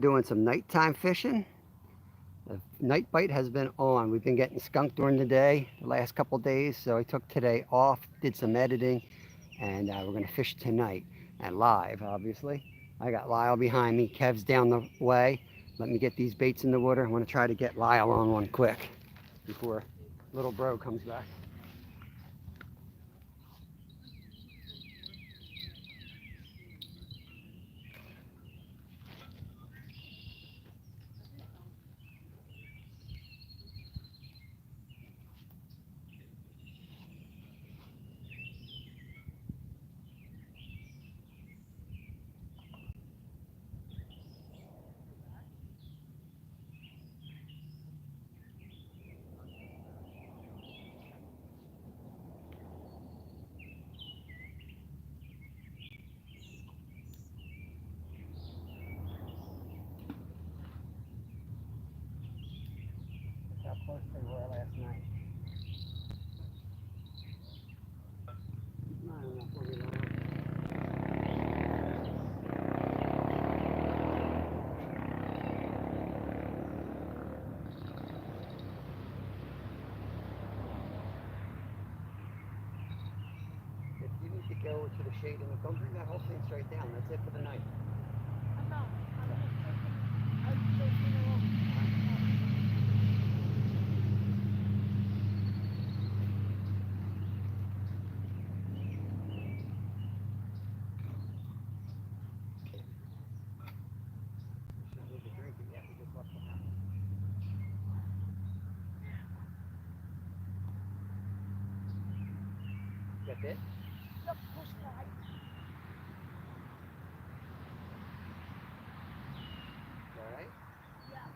Doing some nighttime fishing. The night bite has been on. We've been getting skunked during the day, the last couple days, so I took today off, did some editing, and we're going to fish tonight and live, obviously. I got Lyle behind me, Kev's down the way. Let me get these baits in the water. I want to try to get Lyle on one quick before little bro comes back. How close they were last night. Not enough for me now. If you need to go to the shade and don't bring that whole thing straight down. That's it for the night. I'm not. I'm just along. We shouldn't need to drink it yet. We just left the house. Got bit? Look, push right. All right. Yeah.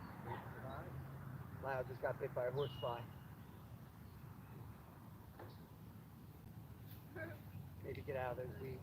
Lyle just got bit by a horse fly. Maybe get out of those weeds.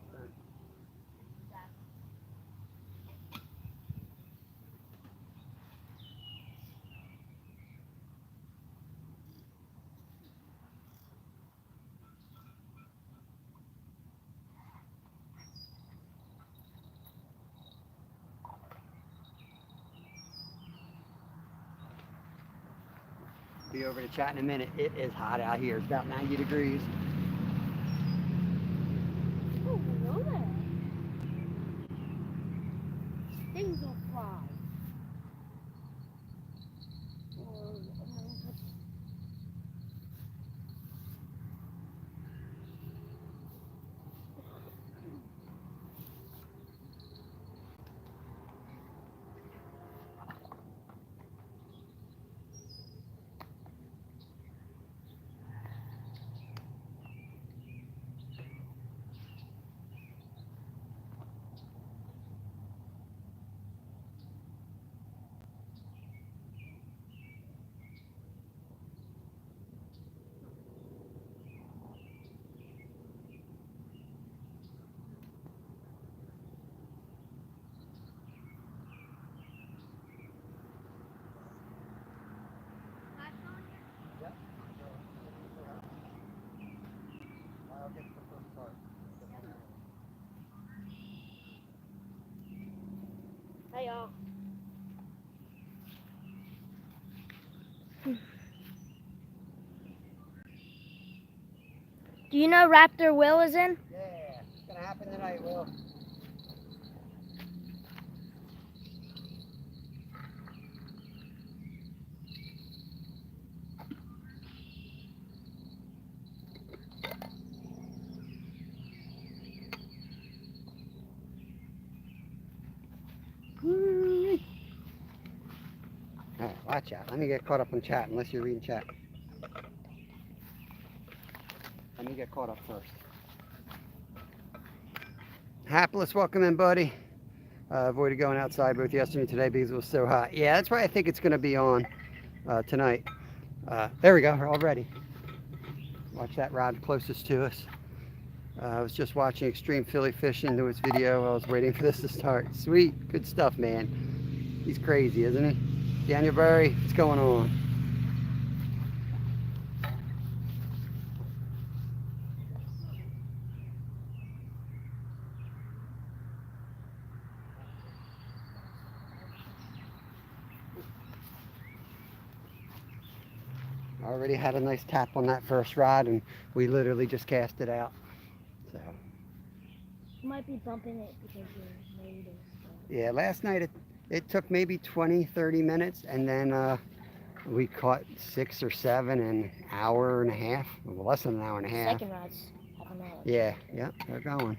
Be over to chat in a minute. It is hot out here. It's about 90 degrees. Oh, hello there. Things will fly. Yep. I'll get the first part. Hey, y'all. Do you know Raptor Will is in? Yeah, it's gonna happen tonight, Will. All right, watch out. Let me get caught up on chat unless you're reading chat. Let me get caught up first. Hapless, welcome in, buddy. Avoided going outside both yesterday and today because it was so hot. Yeah, that's why I think it's going to be on tonight. There we go, we're all ready. Watch that rod closest to us. I was just watching Extreme Philly Fishing do his video. I was waiting for this to start. Sweet, good stuff, man. He's crazy, isn't he? Daniel Berry, what's going on? Already had a nice tap on that first rod, and we literally just cast it out. So You might be bumping it because you're late. yeah, last night it took maybe 20-30 minutes, and then we caught 6 or 7 in an hour and a half, well, less than an hour and a half. Second rods have an hour. Yeah, they're going.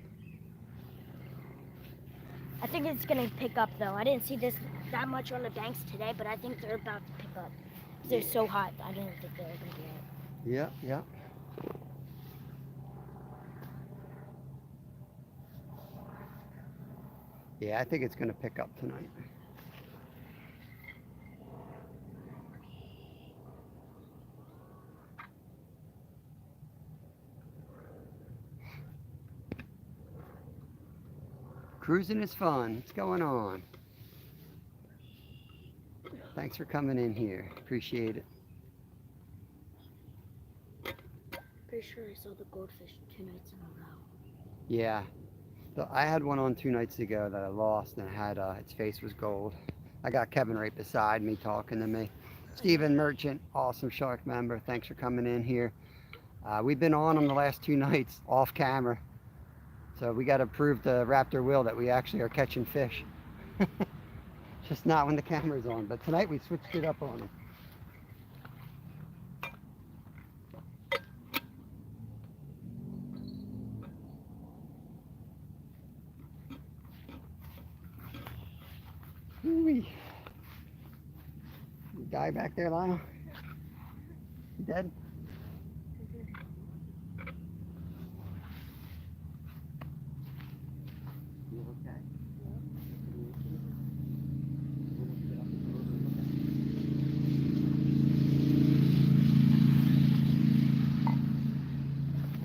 I think it's gonna pick up though. I didn't see this that much on the banks today, but I think they're about to pick up. They're so hot. I didn't think they were gonna be out. Yeah. Yeah, I think it's going to pick up tonight. Cruising is fun. What's going on? Thanks for coming in here. Appreciate it. Pretty sure I saw the goldfish 2 nights in a row. Yeah. I had one on 2 nights ago that I lost, and it had its face was gold. I got Kevin right beside me talking to me. Stephen Merchant, awesome shark member. Thanks for coming in here. We've been on them the last 2 nights off camera. So we got to prove to Raptor Will that we actually are catching fish. Just not when the camera's on. But tonight we switched it up on them. Ooh-wee. You guy back there, Lionel? You dead? You okay?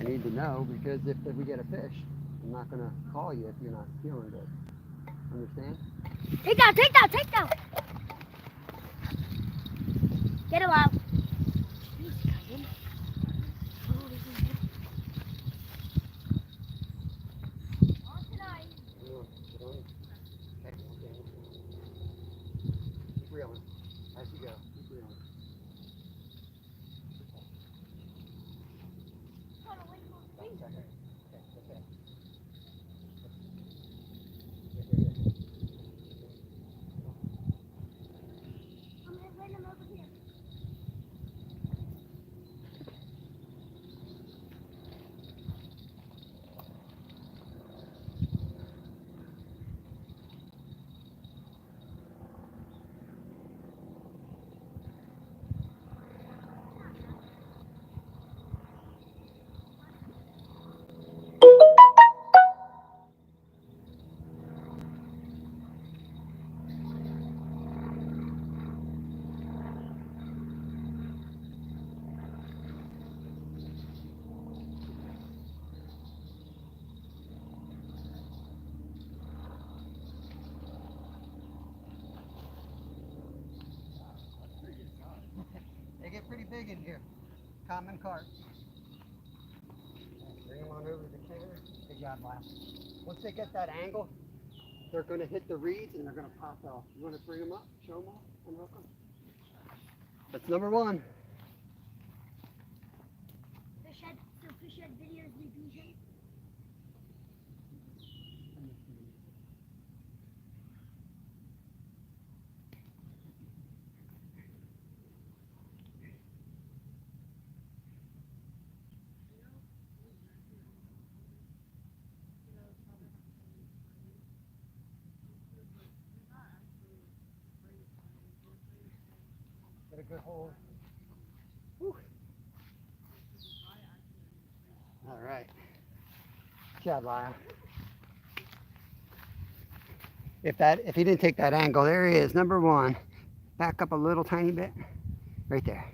I need to know, because if we get a fish, I'm not going to call you if you're not feeling good. Understand? Take down, take down, take down! Get him out. Jeez, cousin. Oh, this is good. On tonight. Keep reeling as you go. Keep reeling. Okay. I'm gonna bring him over here. They get pretty big in here. Common carp. Bring them on over to the camera. Good job, Lyle. Once they get that angle, they're going to hit the reeds and they're going to pop off. You want to bring them up, show them all, and hook them? That's number 1. Fish head videos repeating. Get a good hold. Whew. All right. Good job, Lyle. If he didn't take that angle, there he is, number 1. Back up a little tiny bit. Right there.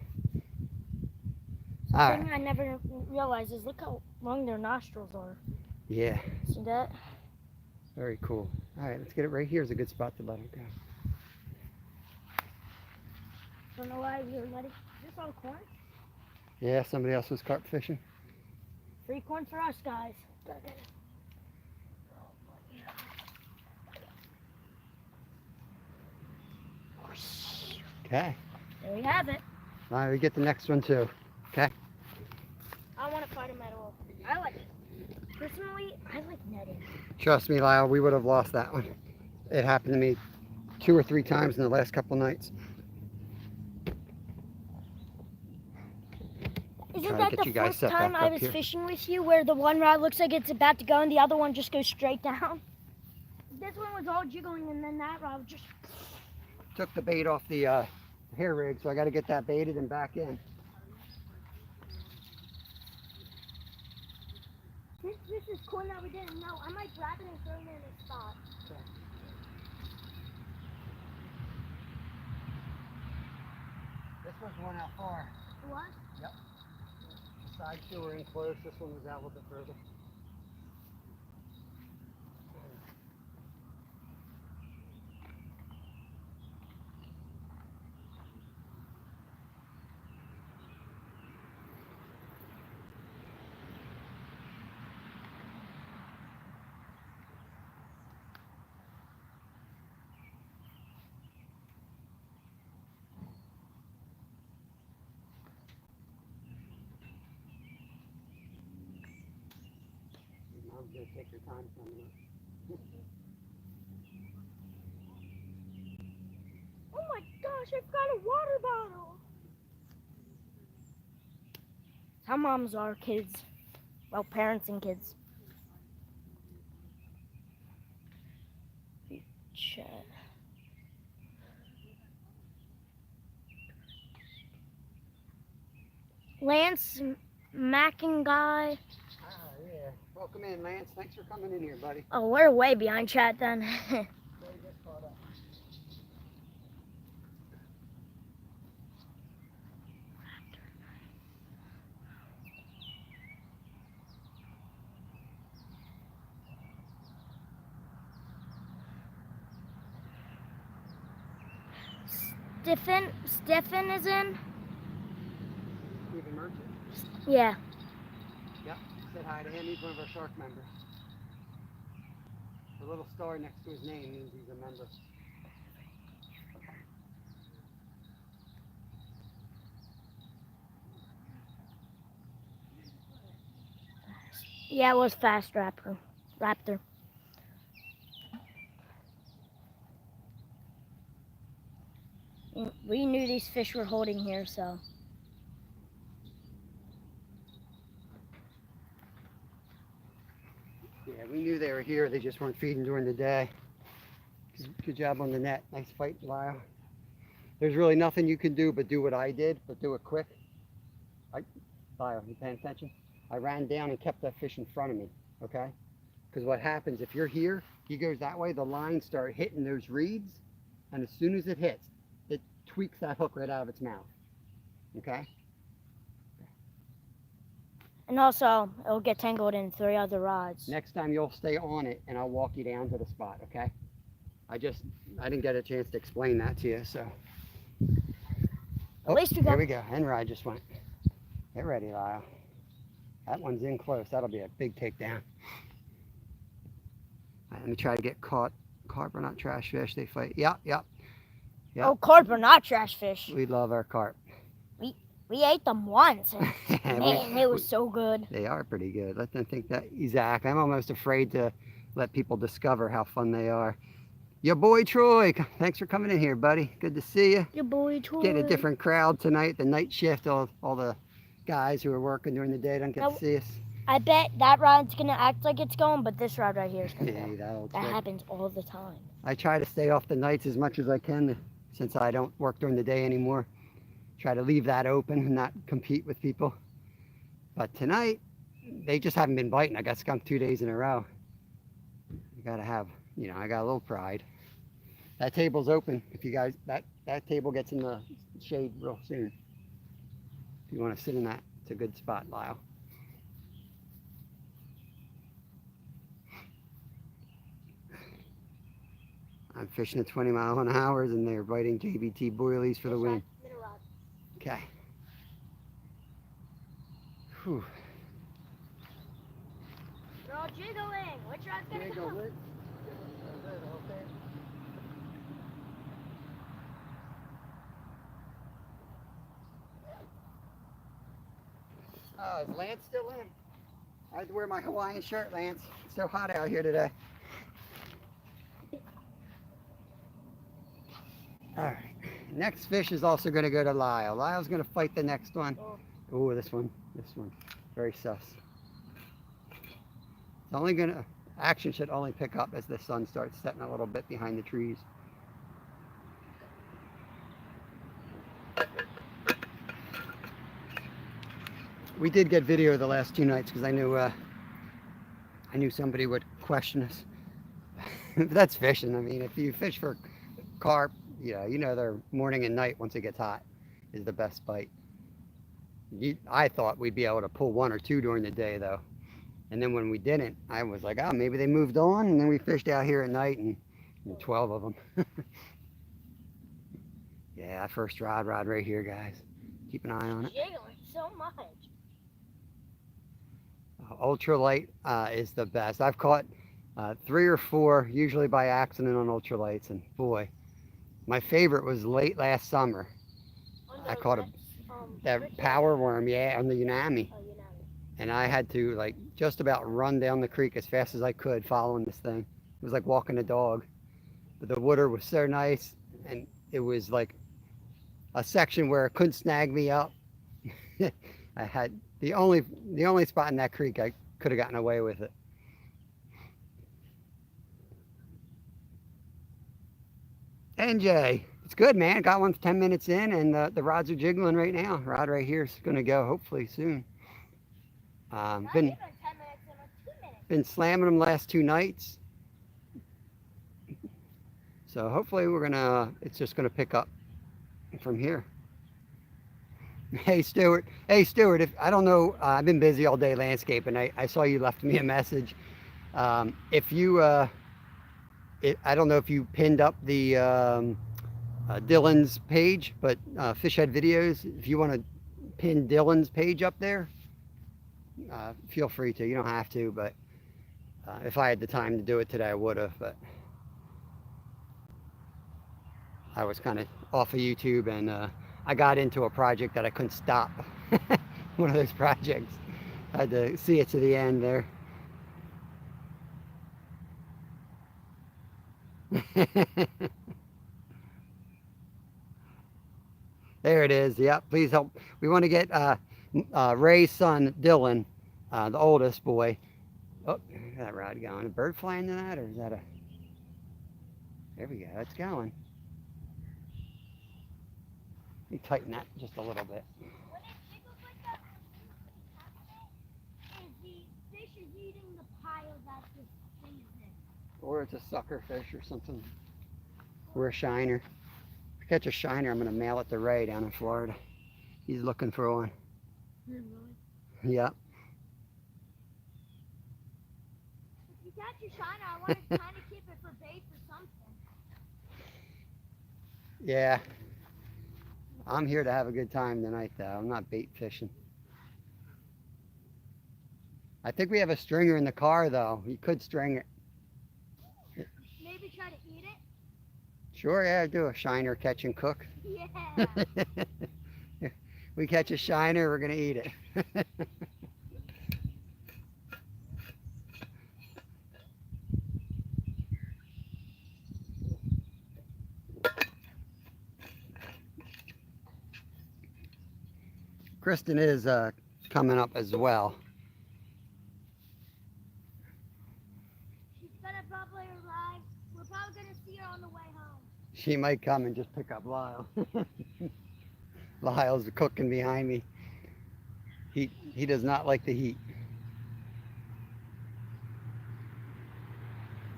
All right. Something I never realized is look how long their nostrils are. Yeah. See that? Very cool. All right, let's get it right here. Is a good spot to let him go. Don't know why you're letting. Is this all corn? Yeah, somebody else was carp fishing. Free corn for us, guys. Okay. There we have it. We get the next one too. Okay. I want to fight him at all. Personally, I like netting. Trust me, Lyle, we would have lost that one. It happened to me 2 or 3 times in the last couple nights. Isn't Try to that get the you guys first set time back I up was here. fishing with you where the one rod looks like it's about to go and the other one just goes straight down? This one was all jiggling and then that rod just... Took the bait off the hair rig, so I got to get that baited and back in. This is cool that we didn't know. I might grab it and throw it in a spot. Okay. This was one out far. What? Yep. The side two were in close. This one was out a little bit further. Mom's going to take her time coming up. Oh my gosh, I've got a water bottle. How moms are kids. Well, parents and kids. Chat. Lance Mackin guy. Ah, yeah. Welcome in, Lance. Thanks for coming in here, buddy. Oh, we're way behind chat then. Get caught up. Stephen is in? Stephen Merchant? Yeah. Yep. Said hi to him. He's one of our shark members. The little star next to his name means he's a member. Yeah, it was Fast Raptor. We knew these fish were holding here, so. Yeah, we knew they were here. They just weren't feeding during the day. Good job on the net. Nice fight, Lyle. There's really nothing you can do but do what I did, but do it quick. Lyle, you paying attention? I ran down and kept that fish in front of me, okay? Because what happens, if you're here, he goes that way, the lines start hitting those reeds, and as soon as it hits, it tweaks that hook right out of its mouth, okay? And also, it'll get tangled in 3 other rods. Next time you'll stay on it, and I'll walk you down to the spot, okay? I didn't get a chance to explain that to you, so. At least we got... Here we go, and ride just went. Get ready, Lyle. That one's in close. That'll be a big takedown. Let me try to get caught. Carp are not trash fish. They fight. Yep. Oh, carp are not trash fish. We love our carp. We ate them once. And man, it was so good. They are pretty good. Let them think that. Exactly. I'm almost afraid to let people discover how fun they are. Your boy Troy. Thanks for coming in here, buddy. Good to see you. Your boy Troy. Getting a different crowd tonight. The night shift. All the guys who are working during the day don't get to see us. I bet that rod's gonna act like it's going, but this rod right here is gonna go. That happens all the time. I try to stay off the nights as much as I can since I don't work during the day anymore. Try to leave that open and not compete with people. But tonight, they just haven't been biting. I got skunked 2 days in a row. You gotta have, I got a little pride. That table's open. If you guys, that table gets in the shade real soon. If you want to sit in that, it's a good spot, Lyle. I'm fishing at 20 miles an hour and they're biting JBT boilies for the win. Okay. Whew. They're all jiggling. Which rod's gonna go? Oh, is Lance still in? I had to wear my Hawaiian shirt, Lance. It's so hot out here today. All right. Next fish is also going to go to Lyle. Lyle's going to fight the next one. Oh, this one. This one. Very sus. It's only going to, action should only pick up as the sun starts setting a little bit behind the trees. We did get video the last 2 nights because I knew somebody would question us. That's fishing. I mean, if you fish for carp, you know they're morning and night once it gets hot is the best bite. I thought we'd be able to pull 1 or 2 during the day though. And then when we didn't, I was like, oh, maybe they moved on. And then we fished out here at night and 12 of them. Yeah, first rod right here, guys. Keep an eye on it. Jiggling so much. Ultralight is the best. I've caught 3 or 4, usually by accident on ultralights. And boy, my favorite was late last summer. I caught that power worm, yeah, on the Unami. Oh, Unami. And I had to like just about run down the creek as fast as I could following this thing. It was like walking a dog. But the water was so nice, and it was like a section where it couldn't snag me up. I had the only spot in that creek I could have gotten away with it. NJ, it's good, man. Got one 10 minutes in, and the rods are jiggling right now. Rod right here is going to go hopefully soon. Been slamming them last 2 nights. So hopefully it's just gonna pick up from here. Hey Stuart, if I don't know, I've been busy all day landscaping. I saw you left me a message. If you, I don't know if you pinned up the Dylan's page, but Fish Head Videos, if you want to pin Dylan's page up there, feel free to. You don't have to, but if I had the time to do it today, I would have. But I was kind of off of YouTube, and I got into a project that I couldn't stop. One of those projects. I had to see it to the end there. There it is. Yep. Please help. We want to get Ray's son, Dylan, the oldest boy. Oh, that rod going. A bird flying to that, or is that a... There we go. It's going. You tighten that just a little bit. When it jiggles like that, is the fish is eating the pile that the thing is in. Or it's a sucker fish or something. Or a shiner. If I catch a shiner, I'm going to mail it to Ray down in Florida. He's looking for one. Really? Yep. If you catch a shiner, I want to kind of keep it for bait or something. Yeah. I'm here to have a good time tonight, though. I'm not bait fishing. I think we have a stringer in the car, though. You could string it. Maybe try to eat it? Sure, yeah, do a shiner catch and cook. Yeah. We catch a shiner, we're going to eat it. Kristen is coming up as well. She's gonna probably arrive. We're probably gonna see her on the way home. She might come and just pick up Lyle. Lyle's cooking behind me. He does not like the heat.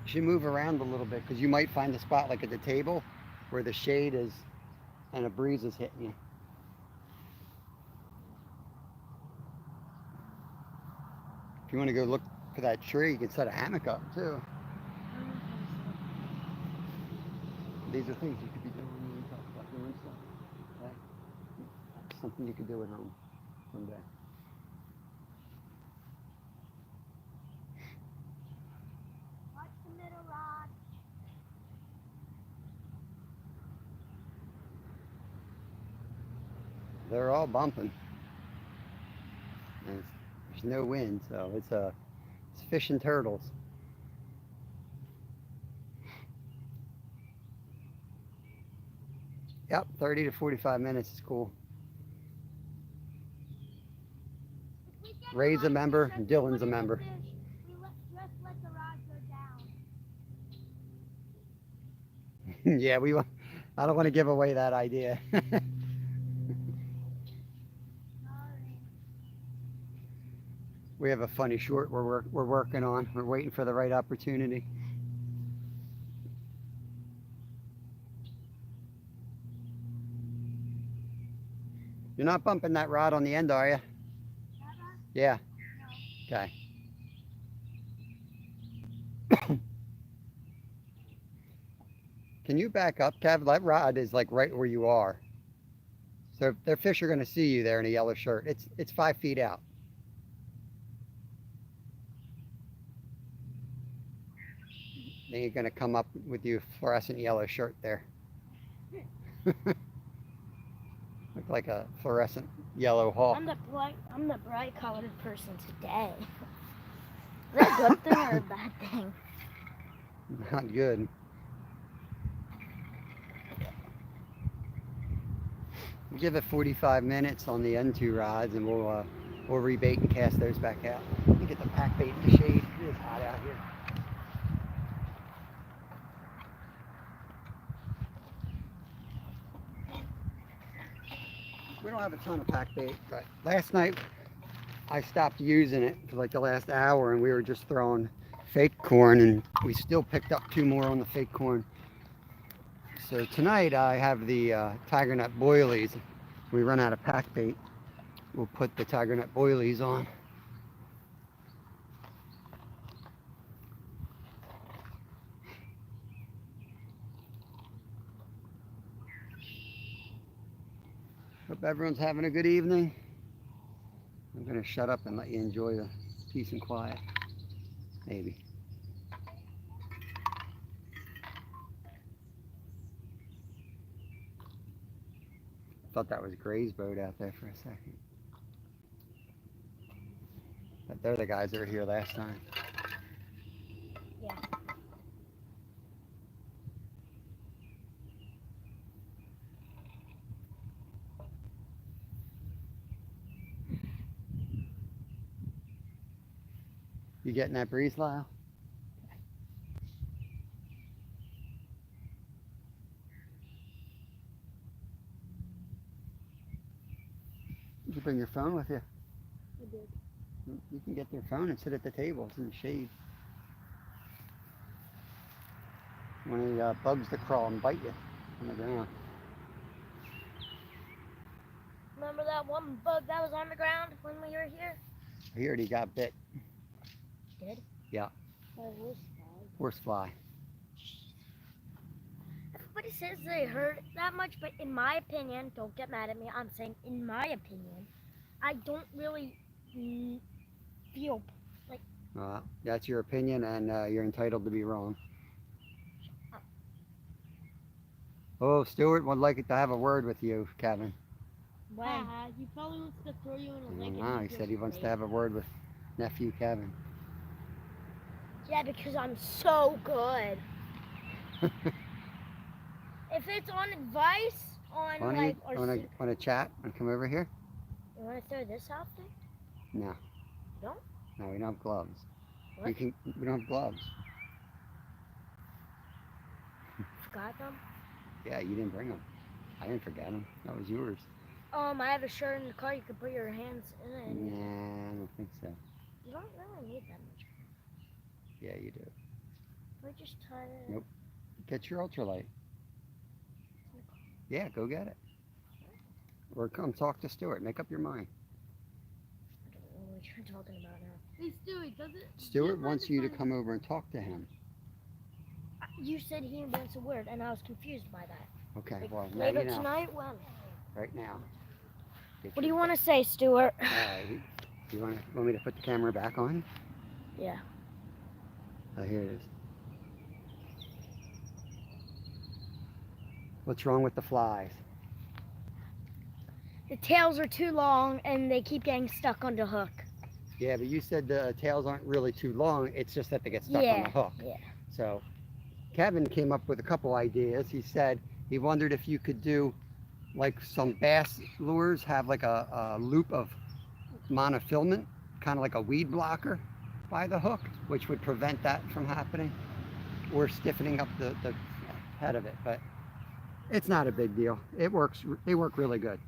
You should move around a little bit because you might find a spot like at the table where the shade is and a breeze is hitting you. If you want to go look for that tree, you can set a hammock up too. These are things you could be doing when you talk about doing stuff. Okay? That's something you could do at home someday. Watch the middle rod. They're all bumping. And there's no wind, so it's fishing turtles. Yep, 30 to 45 minutes is cool. Ray's a member, and Dylan's a member. Just let the rod go down. Yeah, I don't want to give away that idea. We have a funny short we're working on. We're waiting for the right opportunity. You're not bumping that rod on the end, are you? Yeah. Okay. Can you back up, Kev? That rod is like right where you are. So if their fish are going to see you there in a yellow shirt. It's 5 feet out. Then you're going to come up with your fluorescent yellow shirt there. Look like a fluorescent yellow hawk. I'm the bright colored person today. Is that a good thing or a bad thing? Not good. We'll give it 45 minutes on the end two rods, and we'll rebait and cast those back out. Let me get the pack bait in the shade. It is hot out here. We don't have a ton of pack bait, but last night I stopped using it for like the last hour, and we were just throwing fake corn, and we still picked up 2 more on the fake corn. So tonight I have the tiger nut boilies. We run out of pack bait, we'll put the tiger nut boilies on. Hope everyone's having a good evening. I'm going to shut up and let you enjoy the peace and quiet. Maybe. Thought that was Gray's boat out there for a second. But they're the guys that were here last time. Yeah. You getting that breeze, Lyle? Did you bring your phone with you? I did. You can get their phone and sit at the table. It's in the shade. One of the bugs that crawl and bite you on the ground. Remember that one bug that was on the ground when we were here? I heard he got bit. Did? Yeah. By a horse fly. Horsefly. Everybody says they heard that much, but in my opinion, don't get mad at me, I'm saying in my opinion, I don't really feel like... That's your opinion, and you're entitled to be wrong. Oh, Stuart would like to have a word with you, Kevin. When? He probably wants to throw you in a lake. No, he said he wants to have a word with nephew Kevin. Yeah, because I'm so good. If it's on advice, on Want to chat and come over here? You want to throw this out there? No. You don't? No, we don't have gloves. What? We don't have gloves. Forgot them? Yeah, you didn't bring them. I didn't forget them. That was yours. I have a shirt in the car. You could put your hands in it. Nah, I don't think so. You don't really need that much. Yeah, you do. We just tie it. Nope. Get your ultralight. Yeah, go get it. Or come talk to Stuart. Make up your mind. I don't know what you're talking about now. Hey, Stuart, does it... Stuart wants you to come over and talk to him. You said he wants a word, and I was confused by that. Okay, Like, well, now later you know. tonight? When? Right now. What do you want to say, Stuart? You want me to put the camera back on? Yeah. Oh, here it is. What's wrong with the flies? the tails are too long and they keep getting stuck on the hook. Yeah, but you said the tails aren't really too long. It's just that they get stuck on Yeah, the hook. yeah. So Kevin came up with a couple ideas. He said he wondered if you could do like some bass lures have like a loop of monofilament, kind of like a weed blocker by the hook, which would prevent that from happening or stiffening up the head of it. But it's not a big deal. It works. They work really good.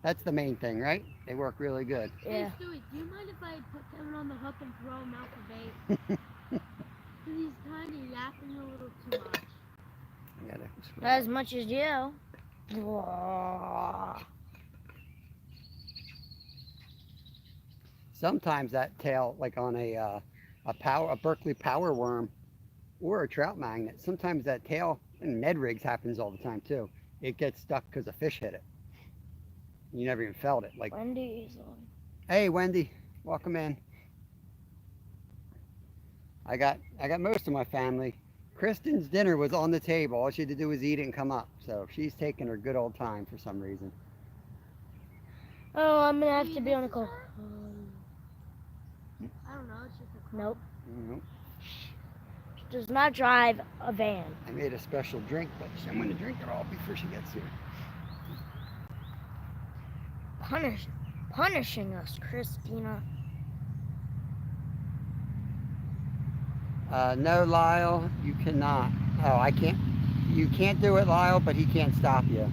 That's the main thing, right? They work really good. Yeah. Hey Stewie, do you mind if I put Kevin on the hook and throw him out for bait? Because he's kind of yapping a little too much. I gotta Not as much as you. Whoa. Sometimes that tail, like on a Berkeley power worm or a trout magnet, sometimes that tail, and Ned rigs happens all the time too. It gets stuck because a fish hit it. You never even felt it. Like, Wendy's on. hey Wendy, welcome in. I got most of my family. Kristen's dinner was on the table. All she had to do was eat it and come up. So she's taking her good old time for some reason. Oh, I'm gonna have to be on a call. I don't know, it's just a Nope. Nope. She does not drive a van. I made a special drink, but I'm going to drink it all before she gets here. Punishing us, Christina. No, Lyle, you cannot. Oh, I can't. You can't do it, Lyle, but he can't stop you.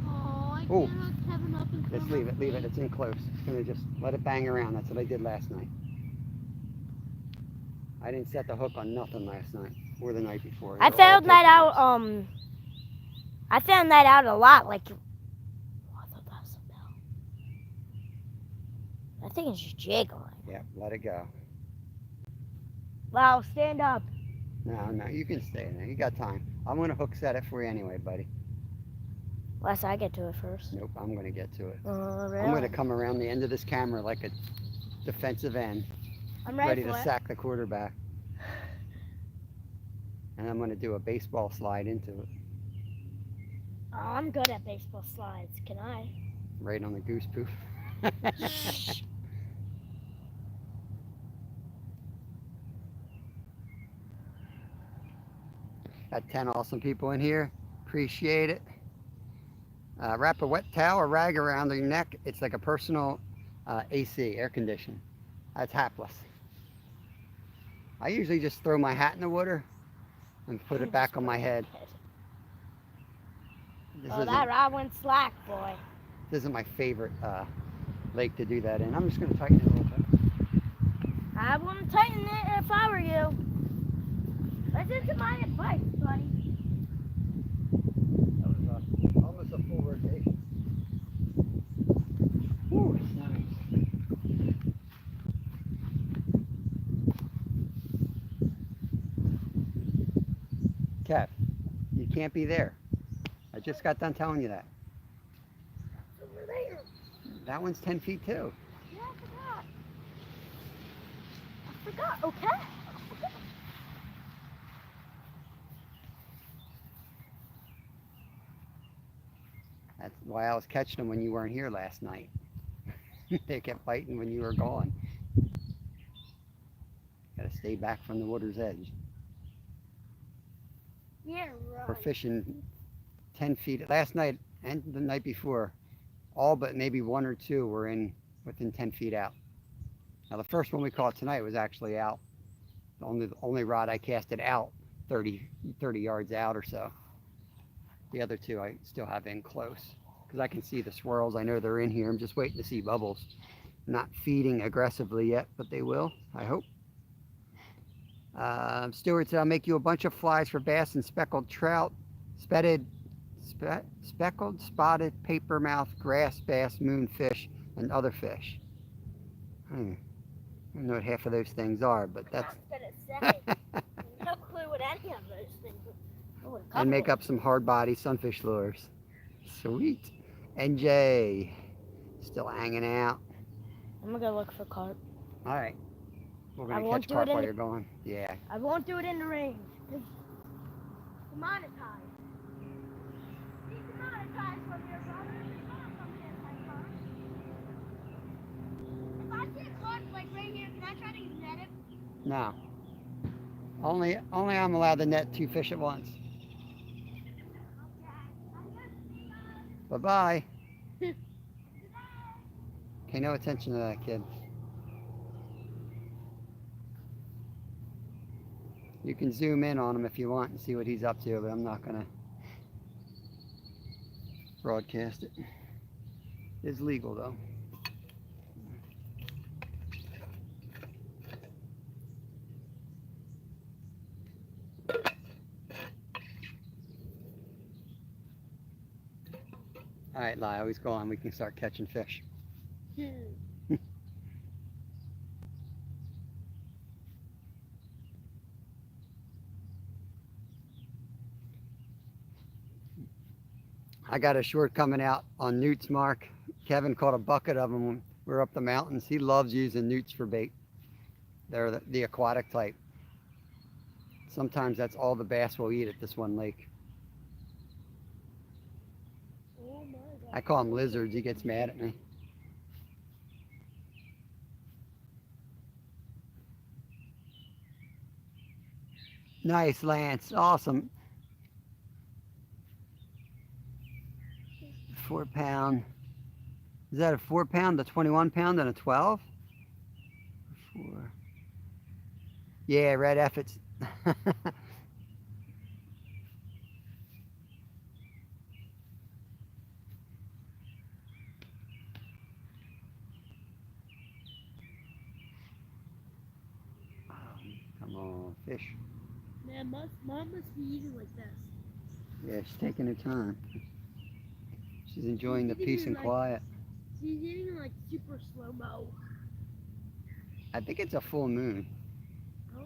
Oh, I Oh. can't hook Kevin up and throw Just him leave out it, for leave it. bait. It's in close. It's going to just let it bang around. That's what I did last night. I didn't set the hook on nothing last night or the night before. I They were all found that taken out. off. I found that out a lot. Like, oh, I thought that was a bell. I think it's just jiggling. Yeah, let it go. Wow, stand up. No, you can stay in there. You got time. I'm going to hook set it for you anyway, buddy. Unless I get to it first. Nope, I'm going to get to it. Really? I'm going to come around the end of this camera like a defensive end, I'm ready for to it. sack the quarterback. And I'm going to do a baseball slide into it, Oh, I'm good at baseball slides. Can I? right on the goose poof. Got 10 awesome people in here. Appreciate it. Wrap a wet towel or rag around your neck. It's like a personal AC, air condition. That's hapless. I usually just throw my hat in the water and put it back on my head. This Oh, isn't, that rod went slack, boy. this isn't my favorite lake to do that in. I'm just going to tighten it a little bit. I wouldn't tighten it if I were you. Listen to my advice, buddy. That was almost a full rotation. Whew, it's nice. Kev, you can't be there. I just got done telling you that. Over there. That one's 10 feet too. Yeah, I forgot. Okay. That's why I was catching them when you weren't here last night. They kept biting when you were gone. Gotta stay back from the water's edge. Yeah, We're right. fishing 10 feet. Last night and the night before, all but maybe one or two were in within 10 feet out. Now the first one we caught tonight was actually out. The only rod I casted out 30 yards out or so. The other two I still have in close because I can see the swirls. I know they're in here. I'm just waiting to see bubbles. Not feeding aggressively yet, but they will, I hope. Stuart said, I'll make you a bunch of flies for bass and speckled trout, speckled, spotted, papermouth, grass bass, moonfish, and other fish. I don't know what half of those things are, but that's... No clue what any of those things are. Oh, a And make couple. up some hard body sunfish lures. Sweet. NJ, still hanging out. I'm gonna go look for carp. All right. We're I going to won't catch do carp it in while the- you're going. Yeah. I won't do it in the rain. It's demonetized. It's demonetized. monetized from here, brother. You're not from here, my car. If I see a carp like right here, can I try to net it? No. Only I'm allowed to net 2 fish at once. Bye-bye. Pay no attention to that kid. You can zoom in on him if you want and see what he's up to, but I'm not gonna broadcast it. It's legal though. All right, Lyle, he's gone. We can start catching fish. I got a short coming out on newts, Mark. Kevin caught a bucket of them when we were up the mountains. He loves using newts for bait. They're the aquatic type. Sometimes that's all the bass will eat at this one lake. Oh my God. I call him lizards. He gets mad at me. Nice, Lance. Awesome. 4 pound. Is that a 4 pound, a 21 pound, and a 12? 4. Yeah, red efforts. Come on, fish. Man, mom must be eating like this. Yeah, she's taking her time. She's enjoying the peace and quiet. She's eating like super slow-mo. I think it's a full moon. Oh.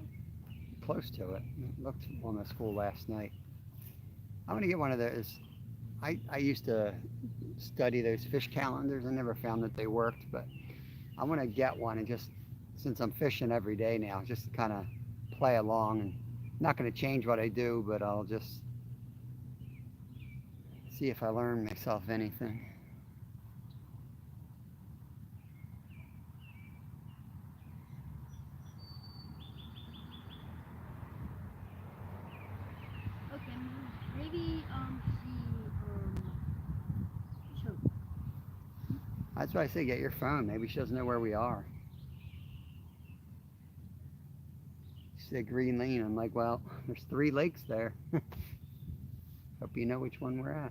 Close to it. It looked almost full last night. I'm gonna get one of those. I used to study those fish calendars. I never found that they worked, but I want to get one and just, since I'm fishing every day now, just kind of play along. And not going to change what I do, but I'll just see if I learn myself anything. Okay, maybe she choke. That's why I say get your phone. Maybe she doesn't know where we are. She said Green Lane. I'm like, well, there's 3 lakes there. Hope you know which one we're at.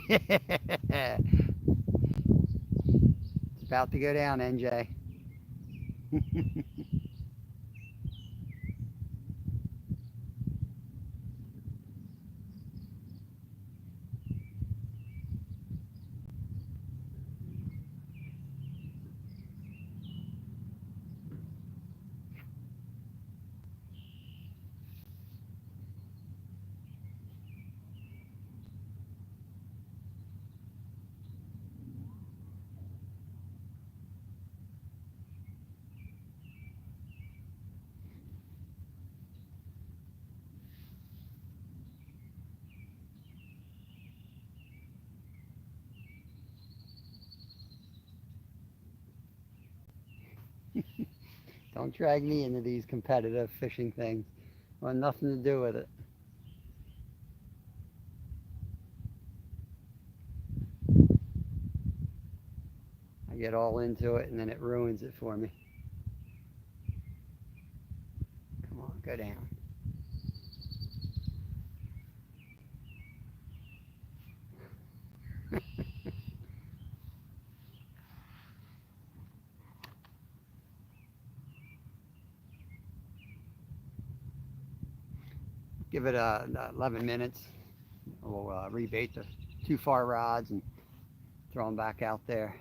It's about to go down, NJ. Don't drag me into these competitive fishing things. I want nothing to do with it. I get all into it and then it ruins it for me. Come on, go down. Give it 11 minutes. We'll rebait the 2 far rods and throw them back out there.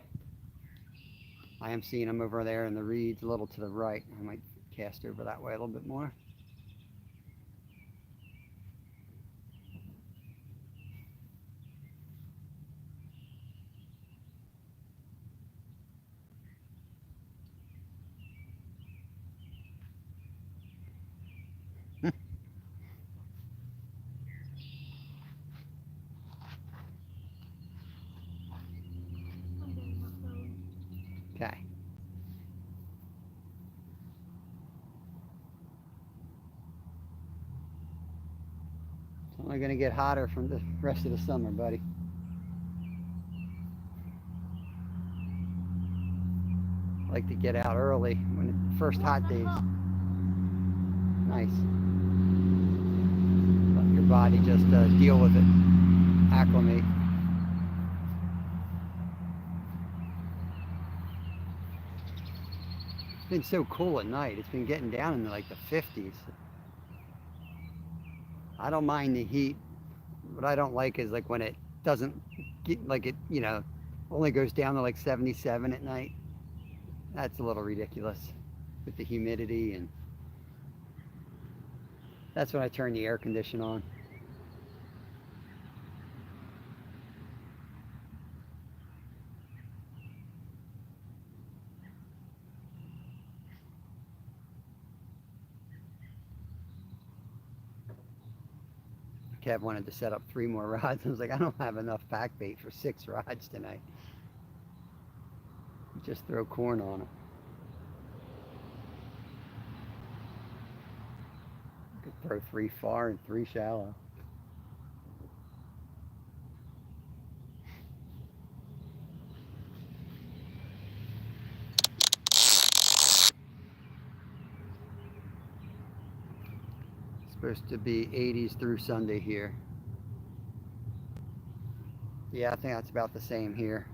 I am seeing them over there in the reeds a little to the right. I might cast over that way a little bit more. It's only going to get hotter from the rest of the summer, buddy. I like to get out early when the first hot days. Nice. Let your body just deal with it, acclimate. It's been so cool at night. It's been getting down into like the 50s. I don't mind the heat. What I don't like is like when it doesn't get like it, only goes down to like 77 at night. That's a little ridiculous with the humidity, and that's when I turn the air conditioner on. Kev wanted to set up 3 more rods. I was like, I don't have enough pack bait for 6 rods tonight. Just throw corn on them. You could throw 3 far and 3 shallow. Supposed to be 80s through Sunday here. Yeah, I think that's about the same here.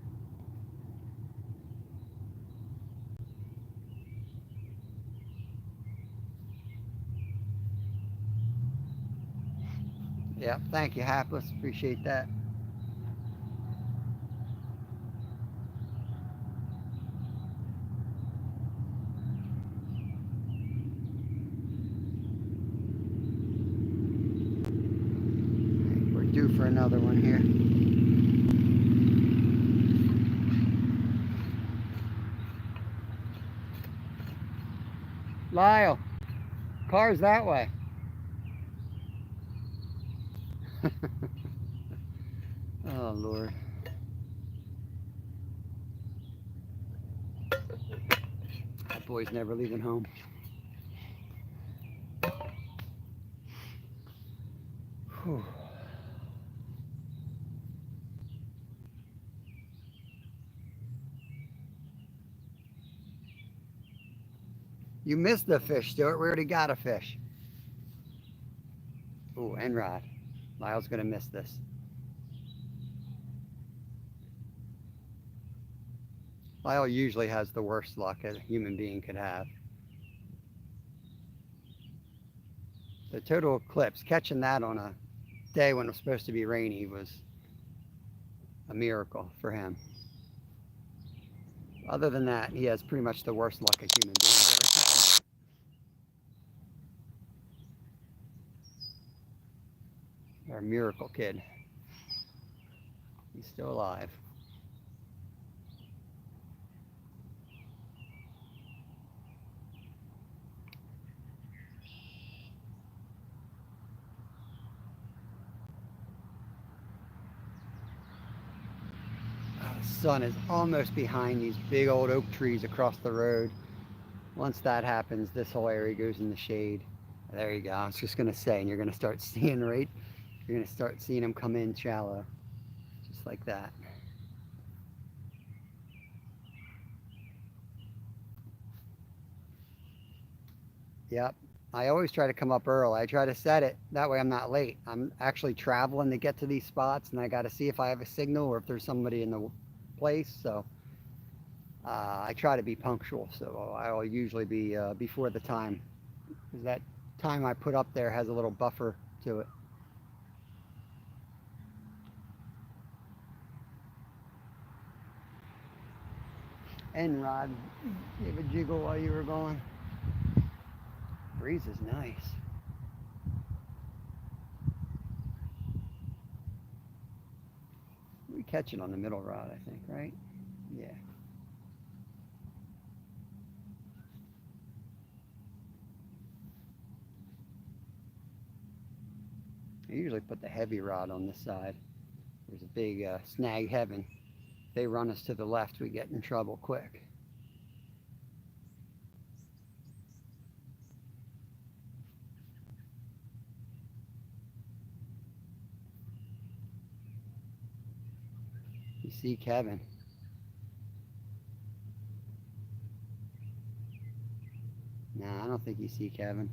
Yeah, thank you, Hapless. Appreciate that. We're due for another one here. Lyle, car's that way. Oh, Lord. That boy's never leaving home. Whew. You missed the fish, Stuart. We already got a fish. Ooh, end rod. Lyle's going to miss this. Lyle usually has the worst luck a human being could have. The total eclipse, catching that on a day when it was supposed to be rainy was a miracle for him. Other than that, he has pretty much the worst luck a human being's ever had. Our miracle kid. He's still alive. The sun is almost behind these big old oak trees across the road. Once that happens, this whole area goes in the shade. There you go. I was just going to say, and you're going to start seeing you're going to start seeing them come in shallow, just like that. Yep. I always try to come up early. I try to set it. That way I'm not late. I'm actually traveling to get to these spots, and I got to see if I have a signal or if there's somebody in the place. So I try to be punctual. So I'll usually be before the time, because that time I put up there has a little buffer to it. End rod, gave a jiggle while you were gone. Breeze is nice. We catch it on the middle rod, I think, right? Yeah. I usually put the heavy rod on this side. There's a big snag heaven. If they run us to the left, we get in trouble quick. see Kevin. No, I don't think you see Kevin.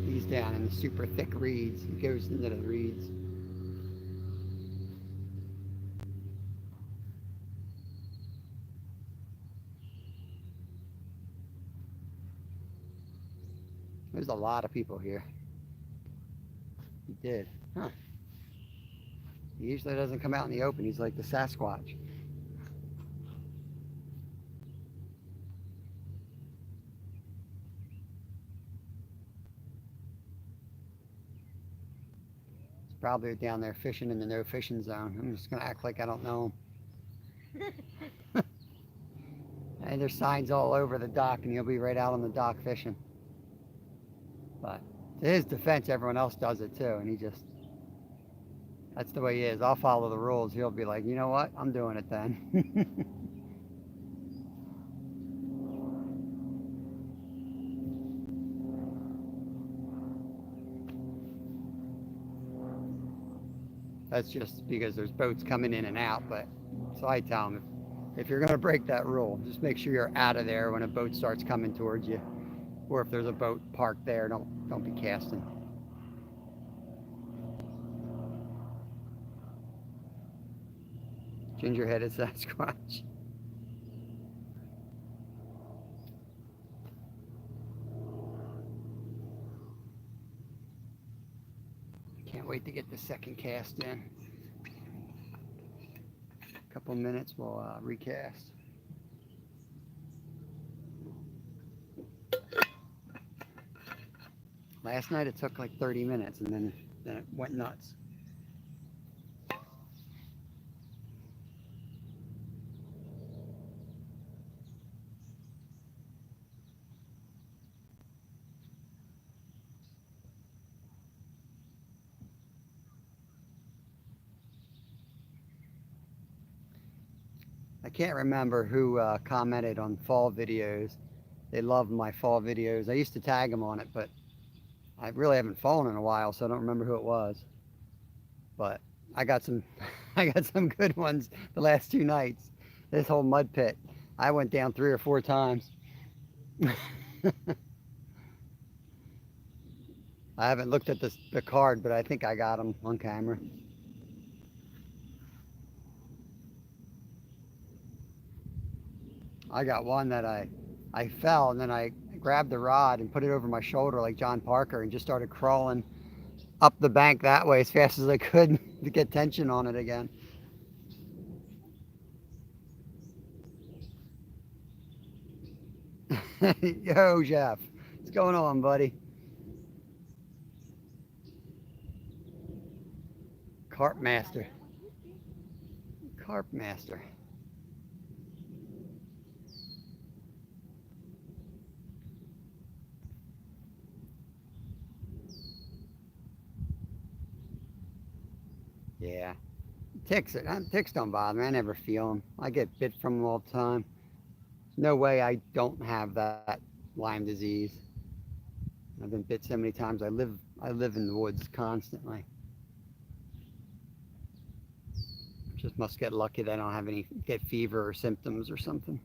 He's down in the super thick reeds. He goes into the reeds. There's a lot of people here. He did. Huh. He usually doesn't come out in the open. He's like the Sasquatch. He's probably down there fishing in the no fishing zone. I'm just going to act like I don't know him. And there's signs all over the dock, and he'll be right out on the dock fishing. But to his defense, everyone else does it too, and he just, that's the way he is. I'll follow the rules. He'll be like, you know what? I'm doing it then. That's just because there's boats coming in and out. But so I tell him, if you're going to break that rule, just make sure you're out of there when a boat starts coming towards you. Or if there's a boat parked there, don't be casting. Ginger-headed Sasquatch. Can't wait to get the second cast in. A couple minutes, we'll recast. Last night it took like 30 minutes and then it went nuts. I can't remember who commented on fall videos. They love my fall videos. I used to tag them on it, but I really haven't fallen in a while, so I don't remember who it was. But I got some good ones the last 2 nights. This whole mud pit, I went down 3 or 4 times. I haven't looked at the card, but I think I got them on camera. I got one that I fell, and then I grabbed the rod and put it over my shoulder like John Parker and just started crawling up the bank that way as fast as I could to get tension on it again. Yo, Jeff, what's going on, buddy? Carp Master. Carp Master. Yeah. Ticks don't bother me. I never feel them. I get bit from them all the time. No way I don't have that Lyme disease. I've been bit so many times. I live in the woods constantly. Just must get lucky that I don't have get fever or symptoms or something.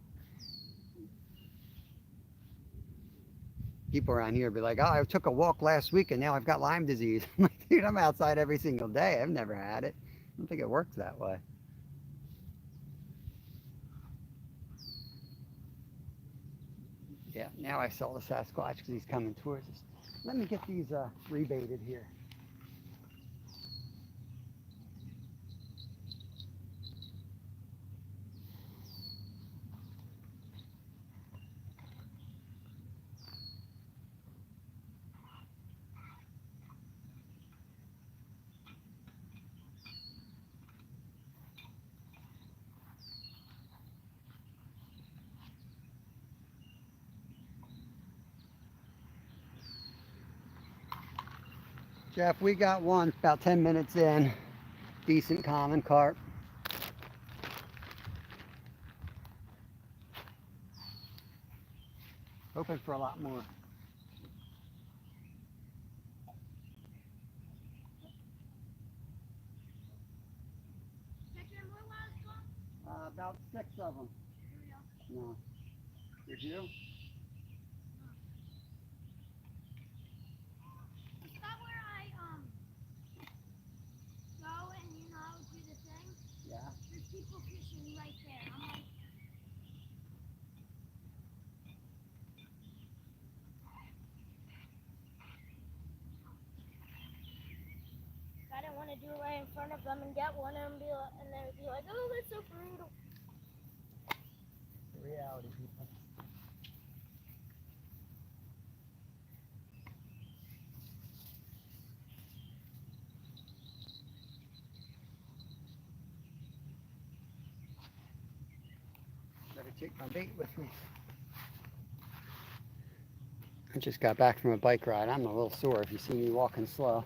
People around here be like, oh, I took a walk last week and now I've got Lyme disease. I'm like, dude, I'm outside every single day. I've never had it. I don't think it works that way. Yeah, now I saw the Sasquatch because he's coming towards us. Let me get these rebaited here. Jeff, we got one about 10 minutes in. Decent common carp. Hoping for a lot more. About 6 of them. No. Did you? Is that where I go and do the thing? Yeah. There's people fishing right there. I'm like, I didn't want to do it right in front of them and get one and be like, and they would be like, oh, that's so brutal. The reality, people. Better take my bait with me. I just got back from a bike ride. I'm a little sore if you see me walking slow.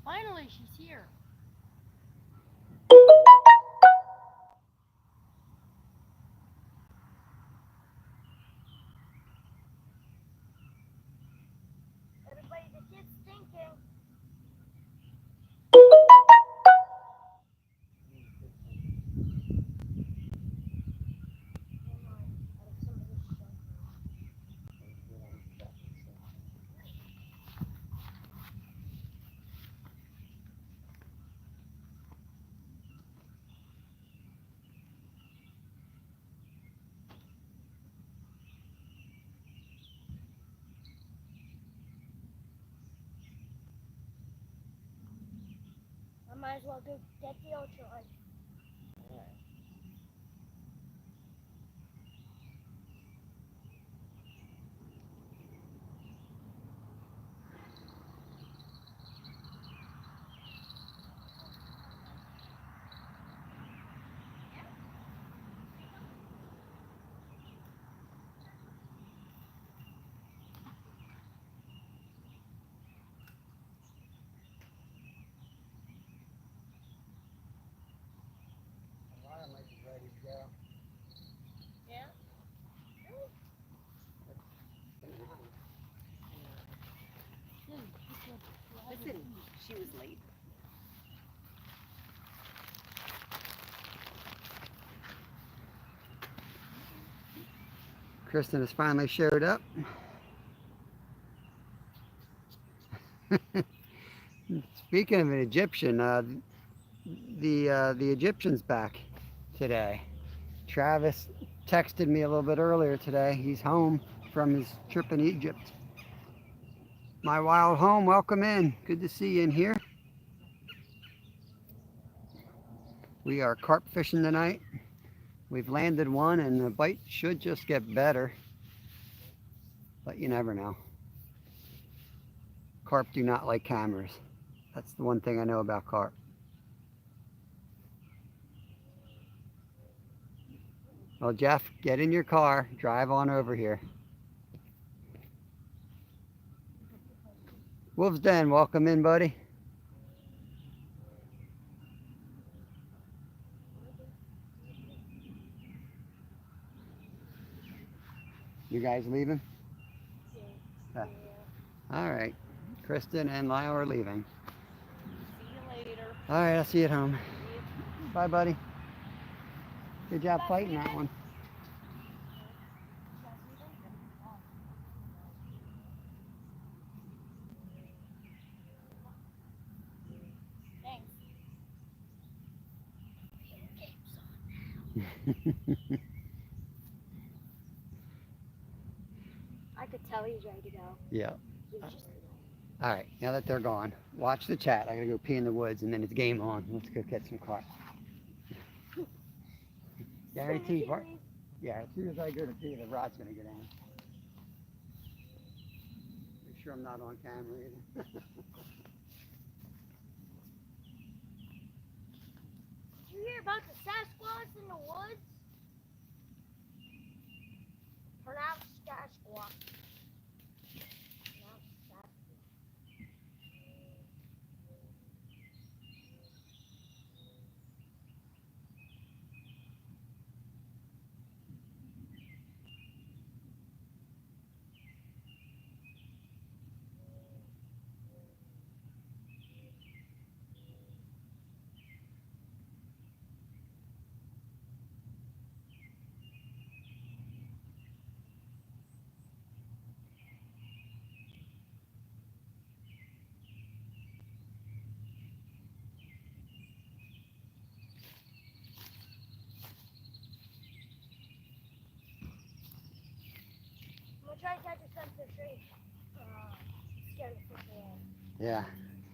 finally, she's here. Everybody, the kid's stinking. I might as well go get the ultra light. Ready to go. Yeah? Listen, she was late. Kristen has finally showed up. Speaking of an Egyptian, the Egyptian's back today. Travis texted me a little bit earlier today. He's home from his trip in Egypt. My wild home, welcome in. Good to see you in here. We are carp fishing tonight. We've landed one and the bite should just get better, but you never know. Carp do not like cameras. That's the one thing I know about carp. Well, Jeff, get in your car, drive on over here. Wolf's Den, welcome in, buddy. You guys leaving? Yeah. All right. Kristen and Lyle are leaving. See you later. All right, I'll see you at home. Bye, buddy. Good job Bye, fighting that Steven. one. Thanks. I could tell he's ready to go. Yeah. He was just All right, now that they're gone, watch the chat. I gotta go pee in the woods, and then it's game on. Let's go catch some carp. Guaranteed. Yeah, as soon as I go to pee, the rod's gonna get in. Make sure I'm not on camera either. Did you hear about the Sasquatch in the woods? Pronounced Sasquatch. Pronounced Sasquatch. I'm gonna try to catch a sunfish right. Scared of fish away. Yeah.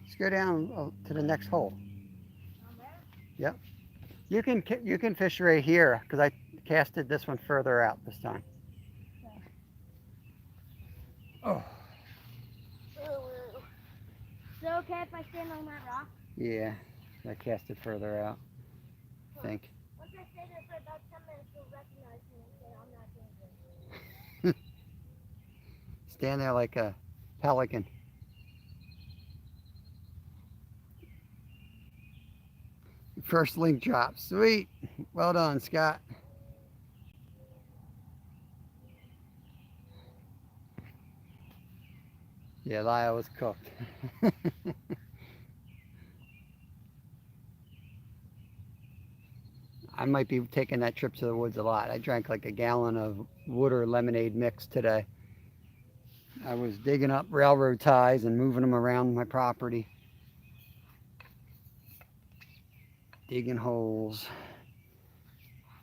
Let's go down to the next hole. Down there? You can fish right here because I casted this one further out this time. Oh. Is it okay if I stand on that rock? Yeah, I cast it further out. I think. Once I stay there for about 10 minutes, you'll recognize me and say I'm not dangerous. Stand there like a pelican. First link drop. Sweet. Well done, Scott. Yeah, Lyle was cooked. I might be taking that trip to the woods a lot. I drank like a gallon of water lemonade mix today. I was digging up railroad ties and moving them around my property. Digging holes.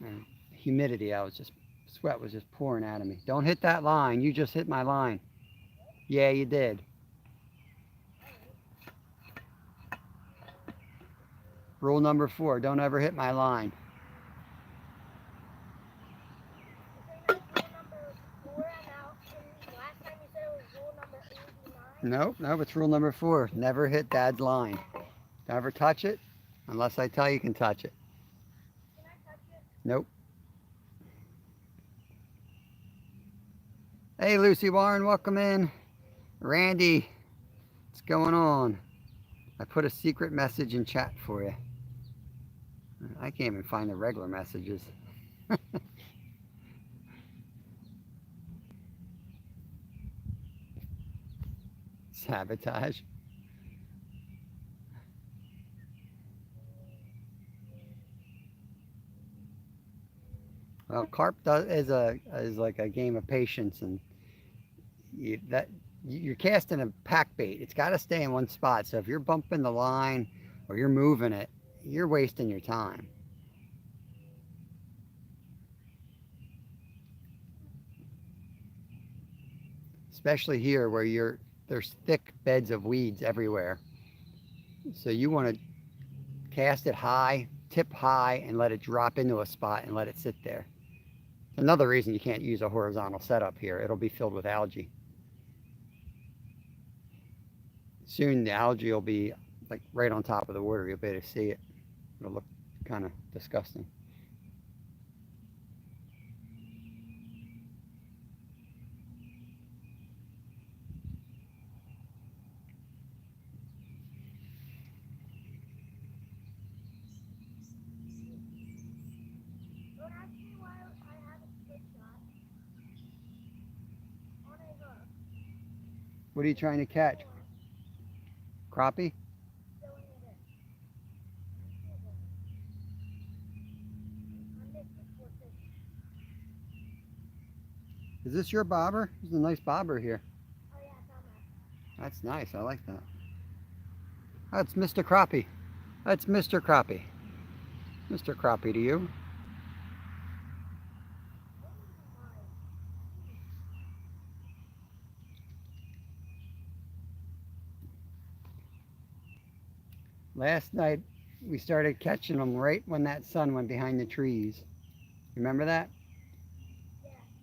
And humidity, sweat was just pouring out of me. Don't hit that line. You just hit my line. Yeah, you did. Rule number 4, don't ever hit my line. Nope, it's rule number 4. Never hit Dad's line. Never touch it unless I tell you can touch it. Can I touch it? Nope. Hey, Lucy Warren, welcome in. Randy, what's going on? I put a secret message in chat for you. I can't even find the regular messages. Sabotage. Well, carp is like a game of patience, and you're casting a pack bait. It's got to stay in one spot. So if you're bumping the line or you're moving it, you're wasting your time. Especially here where there's thick beds of weeds everywhere. So you want to cast it high, tip high, and let it drop into a spot and let it sit there. Another reason you can't use a horizontal setup here. It'll be filled with algae. Soon the algae will be like right on top of the water. You'll be able to see it. It'll look kind of disgusting. Don't ask me why I haven't switched that. What are you trying to catch? Crappie? Is this your bobber? There's a nice bobber here. That's nice. I like that. That's Mr. Crappie. That's Mr. Crappie. Mr. Crappie to you. Last night we started catching them right when that sun went behind the trees. Remember that?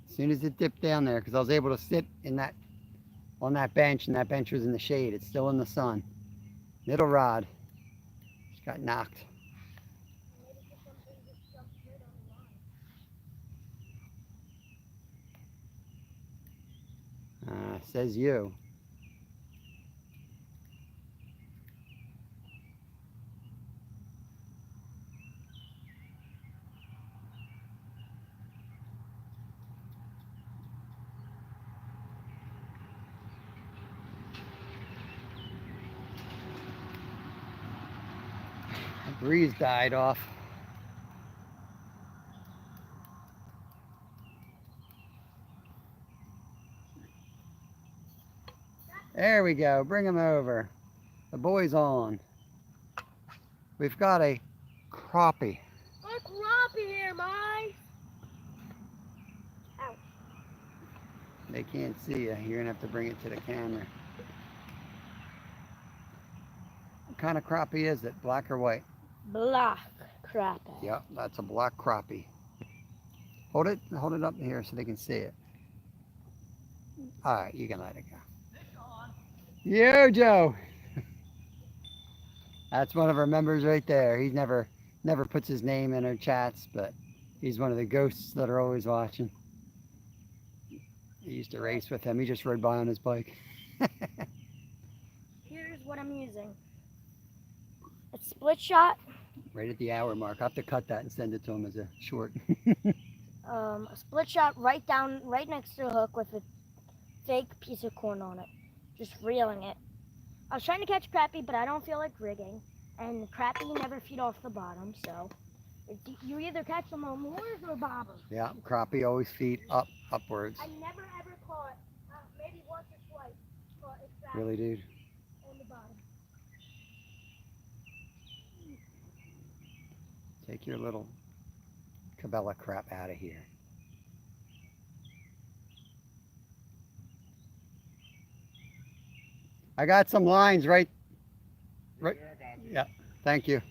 As soon as it dipped down there, because I was able to sit in that on that bench, and that bench was in the shade. It's still in the sun. Little rod just got knocked. Says you. The breeze died off. There we go. Bring him over. The boy's on. We've got a crappie. A crappie here, Mike. Ow. They can't see you. You're gonna have to bring it to the camera. What kind of crappie is it? Black or white? Black crappie. Yep, that's a black crappie. Hold it up here so they can see it. All right, you can let it go. Yo, Joe. That's one of our members right there. He never puts his name in our chats, but he's one of the ghosts that are always watching. I used to race with him. He just rode by on his bike. Here's what I'm using. A split shot. Right at the hour mark. I have to cut that and send it to him as a short. A split shot right next to the hook with a fake piece of corn on it. Just reeling it. I was trying to catch crappie, but I don't feel like rigging. And crappie never feed off the bottom, so you either catch them on moors or bobbers. Yeah, crappie always feed upwards. I never ever caught, maybe once or twice, caught exactly Really, dude? on the bottom. Take your little Cabela crap out of here. I got some lines right. Yeah, thank you.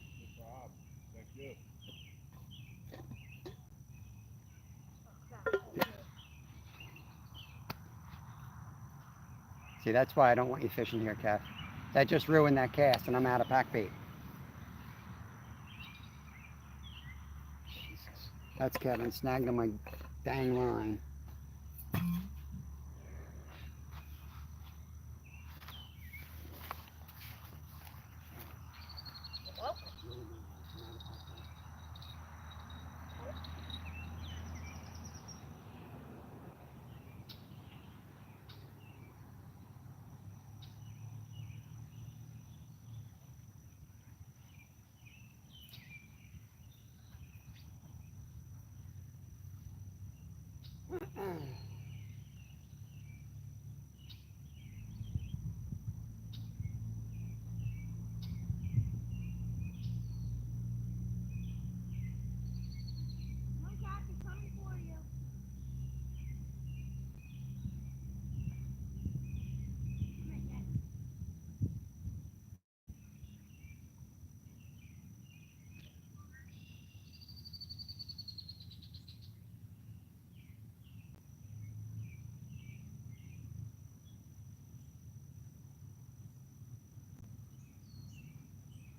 See, that's why I don't want you fishing here, Kev. That just ruined that cast, and I'm out of pack bait. Jesus. That's Kevin snagged on my dang line.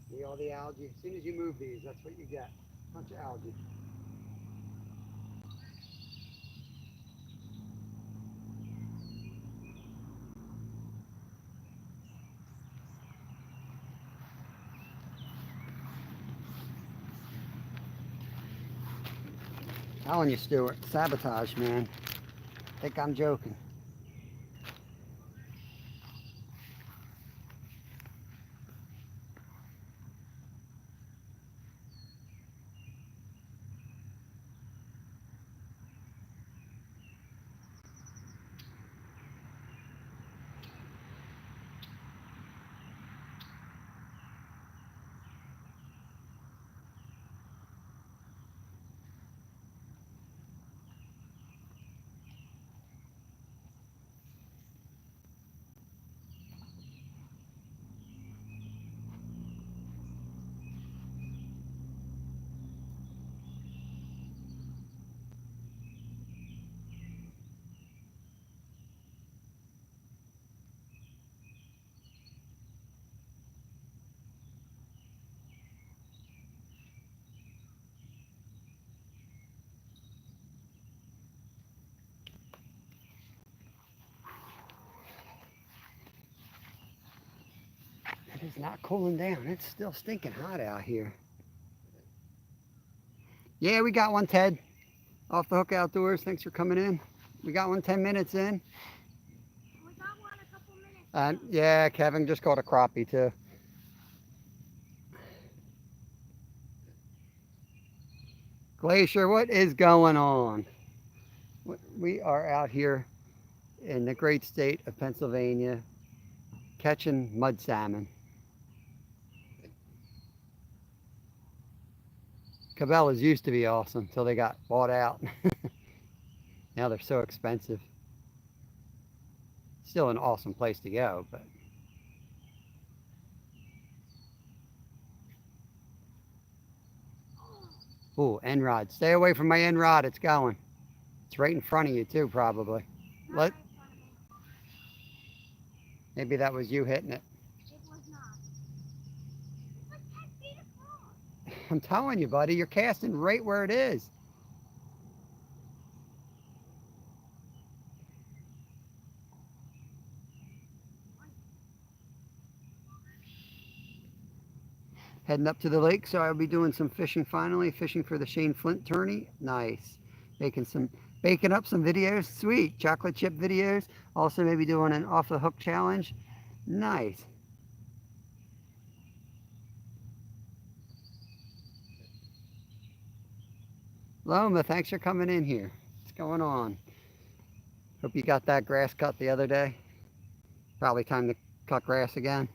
See all the algae? As soon as you move these, that's what you get. A bunch of algae. Telling you, Stuart, sabotage, man. Think I'm joking. is not cooling down. It's still stinking hot out here. Yeah, we got one, Ted. Off the Hook Outdoors. Thanks for coming in. We got one 10 minutes in. We got one a couple minutes. Yeah, Kevin just caught a crappie too. Glacier, what is going on? We are out here in the great state of Pennsylvania catching mud salmon. Cabela's used to be awesome until they got bought out. Now they're so expensive. Still an awesome place to go, but ooh, end rod. Stay away from my end rod. It's going. It's right in front of you too, probably. Let. Maybe that was you hitting it. It was not. It was 10 feet across. I'm telling you, buddy, you're casting right where it is. Heading up to the lake, so I'll be doing some fishing finally. Fishing for the Shane Flint tourney. Nice. Baking up some videos. Sweet. Chocolate chip videos. Also maybe doing an off the hook challenge. Nice. Loma, thanks for coming in here. What's going on? Hope you got that grass cut the other day. Probably time to cut grass again.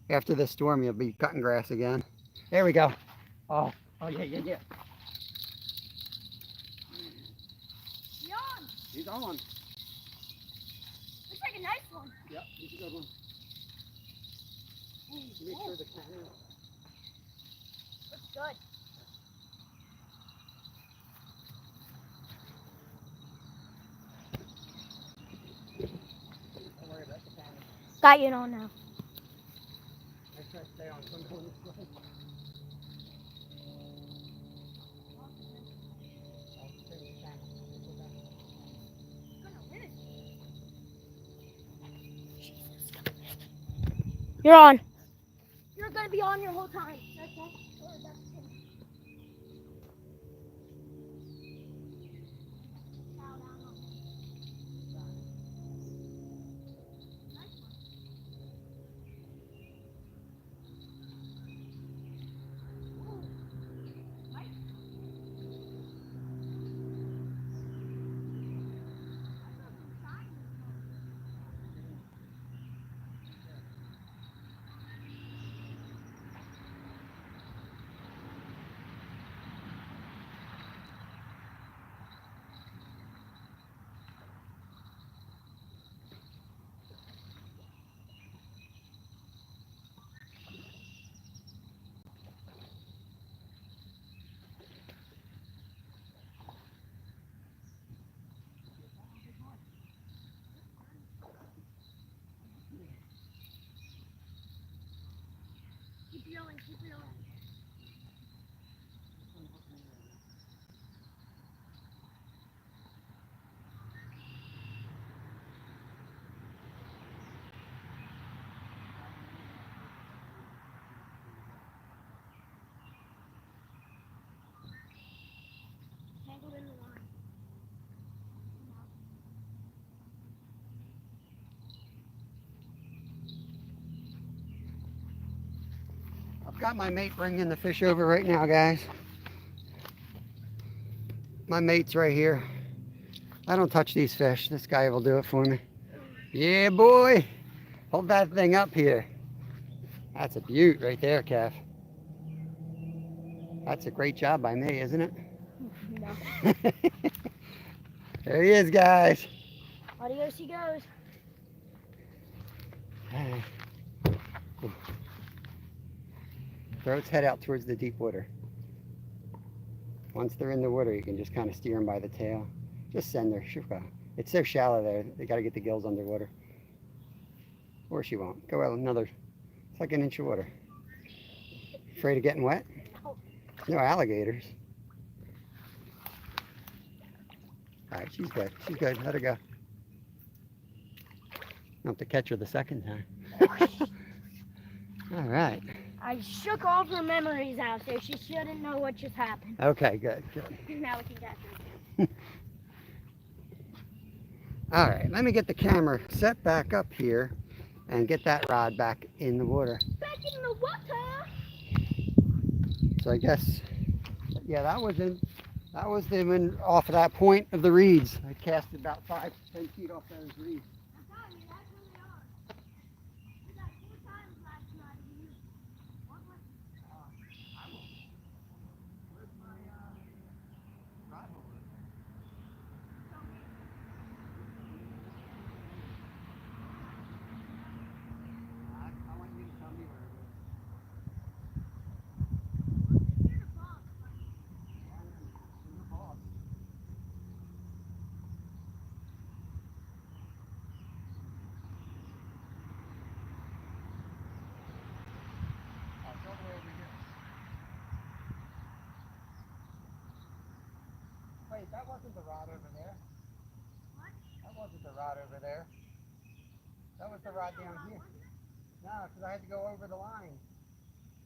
After this storm, you'll be cutting grass again. There we go. Oh yeah. He's on. Looks like a nice one. Yep, he's a good one. Make sure the camera. Looks good. Don't worry about the camera. Got you on now. Make sure I stay on some point this way. You're on. You're gonna be on your whole time. Keep reeling. Tangled in the line. I've got my mate bringing the fish over right now, guys. My mate's right here. I don't touch these fish. This guy will do it for me. Yeah, boy. Hold that thing up here. That's a beaut right there, Kev. That's a great job by me, isn't it? No. There he is, guys. Adios he goes. Throw its head out towards the deep water. Once they're in the water, you can just kind of steer them by the tail. Just send their shuka. It's so shallow there, they got to get the gills underwater. Or she won't. Go out another, it's like an inch of water. Afraid of getting wet? No alligators. All right, she's good. She's good. Let her go. I'll have to catch her the second time. All right. I shook all of her memories out, so she shouldn't know what just happened. Okay, good, good. Now we can catch her. All right, let me get the camera set back up here and get that rod back in the water. Back in the water. So I guess, yeah, that was the one off of that point of the reeds. I cast it about 5 to 10 feet off those reeds. I'm telling you, that's where they are. We got 4 times last night. One was Where's my rod holder? I want you to tell me where it is. in the box. In the box. It's all the way over here. Wait, that wasn't the rod over there. What? That wasn't the rod over there. That was the rod down here. No, because I had to go over the line.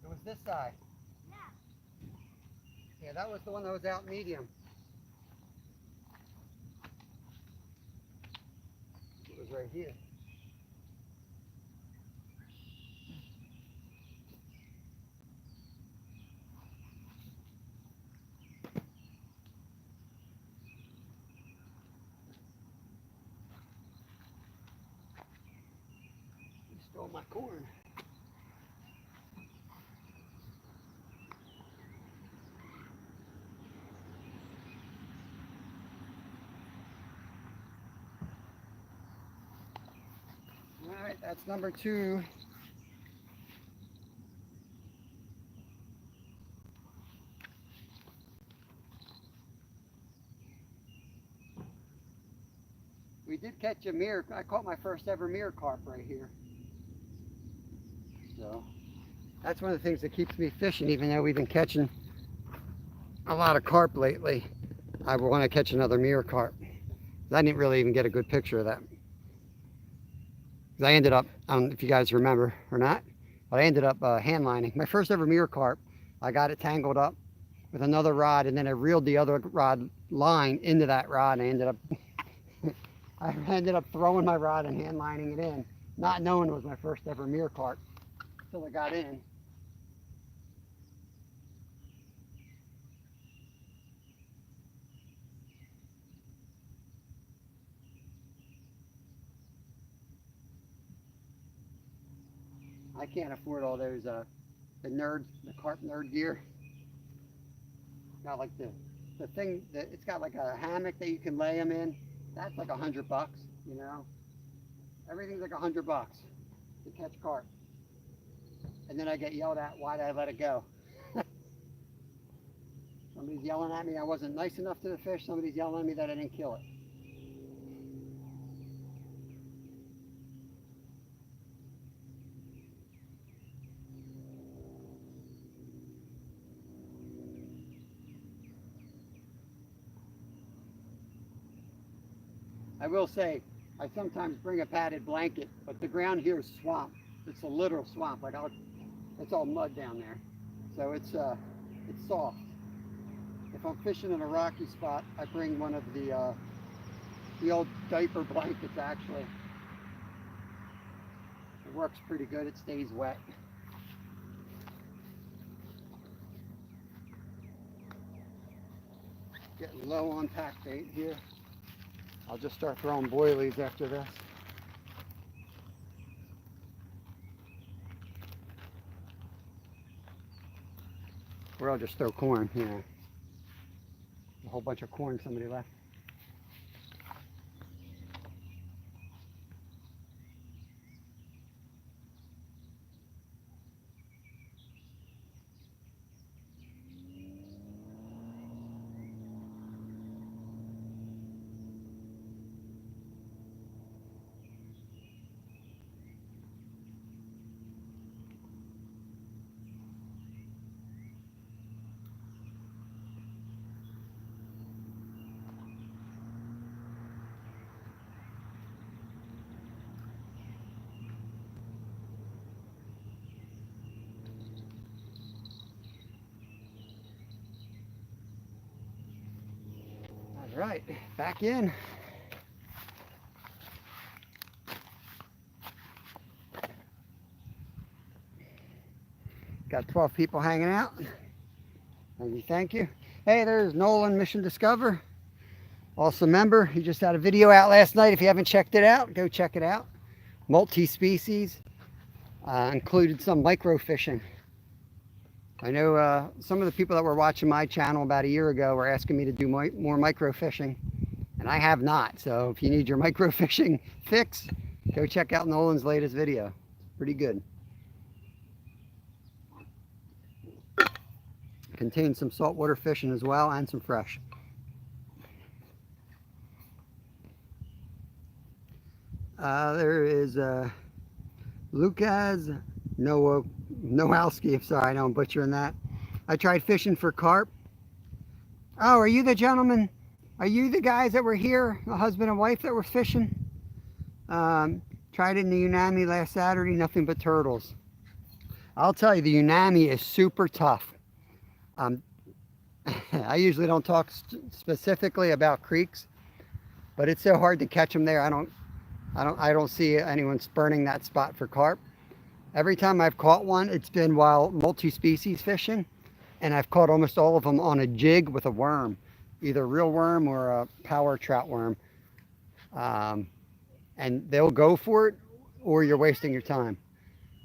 It was this side. Yeah. Yeah, that was the one that was out medium. It was right here. You stole my corn. All right, that's number 2. We did catch a mirror. I caught my first ever mirror carp right here. So that's one of the things that keeps me fishing, even though we've been catching a lot of carp lately. I want to catch another mirror carp. I didn't really even get a good picture of that. I ended up, I don't know if you guys remember or not, but I ended up hand lining. My first ever mirror carp, I got it tangled up with another rod, and then I reeled the other rod line into that rod, and I ended up throwing my rod and hand lining it in, not knowing it was my first ever mirror carp until I got in. I can't afford all those the carp nerd gear. Got like the thing that it's got like a hammock that you can lay them in. That's like $100, you know. Everything's like $100 to catch carp. And then I get yelled at, why did I let it go? Somebody's yelling at me I wasn't nice enough to the fish. Somebody's yelling at me that I didn't kill it. I will say, I sometimes bring a padded blanket, but the ground here is swamp. It's a literal swamp. It's all mud down there, so it's soft. If I'm fishing in a rocky spot, I bring one of the old diaper blankets. Actually, it works pretty good. It stays wet. Getting low on pack bait here. I'll just start throwing boilies after this. Or I'll just throw corn, you know. A whole bunch of corn somebody left. right, back in. Got 12 people hanging out. Thank you, thank you. Hey, there's Nolan, Mission Discover. Also member. He just had a video out last night. If you haven't checked it out, go check it out. Multi-species. Included some micro fishing. I know some of the people that were watching my channel about a year ago were asking me to do more micro fishing, and I have not. So if you need your micro fishing fix, go check out Nolan's latest video. It's pretty good. Contains some saltwater fishing as well, and some fresh. There is Lucas Nowalski. I'm sorry, I know I'm butchering that. I tried fishing for carp. Oh, are you the gentleman? Are you the guys that were here, the husband and wife that were fishing? Tried it in the Unami last Saturday, nothing but turtles. I'll tell you, the Unami is super tough. I usually don't talk specifically about creeks, but it's so hard to catch them there. I don't see anyone spurning that spot for carp. Every time I've caught one, it's been while multi-species fishing, and I've caught almost all of them on a jig with a worm, either a real worm or a power trout worm. And they'll go for it, or you're wasting your time.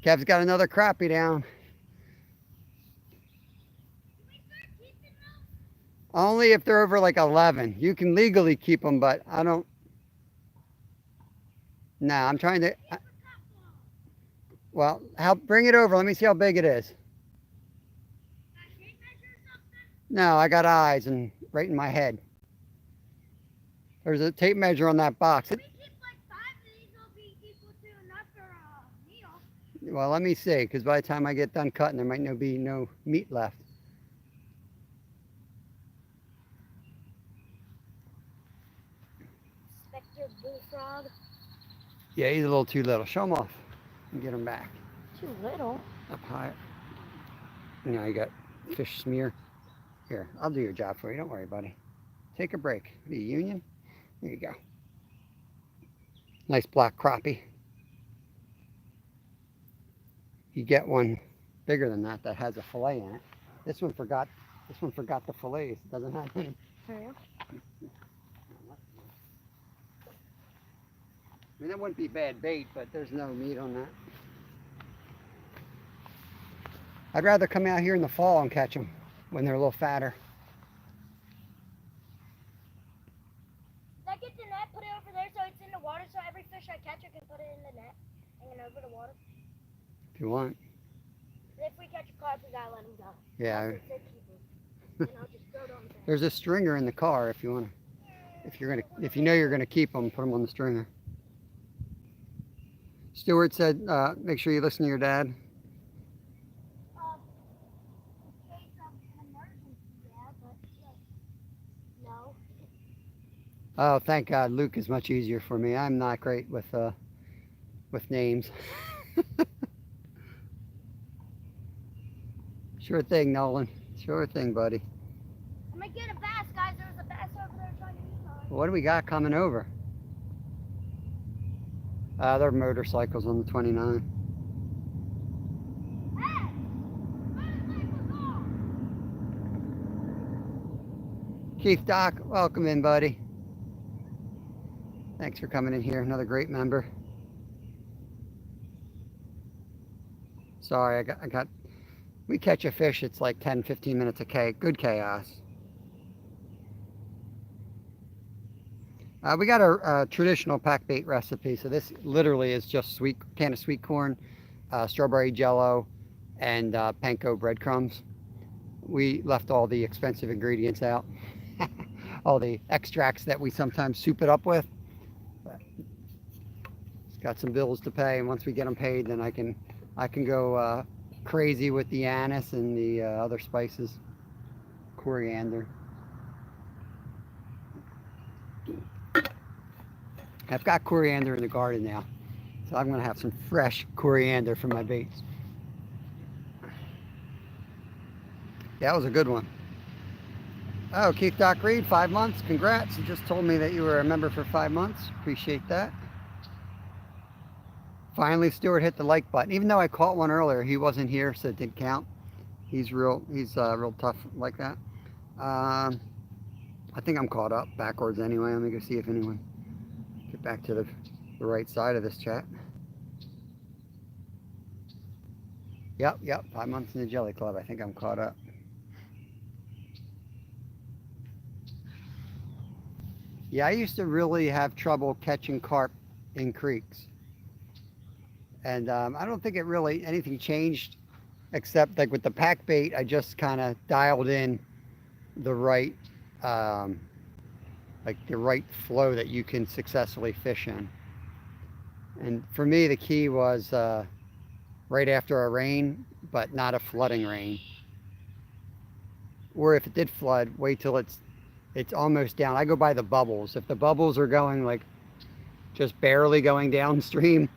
Kev's got another crappie down. Only if they're over like 11. You can legally keep them, but I don't. No, I'm trying to. Well, bring it over. Let me see how big it is. No, I got eyes and right in my head. There's a tape measure on that box. Well, let me see, because by the time I get done cutting, there might be no meat left. Bullfrog. Yeah, he's a little too little. Show him off and get him back. Too little? Up high. You got fish smear. Here, I'll do your job for you. Don't worry, buddy. Take a break. What are you, Union? There you go. Nice black crappie. You get one bigger than that has a fillet in it. This one forgot the fillets. It doesn't have any. Yeah. I mean, that wouldn't be bad bait, but there's no meat on that. I'd rather come out here in the fall and catch them when they're a little fatter. I get the net, put it over there so it's in the water, so every fish I catch, I can put it in the net, hanging over the water. If you want. If we catch a carp, we gotta let him go. Yeah. And I'll just throw it on the bed. There's a stringer in the car if you want to. If you know you're gonna keep them, put them on the stringer. Stuart said, make sure you listen to your dad. In case of an emergency, yeah, but no. Oh, thank God, Luke is much easier for me. I'm not great with names. Sure thing, Nolan. Sure thing, buddy. I'm gonna get a bass, guys. There's a bass over there trying to eat mine. What do we got coming over? They're motorcycles on the 29. Hey! Motorcycles off! Keith Doc, welcome in, buddy. Thanks for coming in here. Another great member. Sorry, I got. We catch a fish, it's like 10-15 minutes of good chaos. We got a traditional pack bait recipe. So this literally is just can of sweet corn, strawberry jello, and panko breadcrumbs. We left all the expensive ingredients out. All the extracts that we sometimes soup it up with. But it's got some bills to pay, and once we get them paid, then I can go crazy with the anise and the other spices. Coriander. I've got coriander in the garden now, so I'm going to have some fresh coriander for my baits. Yeah, that was a good one. Oh, Keith Doc Reed, 5 months. Congrats. You just told me that you were a member for 5 months. Appreciate that. Finally, Stuart hit the like button. Even though I caught one earlier, he wasn't here, so it didn't count. He's real tough like that. I think I'm caught up backwards anyway. Let me go see if anyone get back to the right side of this chat. Yep, 5 months in the Jelly Club. I think I'm caught up. Yeah, I used to really have trouble catching carp in creeks. And I don't think anything changed except like with the pack bait, I just kind of dialed in the right, like the right flow that you can successfully fish in. And for me, the key was right after a rain, but not a flooding rain. Or if it did flood, wait till it's almost down. I go by the bubbles. If the bubbles are going like just barely going downstream,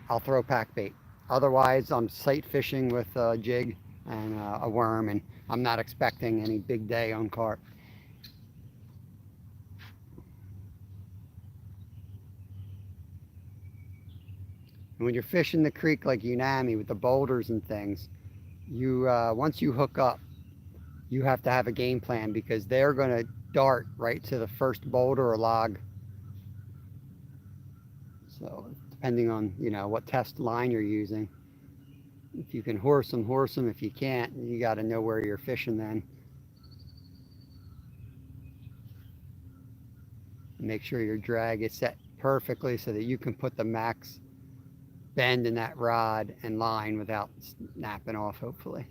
I'll throw pack bait. Otherwise, I'm sight fishing with a jig and a worm, and I'm not expecting any big day on carp. And when you're fishing the creek like Unami with the boulders and things, you once you hook up, you have to have a game plan because they're going to dart right to the first boulder or log. So depending on what test line you're using, if you can horse them. If you can't, you got to know where you're fishing then. Make sure your drag is set perfectly so that you can put the max bend in that rod and line without snapping off, hopefully.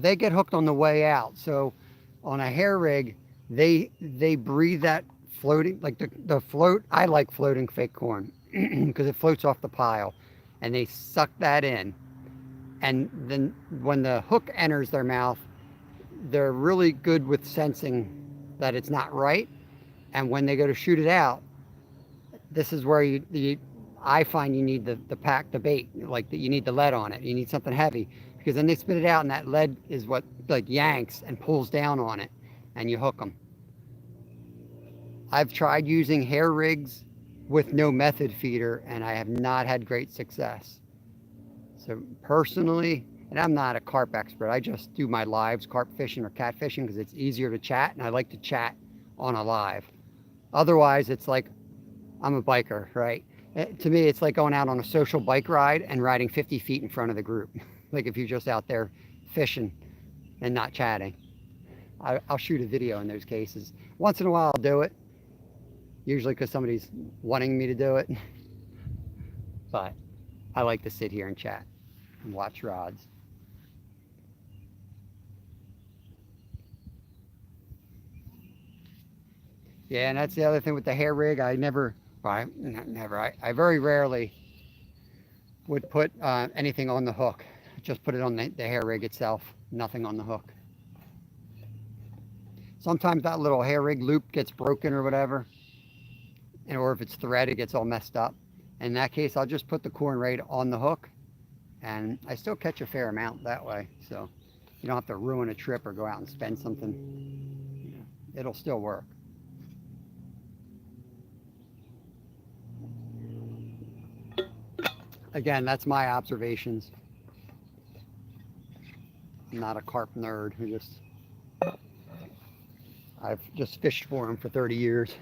They get hooked on the way out. So on a hair rig, they breathe that floating, like the float. I like floating fake corn because it floats off the pile, and they suck that in. And then when the hook enters their mouth, they're really good with sensing that it's not right. And when they go to shoot it out, this is where I find you need the pack, the bait, like that you need the lead on it. You need something heavy because then they spit it out and that lead is what like yanks and pulls down on it and you hook them. I've tried using hair rigs with no method feeder and I have not had great success. So personally, and I'm not a carp expert, I just do my lives carp fishing or cat fishing because it's easier to chat and I like to chat on a live. Otherwise, it's like I'm a biker, right? To me, it's like going out on a social bike ride and riding 50 feet in front of the group. Like if you're just out there fishing and not chatting. I'll shoot a video in those cases. Once in a while I'll do it, usually because somebody's wanting me to do it. But I like to sit here and chat and watch rods. Yeah, and that's the other thing with the hair rig. I very rarely would put anything on the hook. Just put it on the hair rig itself, nothing on the hook. Sometimes that little hair rig loop gets broken or whatever, or if it's thread, it gets all messed up. In that case, I'll just put the corn right on the hook, and I still catch a fair amount that way. So you don't have to ruin a trip or go out and spend something. It'll still work. Again, that's my observations. I'm not a carp nerd I've just fished for him for 30 years.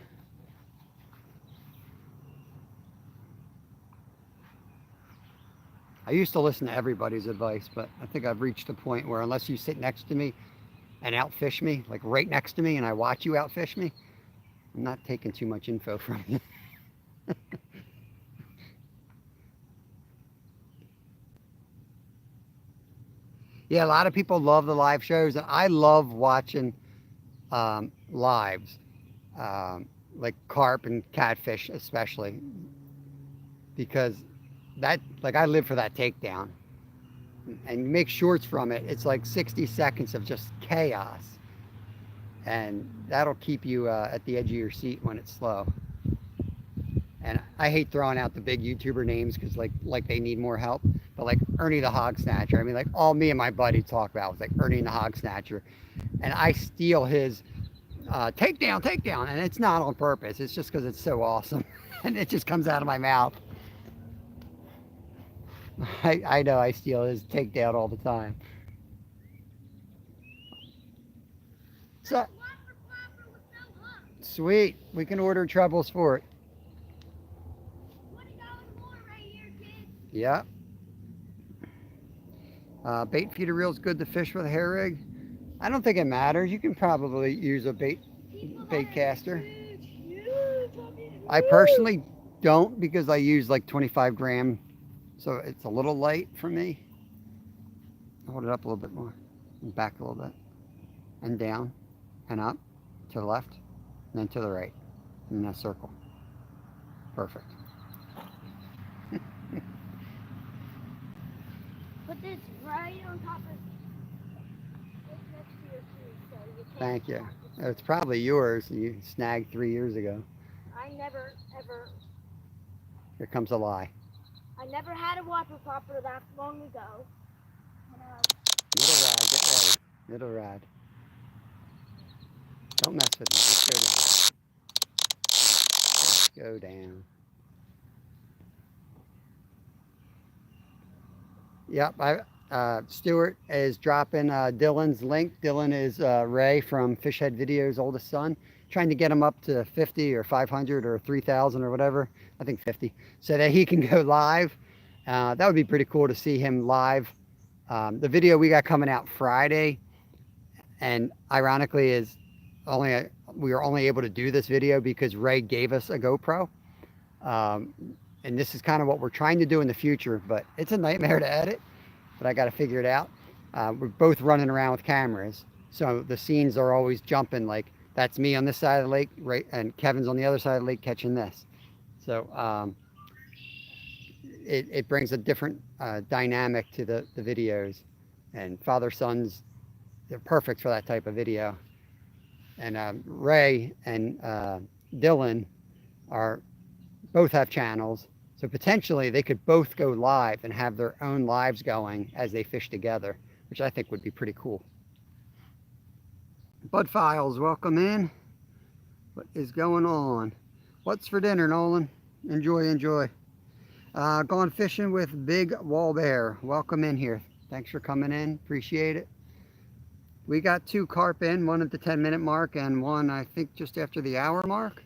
I used to listen to everybody's advice, but I think I've reached a point where unless you sit next to me and outfish me, like right next to me, and I watch you outfish me, I'm not taking too much info from you. Yeah, a lot of people love the live shows, and I love watching lives, like carp and catfish especially, because that, like, I live for that takedown. And you make shorts from it, it's like 60 seconds of just chaos, and that'll keep you at the edge of your seat when it's slow. I hate throwing out the big YouTuber names because like they need more help. But like Ernie the Hog Snatcher, I mean, like all me and my buddy talk about was like Ernie the Hog Snatcher, and I steal his takedown, and it's not on purpose. It's just because it's so awesome, and it just comes out of my mouth. I know I steal his takedown all the time. So sweet, we can order trebles for it. Yep. Bait feeder reel's good to fish with a hair rig. I don't think it matters. You can probably use a bait caster. I personally don't because I use like 25 gram, so it's a little light for me. Hold it up a little bit more, and back a little bit, and down, and up, to the left, and then to the right, in a circle. Perfect. Put this right on top of right next to your tree so you can't. Thank you. It's probably yours. You snagged 3 years ago. I never ever. Here comes a lie. I never had a whopper popper that long ago. Middle rod, get ready. Middle rod. Don't mess with me. Just go down. Just go down. Yep. Stuart is dropping Dylan's link. Dylan is Ray from Fishhead Video's oldest son. Trying to get him up to 50 or 500 or 3,000 or whatever. I think 50. So that he can go live. That would be pretty cool to see him live. The video we got coming out Friday, and ironically is we were only able to do this video because Ray gave us a GoPro. And this is kind of what we're trying to do in the future, but it's a nightmare to edit, but I got to figure it out. We're both running around with cameras, so the scenes are always jumping. Like that's me on this side of the lake, right, and Kevin's on the other side of the lake catching this. So it brings a different dynamic to the videos, and father-sons, they're perfect for that type of video. And Ray and Dylan both have channels, so potentially they could both go live and have their own lives going as they fish together, which I think would be pretty cool. Bud Files, welcome in. What is going on? What's for dinner, Nolan? Enjoy. Gone fishing with Big Wall Bear. Welcome in here. Thanks for coming in. Appreciate it. We got 2 carp in, one at the 10-minute mark and one, I think, just after the hour mark.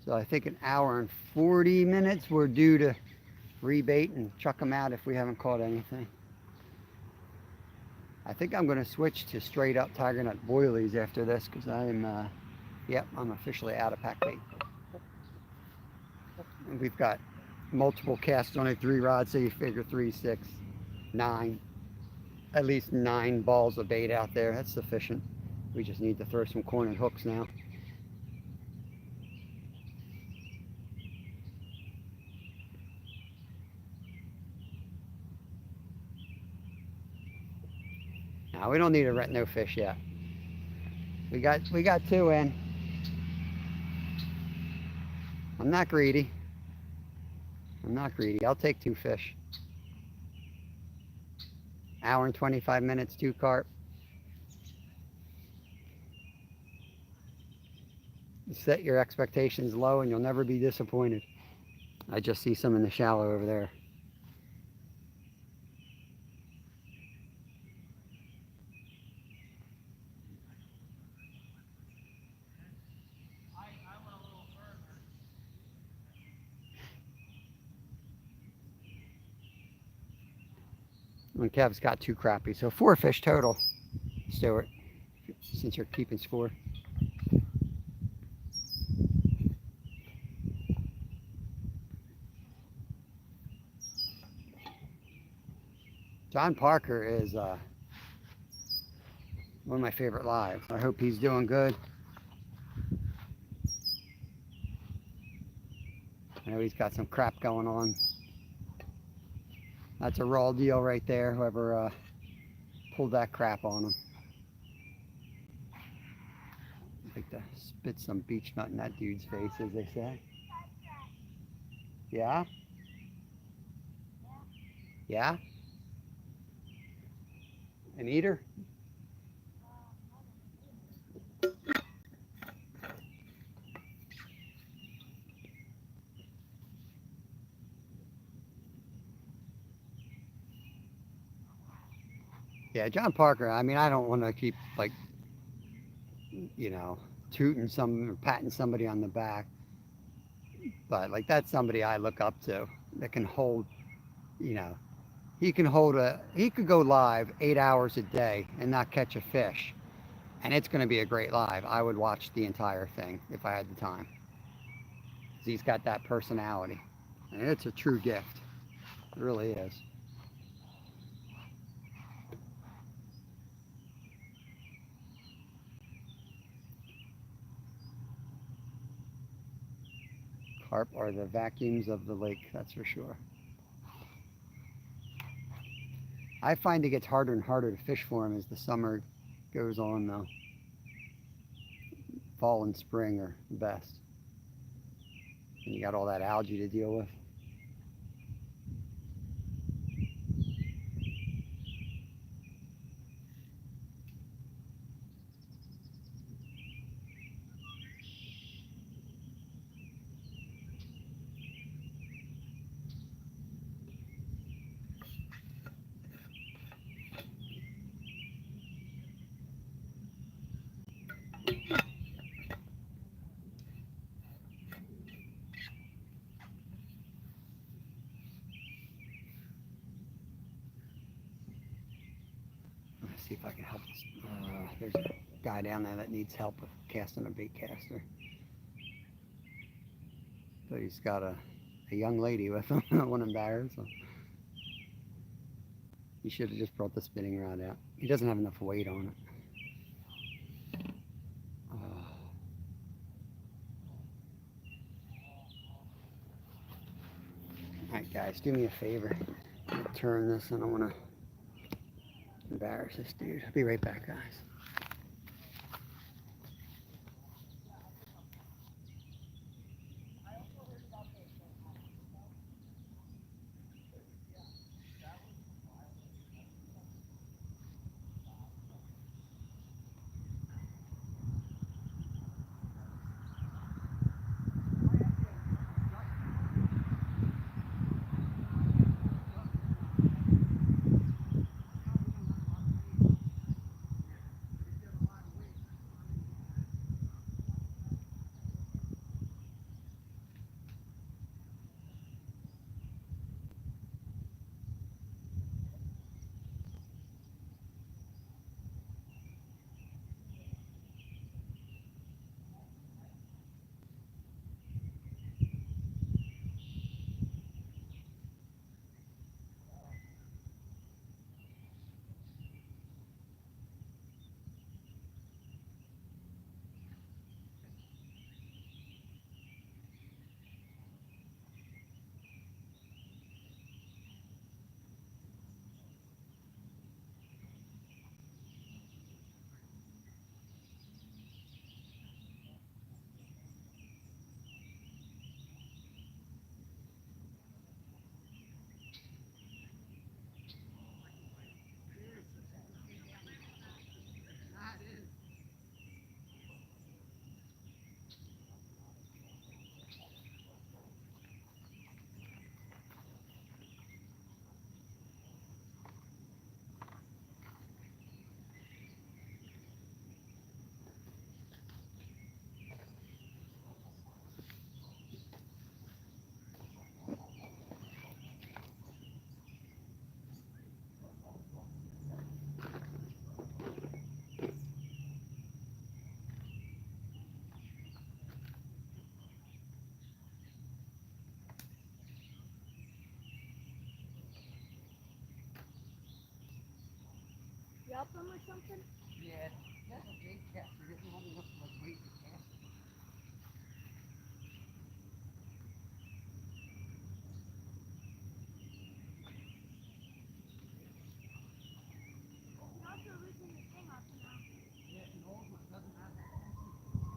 So I think an hour and 40 minutes we're due to rebait and chuck them out if we haven't caught anything. I think I'm going to switch to straight up tiger nut boilies after this because I'm officially out of pack bait. And we've got multiple casts on a 3 rod, so you figure 3, 6, 9, at least 9 balls of bait out there. That's sufficient. We just need to throw some cornered hooks now. Now we don't need to rent no fish yet. We got 2 in. I'm not greedy. I'll take 2 fish. Hour and 25 minutes, 2 carp. Set your expectations low and you'll never be disappointed. I just see some in the shallow over there. And Kev's got 2 crappie, so 4 fish total, Stuart, since you're keeping score. John Parker is one of my favorite lives. I hope he's doing good. I know he's got some crap going on. That's a raw deal right there, whoever pulled that crap on him. Like to spit some beach nut in that dude's face, as they say. Yeah? Yeah? An eater? Yeah, John Parker, I mean, I don't want to keep, like, you know, tooting some or patting somebody on the back, but, like, that's somebody I look up to that can hold, you know, he could go live 8 hours a day and not catch a fish, and it's going to be a great live. I would watch the entire thing if I had the time. 'Cause he's got that personality, and it's a true gift. It really is. Carp are the vacuums of the lake, that's for sure. I find it gets harder and harder to fish for them as the summer goes on, though. Fall and spring are the best. And you got all that algae to deal with. Let's see if I can help this. There's a guy down there that needs help with casting a bait caster. But he's got a young lady with him. I don't want to embarrass him. He should have just brought the spinning rod out. He doesn't have enough weight on it. Oh. Alright guys, do me a favor. I'll turn this. I don't want to embarrass this dude. I'll be right back, guys. Drop them or something? Yeah, that's a big caster. He doesn't have enough weight to cast it. You're also losing the thing off now. Yeah, an old one doesn't have that.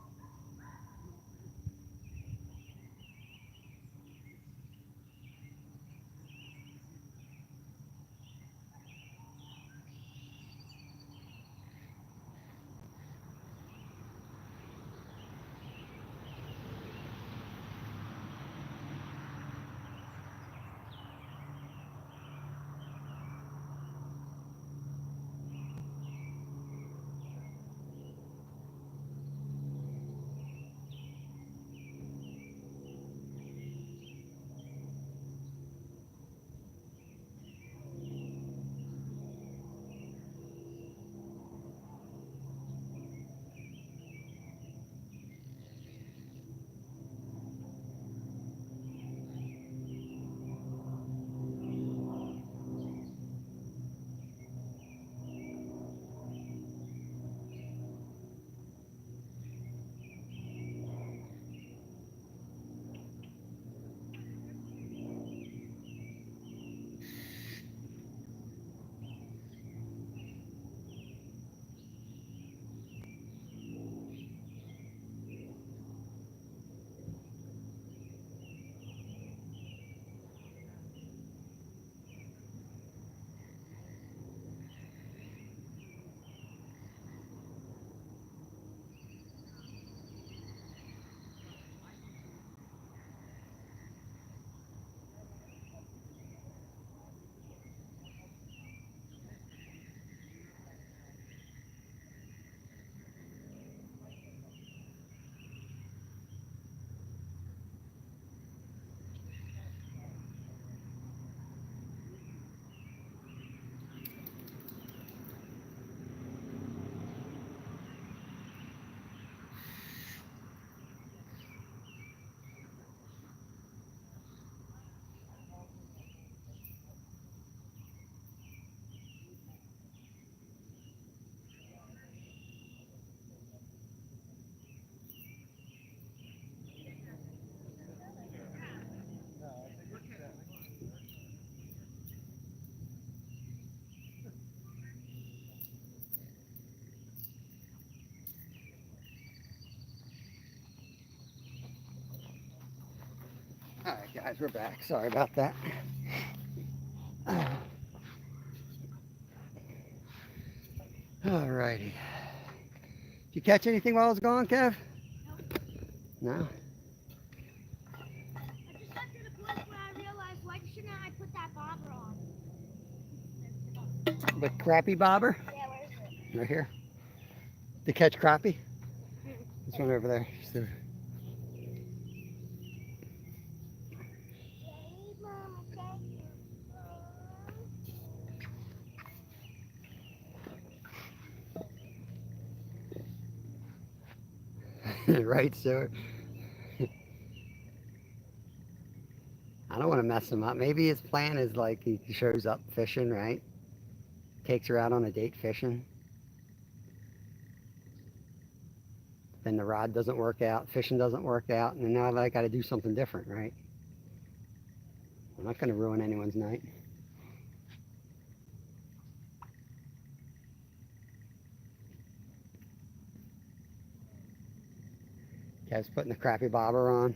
Alright guys, we're back. Sorry about that. Alrighty. Did you catch anything while I was gone, Kev? No? I just got to the point where I realized, why shouldn't I put that bobber on? The crappie bobber? Yeah, where is it? Right here. To catch crappie? This one over there. So, right, so I don't want to mess him up. Maybe his plan is like he shows up fishing, right? Takes her out on a date fishing. Then the rod doesn't work out, fishing doesn't work out, and now I got to do something different, right? I'm not going to ruin anyone's night. Kev's putting the crappie bobber on.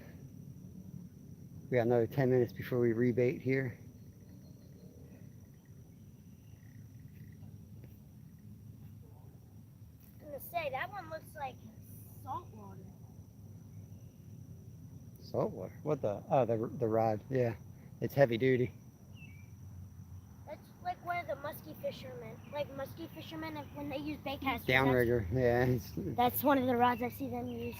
We got another 10 minutes before we rebait here. I was gonna say, that one looks like salt water. Saltwater? What the? Oh, the rod. Yeah, it's heavy duty. That's like one of the musky fishermen. Like musky fishermen, when they use bait casters. Downrigger. Yeah. That's one of the rods I see them use.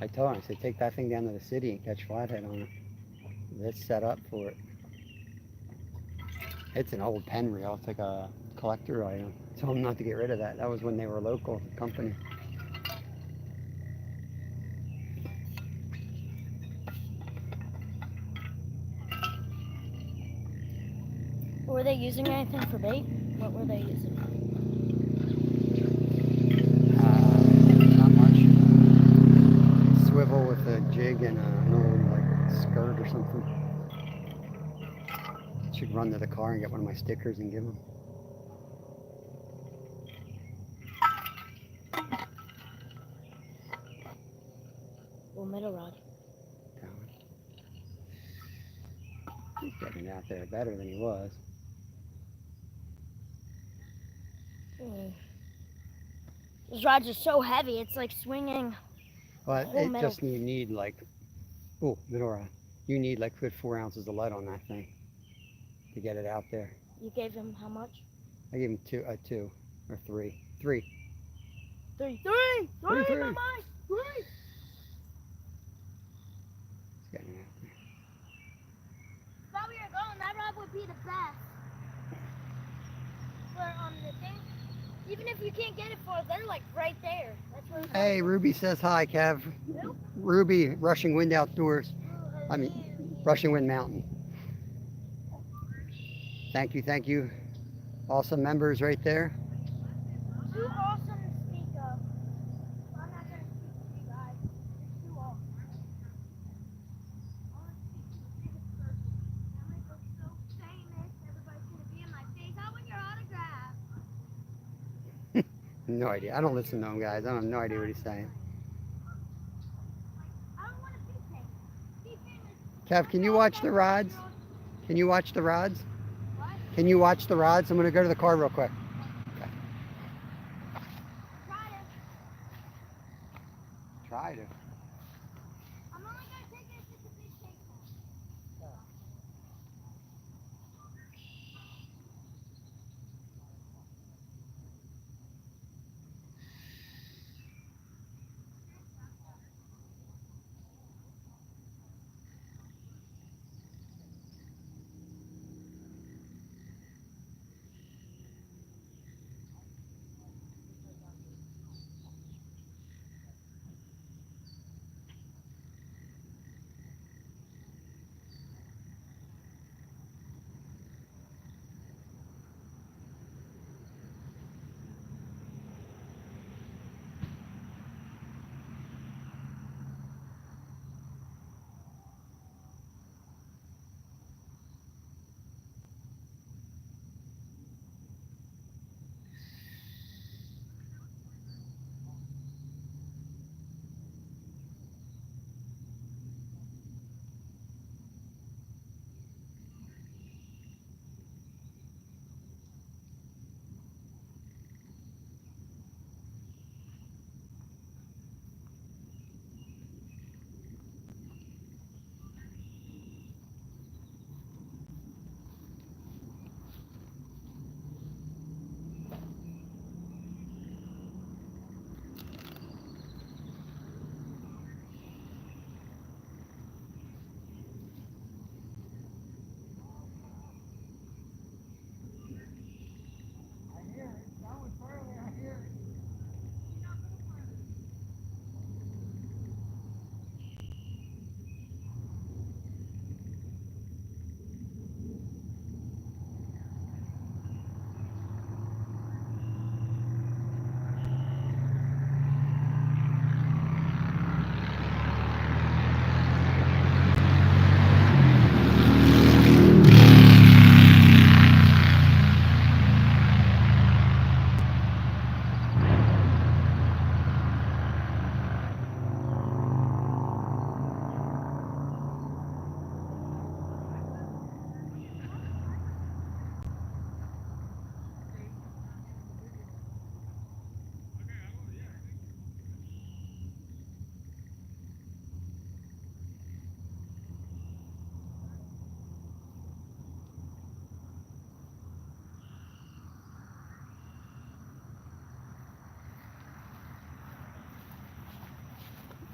I told him, I said, take that thing down to the city and catch flathead on it. It's set up for it. It's an old pen reel. It's like a collector item. Told him not to get rid of that. That was when they were local, the company. Were they using anything for bait? What were they using? Not much. Swivel with a jig and an old like skirt or something. Should run to the car and get one of my stickers and give them. Well, middle rod. He's getting out there better than he was. Those rods are so heavy, it's like swinging. But Whole it metal. just you need like, oh, middle rod. You need like good 4 ounces of lead on that thing to get it out there. You gave him how much? I gave him two or three. Three, Three. Mama! Three! He's getting out there. Thought we were going, that rod would be the best. For the thing, even if you can't get it for, they're like right there. That's where. Hey, Ruby says hi, Kev. Who? Ruby, Rushing Wind Outdoors. I mean, Rushing Wind Mountain. Thank you. Awesome members right there. Too awesome to speak of. I'm not gonna speak to you guys. It's too awesome. I want to speak to the biggest person. I'm like, I'm so famous. Everybody's gonna be in my face. I want your autograph. No idea. I don't listen to him, guys. I have no idea what he's saying. I don't want to be famous. Be famous. Kev, can you watch the rods? Can you watch the rods? What? Can you watch the rods? I'm going to go to the car real quick. Try Try to. to. I'm only gonna take it if it's a big take home.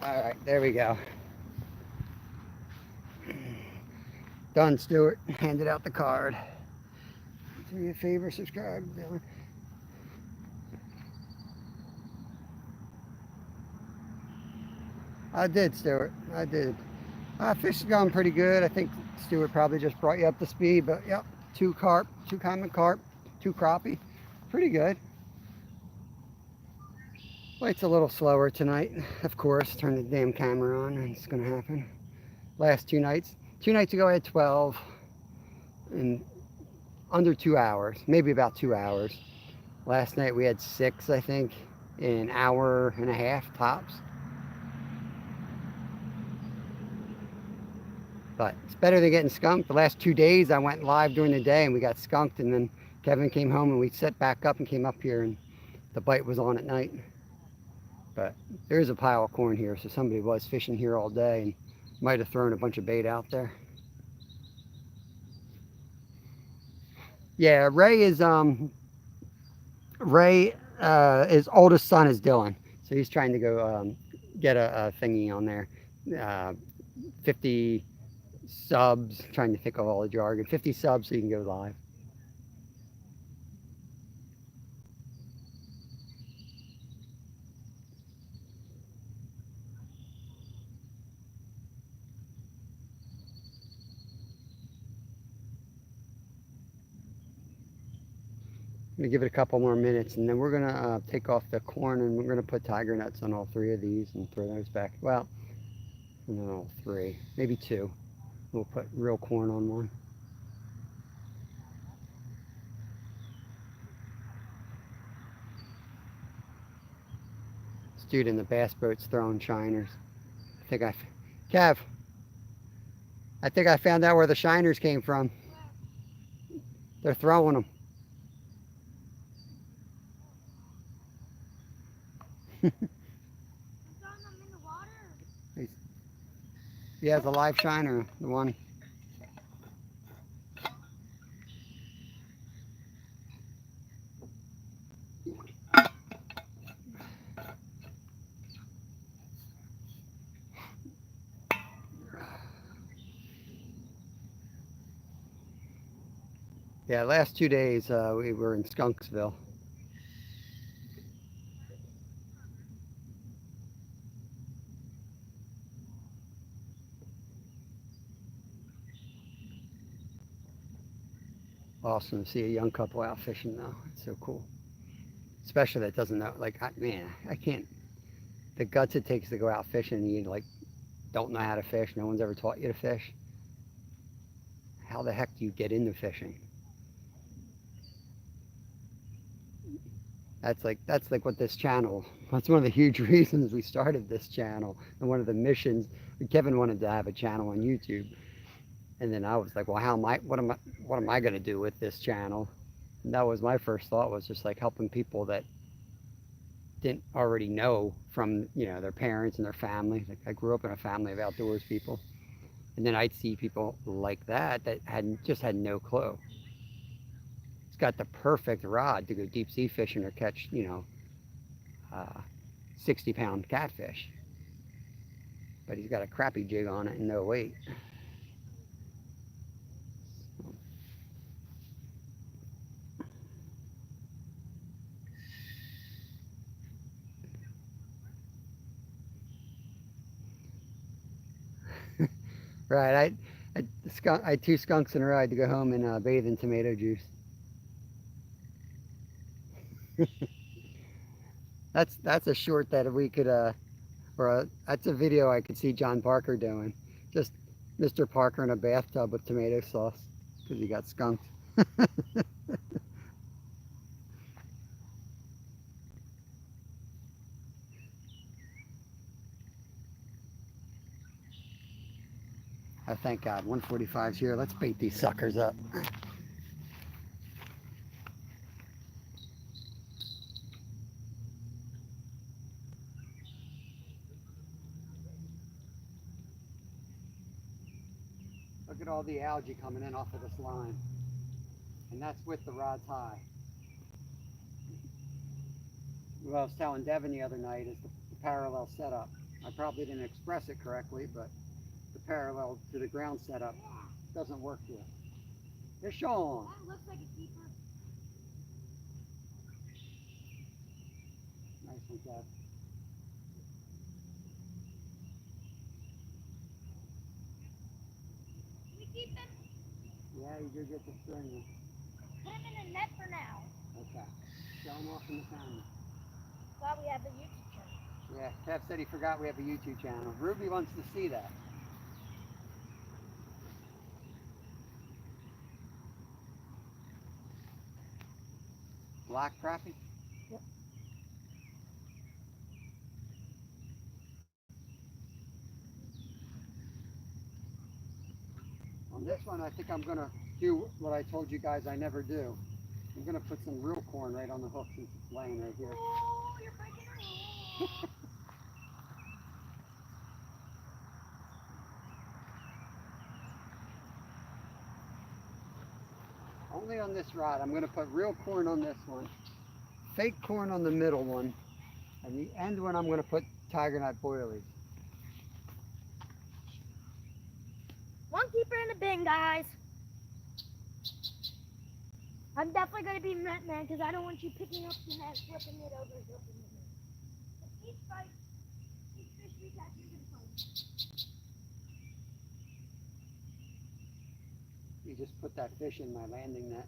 All right, there we go. Done, Stuart. Handed out the card. Do me a favor, subscribe, Dylan. I did, Stuart. I did. Fish is going pretty good. I think Stuart probably just brought you up to speed, but yep, 2 carp, 2 common carp, 2 crappie. Pretty good. Light's a little slower tonight, of course. Turn the damn camera on and it's gonna happen. Last 2 nights. 2 nights ago I had 12 in under 2 hours, maybe about 2 hours. Last night we had 6, I think, in an hour and a half tops. But it's better than getting skunked. The last 2 days I went live during the day and we got skunked, and then Kevin came home and we set back up and came up here and the bite was on at night. But there's a pile of corn here, so somebody was fishing here all day and might have thrown a bunch of bait out there. Yeah, his oldest son is Dylan, so he's trying to go get a thingy on there. 50 subs, trying to think of all the jargon. 50 subs so you can go live. I'm gonna give it a couple more minutes, and then we're gonna take off the corn, and we're gonna put tiger nuts on all 3 of these and throw those back. Well, not all 3, maybe 2. We'll put real corn on one. This dude in the bass boat's throwing shiners. Kev, I think I found out where the shiners came from. They're throwing them. He has a live shiner, the one. Yeah, last 2 days we were in Skunksville. Awesome to see a young couple out fishing though. It's so cool. Especially that doesn't know, like, man, I can't, the guts it takes to go out fishing and you like don't know how to fish. No one's ever taught you to fish. How the heck do you get into fishing? That's like what this channel, that's one of the huge reasons we started this channel, and one of the missions. Kevin wanted to have a channel on YouTube, and then I was like, well, what am I going to do with this channel? And that was my first thought, was just like helping people that didn't already know from, you know, their parents and their family. Like, I grew up in a family of outdoors people, and then I'd see people like that just had no clue. It's got the perfect rod to go deep sea fishing or catch, you know, 60-pound catfish, but he's got a crappie jig on it and no weight. Right, I had 2 skunks in a ride to go home and bathe in tomato juice. That's a short that we could that's a video I could see John Parker doing. Just Mr. Parker in a bathtub with tomato sauce because he got skunked. Oh, thank God, 145's here. Let's bait these suckers up. Look at all the algae coming in off of this line. And that's with the rods high. What I was telling Devin the other night is the parallel setup. I probably didn't express it correctly, but the parallel to the ground setup doesn't work here. Fish on. That looks like a keeper. Nice one, Kev. Can we keep him? Yeah, you do get the string. Put him in a net for now. Okay. Show him off in the camera. Glad we have the YouTube channel. Yeah, Kev said he forgot we have a YouTube channel. Ruby wants to see that. Black crappie? Yep. On this one, I think I'm going to do what I told you guys I never do. I'm going to put some real corn right on the hook since it's laying right here. Oh, you're breaking her. Only on this rod. I'm going to put real corn on this one, fake corn on the middle one, and the end one I'm going to put tiger nut boilies. One keeper in the bin, guys. I'm definitely going to be net man because I don't want you picking up the net, flipping it over, flipping it over. Each fight, each fish we catch, you're going to fight. You just put that fish in my landing net.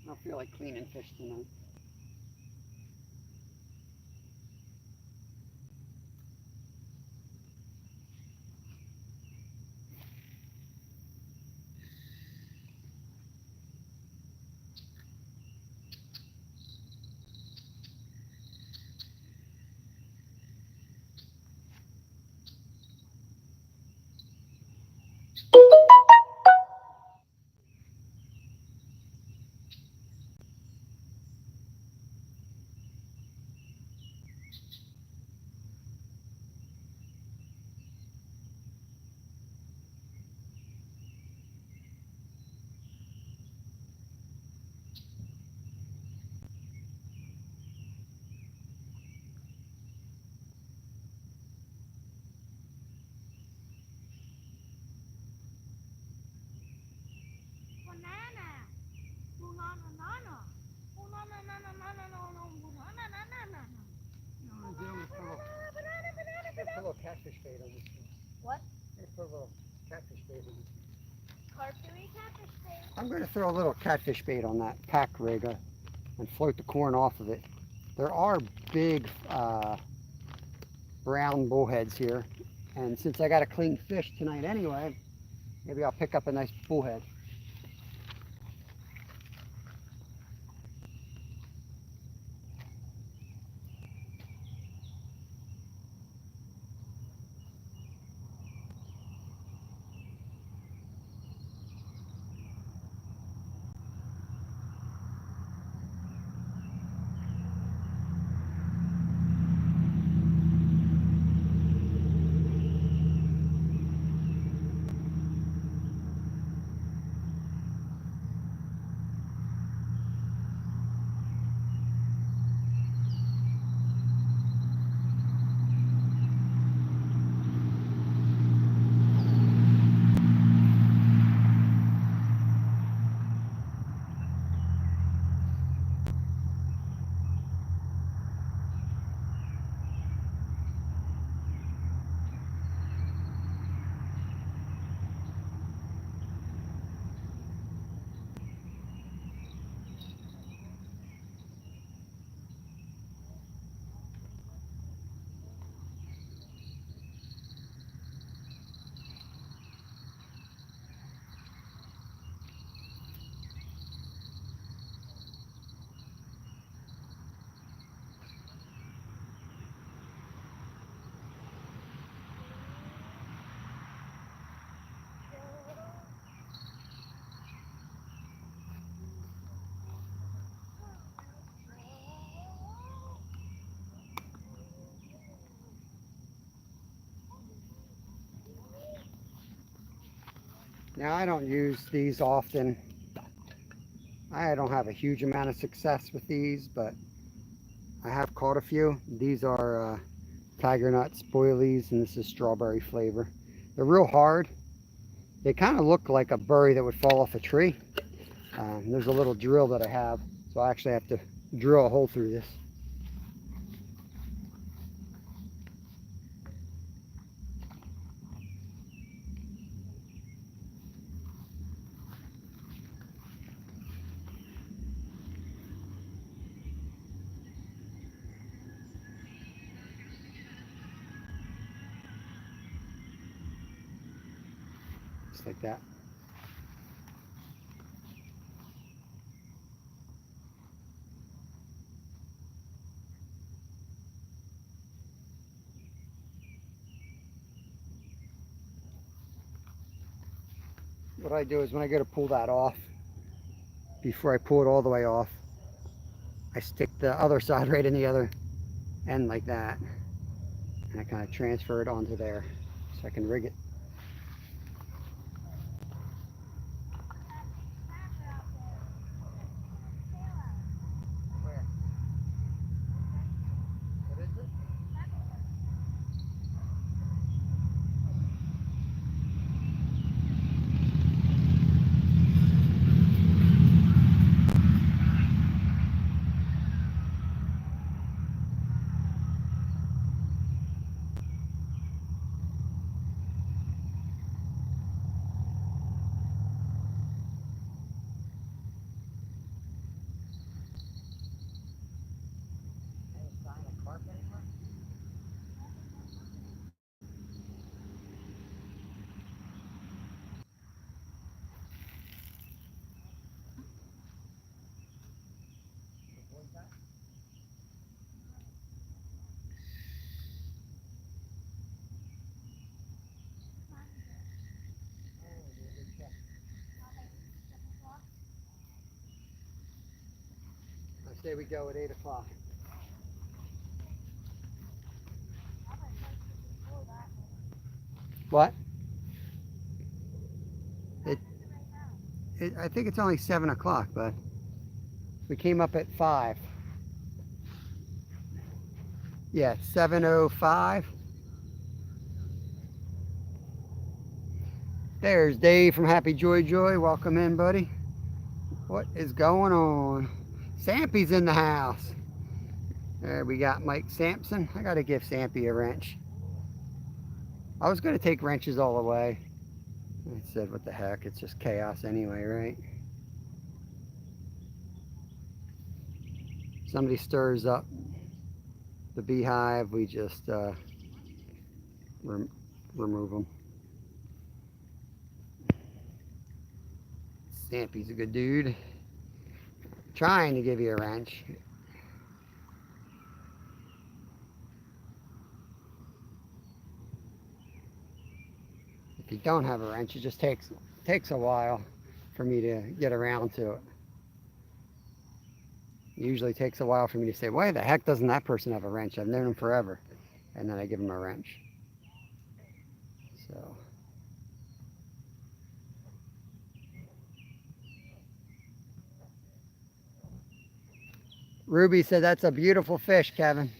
I don't feel like cleaning fish tonight. Banana. Banana, banana. Banana, banana, banana, banana, banana, Put a little catfish bait on this one. What? Put a little catfish bait on this one. Carp, do we catfish bait? I'm going to throw a little catfish bait on that pack rig and float the corn off of it. There are big brown bullheads here, and since I got a clean fish tonight anyway, maybe I'll pick up a nice bullhead. Now I don't use these often, I don't have a huge amount of success with these, but I have caught a few. These are tiger nut spoilies, and this is strawberry flavor. They're real hard. They kind of look like a berry that would fall off a tree. There's a little drill that I have, so I actually have to drill a hole through this. Just like that. What I do is when I go to pull that off, before I pull it all the way off, I stick the other side right in the other end like that, and I kind of transfer it onto there so I can rig it. Where? What is it? Any sign of carp anywhere? What's that? I say we go at 8 o'clock. What? I think it's only 7 o'clock, but we came up at 5. Yeah, 7:05. There's Dave from Happy Joy Joy. Welcome in, buddy. What is going on? Sampy's in the house. There we got Mike Sampson. I got to give Sampy a wrench. I was going to take wrenches all the way. I said, what the heck? It's just chaos anyway, right? Somebody stirs up the beehive, we just remove them. Stampy's a good dude. Trying to give you a wrench. If you don't have a wrench, it just takes a while for me to get around to it. It usually takes a while for me to say, why the heck doesn't that person have a wrench? I've known him forever. And then I give him a wrench. So. Ruby said, that's a beautiful fish, Kevin.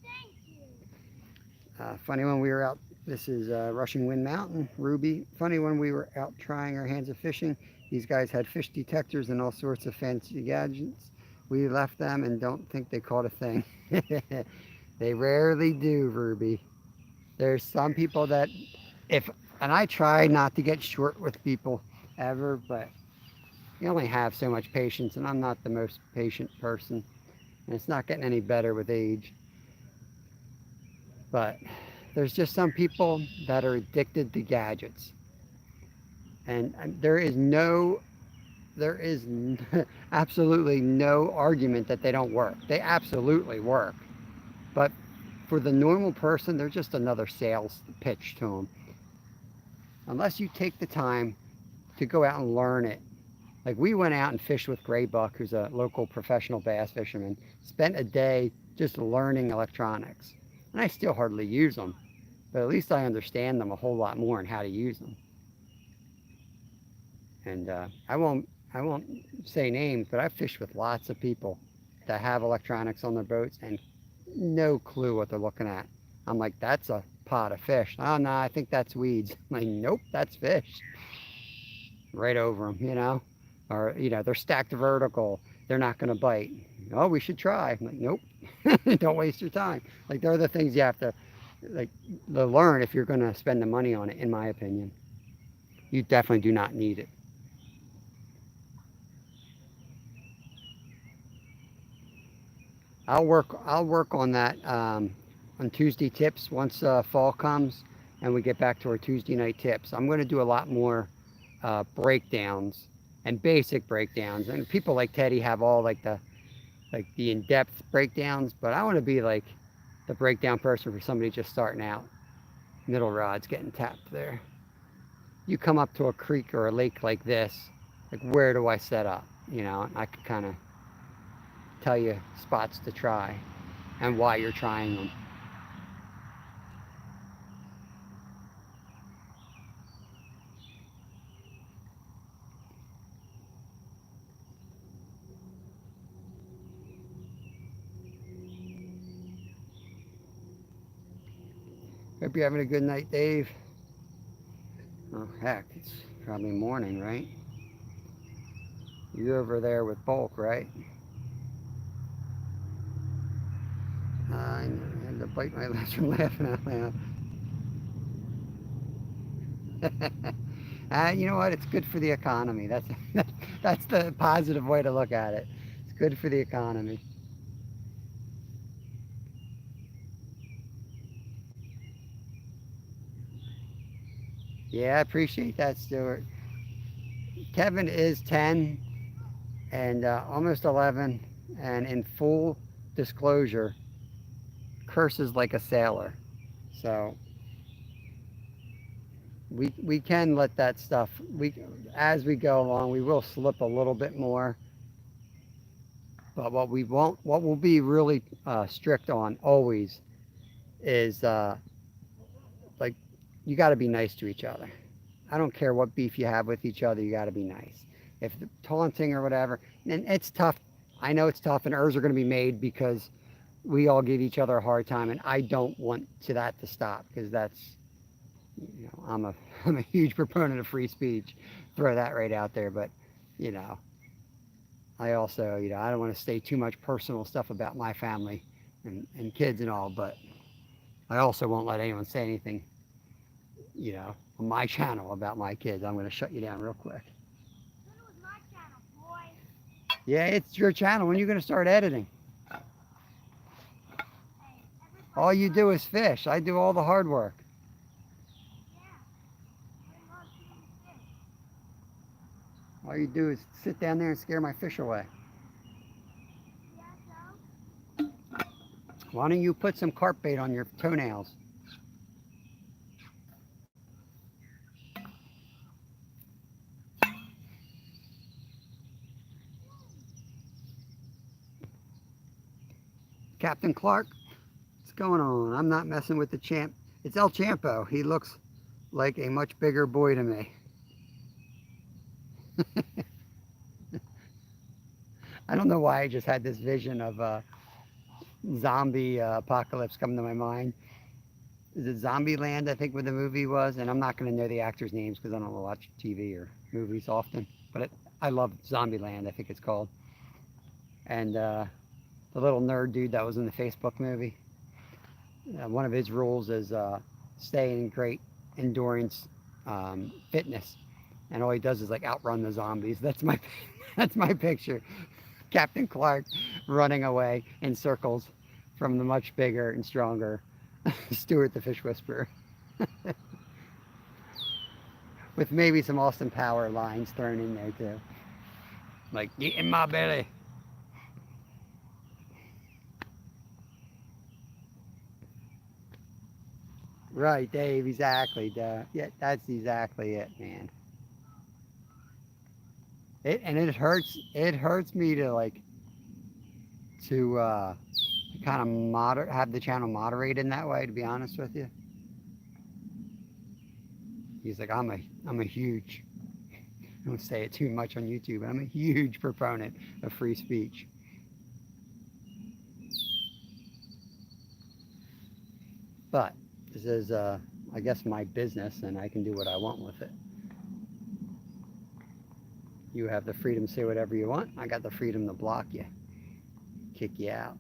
Thank you. Funny when we were out, this is Rushing Wind Mountain, Ruby. Funny when we were out trying our hands at fishing, these guys had fish detectors and all sorts of fancy gadgets. We left them and don't think they caught a thing. They rarely do, Ruby. There's some people that, and I try not to get short with people ever, but you only have so much patience, and I'm not the most patient person, and it's not getting any better with age. But there's just some people that are addicted to gadgets, and there is absolutely no argument that they don't work. They absolutely work. But for the normal person, they're just another sales pitch to them. Unless you take the time to go out and learn it. Like we went out and fished with Gray Buck, who's a local professional bass fisherman, spent a day just learning electronics. And I still hardly use them, but at least I understand them a whole lot more and how to use them. And I won't I won't say names, but I've fished with lots of people that have electronics on their boats and no clue what they're looking at. I'm like, that's a pot of fish. Oh, no, I think that's weeds. I'm like, nope, that's fish. Right over them, you know? Or, you know, they're stacked vertical. They're not going to bite. Oh, we should try. I'm like, nope, don't waste your time. Like, they're the things you have to, like, learn if you're going to spend the money on it, in my opinion. You definitely do not need it. I'll work on that on Tuesday tips once fall comes and we get back to our Tuesday night tips. I'm going to do a lot more breakdowns and basic breakdowns. And people like Teddy have all like the in-depth breakdowns, but I want to be like the breakdown person for somebody just starting out. Middle rods getting tapped there. You come up to a creek or a lake like this, like where do I set up? You know, and I could kind of tell you spots to try and why you're trying them. Hope you're having a good night, Dave. Oh, heck, it's probably morning, right? You're over there with bulk, right? I had to bite my lips from laughing out loud. You know what? It's good for the economy. That's the positive way to look at it. It's good for the economy. Yeah, I appreciate that, Stuart. Kevin is 10 and almost 11, and in full disclosure, curses like a sailor. So we can let that stuff. We as we go along, we will slip a little bit more. But what we won't, what we'll be really strict on always is like you got to be nice to each other. I don't care what beef you have with each other, you got to be nice. If the taunting or whatever, and it's tough. I know it's tough, and errors are going to be made because we all give each other a hard time, and I don't want that to stop because that's, you know, I'm a huge proponent of free speech. Throw that right out there, but you know, I also, you know, I don't want to say too much personal stuff about my family and kids and all, but I also won't let anyone say anything, you know, on my channel about my kids. I'm going to shut you down real quick. It was my channel, boy. Yeah, it's your channel. When are you going to start editing? Hey, All everybody you loves, do is fish. I do all the hard work. yeah, everybody loves seeing the fish. All you do is sit down there and scare my fish away. Yeah, Joe? Why don't you put some carp bait on your toenails? Captain Clark, what's going on? I'm not messing with the champ. It's El Champo. He looks like a much bigger boy to me. I don't know why I just had this vision of a zombie apocalypse come to my mind. Is it Zombie Land, I think, where the movie was? And I'm not going to know the actors' names because I don't watch TV or movies often. But I love Zombie Land, I think it's called. And the little nerd dude that was in the Facebook movie, one of his rules is stay in great endurance fitness. And all he does is like outrun the zombies. That's my, that's my picture. Captain Clark running away in circles from the much bigger and stronger Stuart the Fish Whisperer. With maybe some Austin Power lines thrown in there too. Like, get in my belly. Right, Dave, exactly. Yeah, that's exactly it, man. It hurts me to like to kind of have the channel moderate in that way, to be honest with you. He's like, I'm a huge don't say it too much on YouTube. I'm a huge proponent of free speech. But this is, I guess, my business, and I can do what I want with it. You have the freedom to say whatever you want. I got the freedom to block you, kick you out.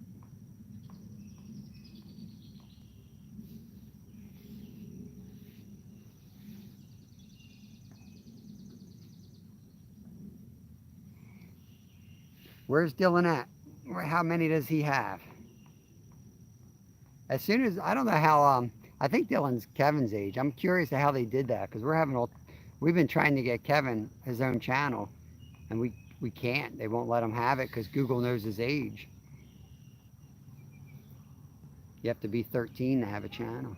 Where's Dylan at? How many does he have? As soon as, I don't know how, I think Dylan's Kevin's age. I'm curious to how they did that, because we've been trying to get Kevin his own channel, and we can't. They won't let him have it because Google knows his age. You have to be 13 to have a channel.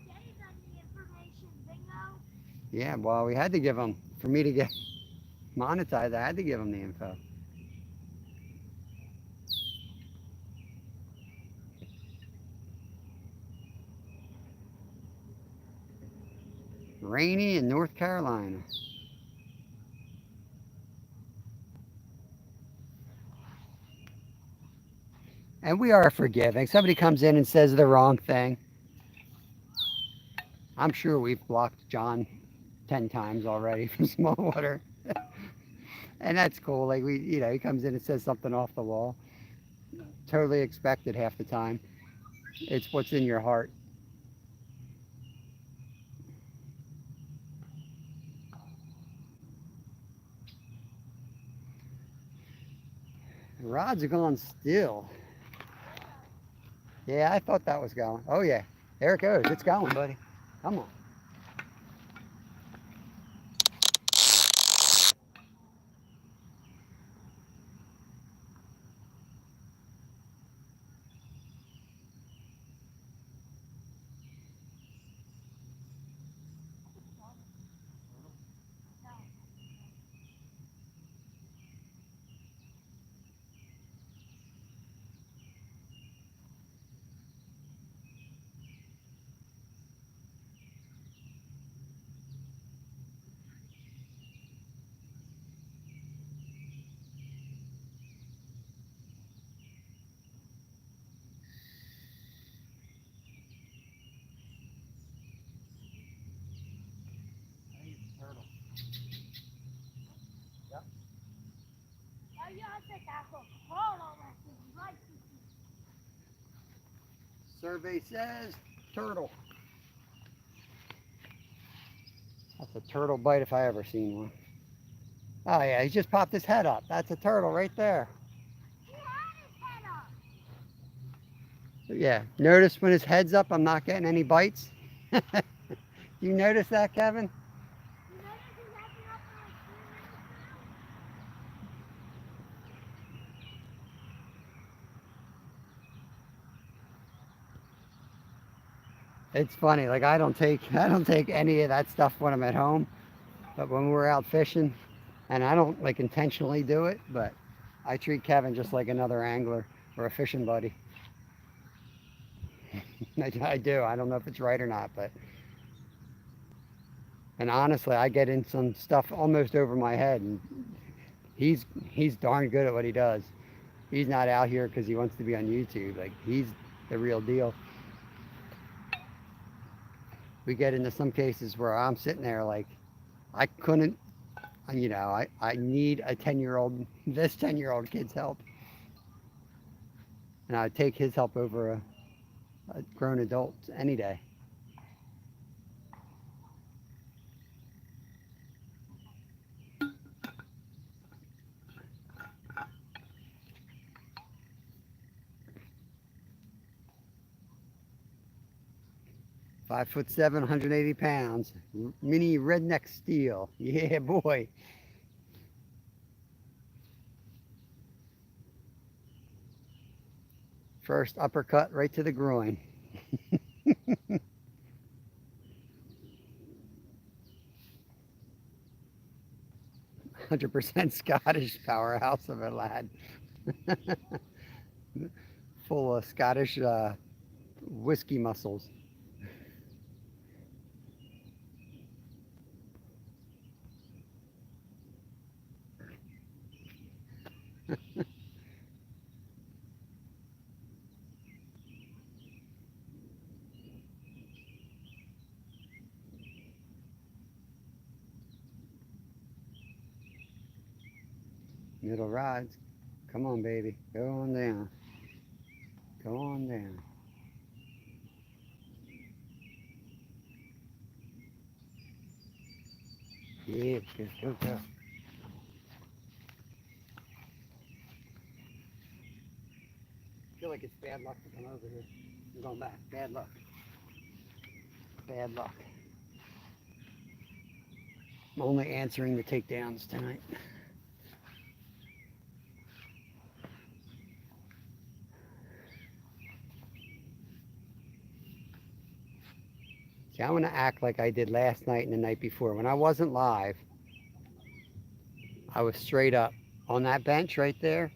Yeah, well, we had to give him, for me to get monetized, I had to give him the info. Rainy in North Carolina. And we are forgiving. Somebody comes in and says the wrong thing. I'm sure we've blocked John 10 times already from Smallwater. And that's cool. Like, he comes in and says something off the wall. Totally expected half the time. It's what's in your heart. The rods are gone still. Yeah, I thought that was going. Oh, yeah. There it goes. It's going, buddy. Come on. Turtle. Yep. Oh, yeah, I said that's a turtle. Right. Survey says turtle. That's a turtle bite if I ever seen one. Oh yeah, he just popped his head up. That's a turtle right there. He had his head up. Yeah, notice when his head's up, I'm not getting any bites. You notice that, Kevin? You notice he's acting up for like 3 minutes now? It's funny. Like I don't take any of that stuff when I'm at home, but when we're out fishing, and I don't like intentionally do it, but I treat Kevin just like another angler or a fishing buddy. I do. I don't know if it's right or not, but and honestly, I get in some stuff almost over my head, and he's darn good at what he does. He's not out here because he wants to be on YouTube. Like he's the real deal. We get into some cases where I'm sitting there like I couldn't, I need a 10-year-old, this 10-year-old kid's help. And I'd take his help over a grown adult any day. "5'7", 180 pounds, mini redneck steel. Yeah, boy. First uppercut right to the groin. 100% Scottish powerhouse of a lad. Full of Scottish whiskey muscles. Middle rods. Come on, baby. Go on down. Go on down. Yeah, good. Go, go. I feel like it's bad luck to come over here. I'm going back. Bad luck. Bad luck. I'm only answering the takedowns tonight. See, I want to act like I did last night and the night before. When I wasn't live, I was straight up on that bench right there,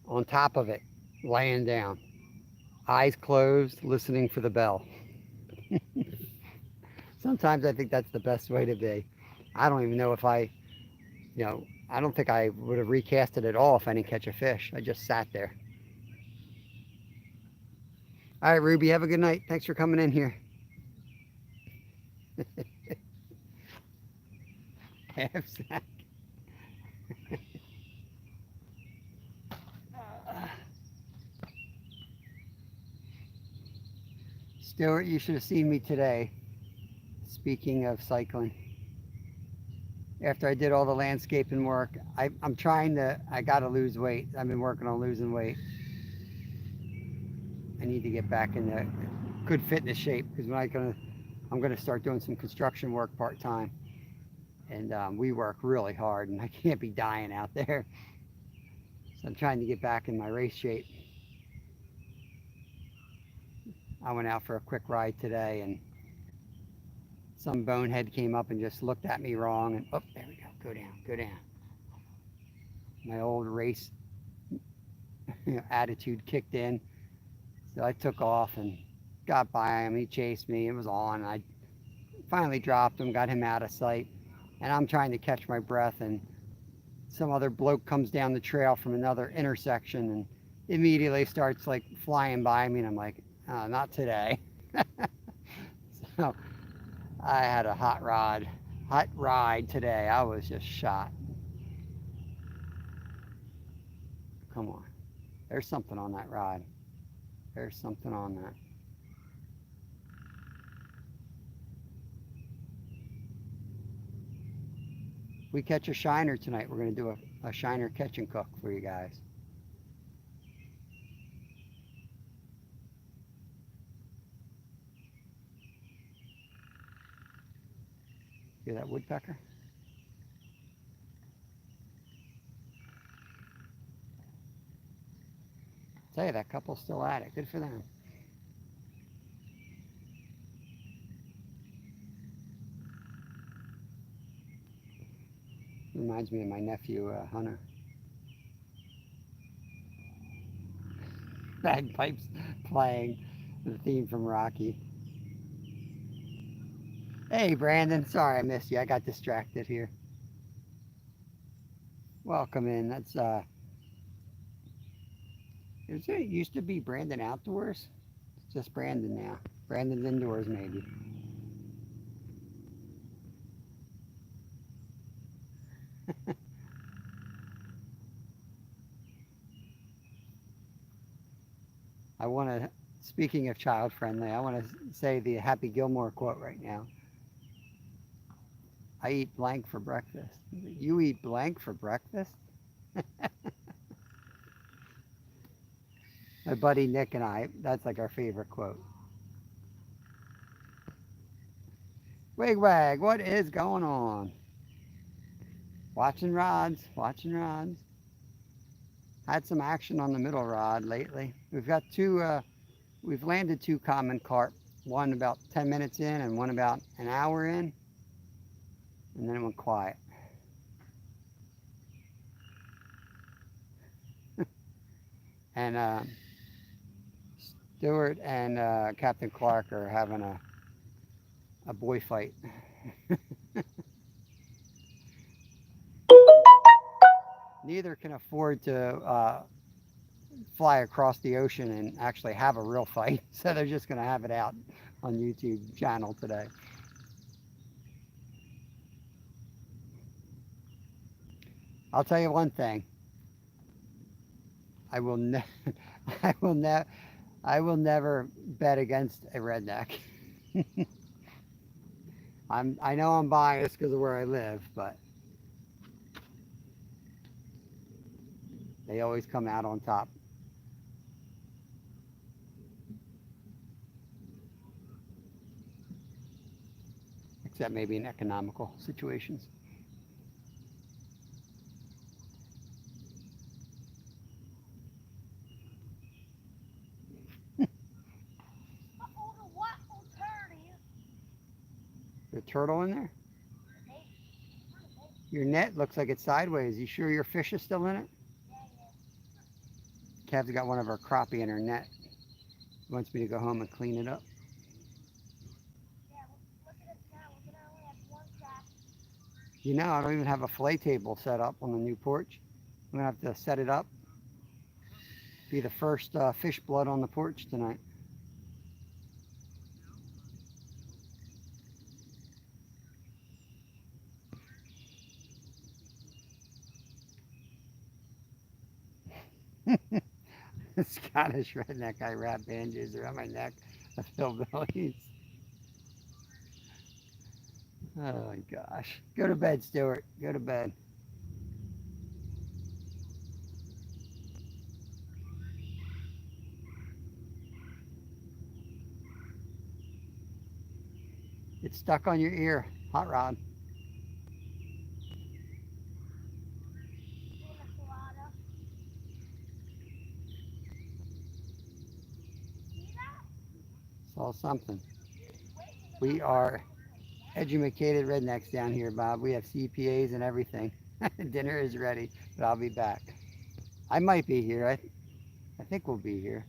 on top of it, laying down, eyes closed, listening for the bell. Sometimes I think that's the best way to be. I don't even know if I don't think I would have recast it at all if I didn't catch a fish. I just sat there. All right, Ruby, have a good night. Thanks for coming in here. Half sack. Stuart, you should have seen me today. Speaking of cycling, after I did all the landscaping work, I got to lose weight. I've been working on losing weight. I need to get back in the good fitness shape because I'm gonna start doing some construction work part-time. And we work really hard and I can't be dying out there. So I'm trying to get back in my race shape. I went out for a quick ride today and some bonehead came up and just looked at me wrong and, oh, there we go, go down, go down. My old race attitude kicked in. So I took off and got by him, he chased me, it was on. I finally dropped him, got him out of sight. And I'm trying to catch my breath and some other bloke comes down the trail from another intersection and immediately starts like flying by me and I'm like, oh, not today. So I had a hot ride today. I was just shot. Come on. There's something on that rod. There's something on that. We catch a shiner tonight. We're going to do a shiner catch and cook for you guys. Hear that woodpecker? Tell you, that couple's still at it. Good for them. Reminds me of my nephew, Hunter. Bagpipes playing the theme from Rocky. Hey, Brandon. Sorry I missed you. I got distracted here. Welcome in. That's it used to be Brandon Outdoors. It's just Brandon now. Brandon Indoors, maybe. I want to, speaking of child friendly, I want to say the Happy Gilmore quote right now. I eat blank for breakfast. You eat blank for breakfast? My buddy Nick and I, that's like our favorite quote. Wigwag, what is going on? Watching rods, watching rods. Had some action on the middle rod lately. We've got we've landed 2 common carp. One about 10 minutes in and one about an hour in. And then it went quiet. And Stuart and Captain Clark are having a boy fight. Neither can afford to fly across the ocean and actually have a real fight, so they're just going to have it out on YouTube channel today. I'll tell you one thing, I will ne I will ne I will never bet against a redneck. I know I'm biased because of where I live, but they always come out on top. Except maybe in economical situations. Uh-oh, the waffle turdy. There's a turtle in there? Your net looks like it's sideways. You sure your fish is still in it? Kev's got one of her crappie in her net. Wants me to go home and clean it up. Yeah, look at us now. We're gonna only have one crack. You know, I don't even have a fillet table set up on the new porch. I'm gonna have to set it up. Be the first fish blood on the porch tonight. Scottish redneck, I wrap bandages around my neck of hillbillies. Oh my gosh. Go to bed, Stuart. Go to bed. It's stuck on your ear. Hot rod. Pina colada. See that? Saw something. Wait, We are educated rednecks down here, Bob. We have CPAs and everything. Dinner is ready, but I'll be back. I might be here. I think we'll be here.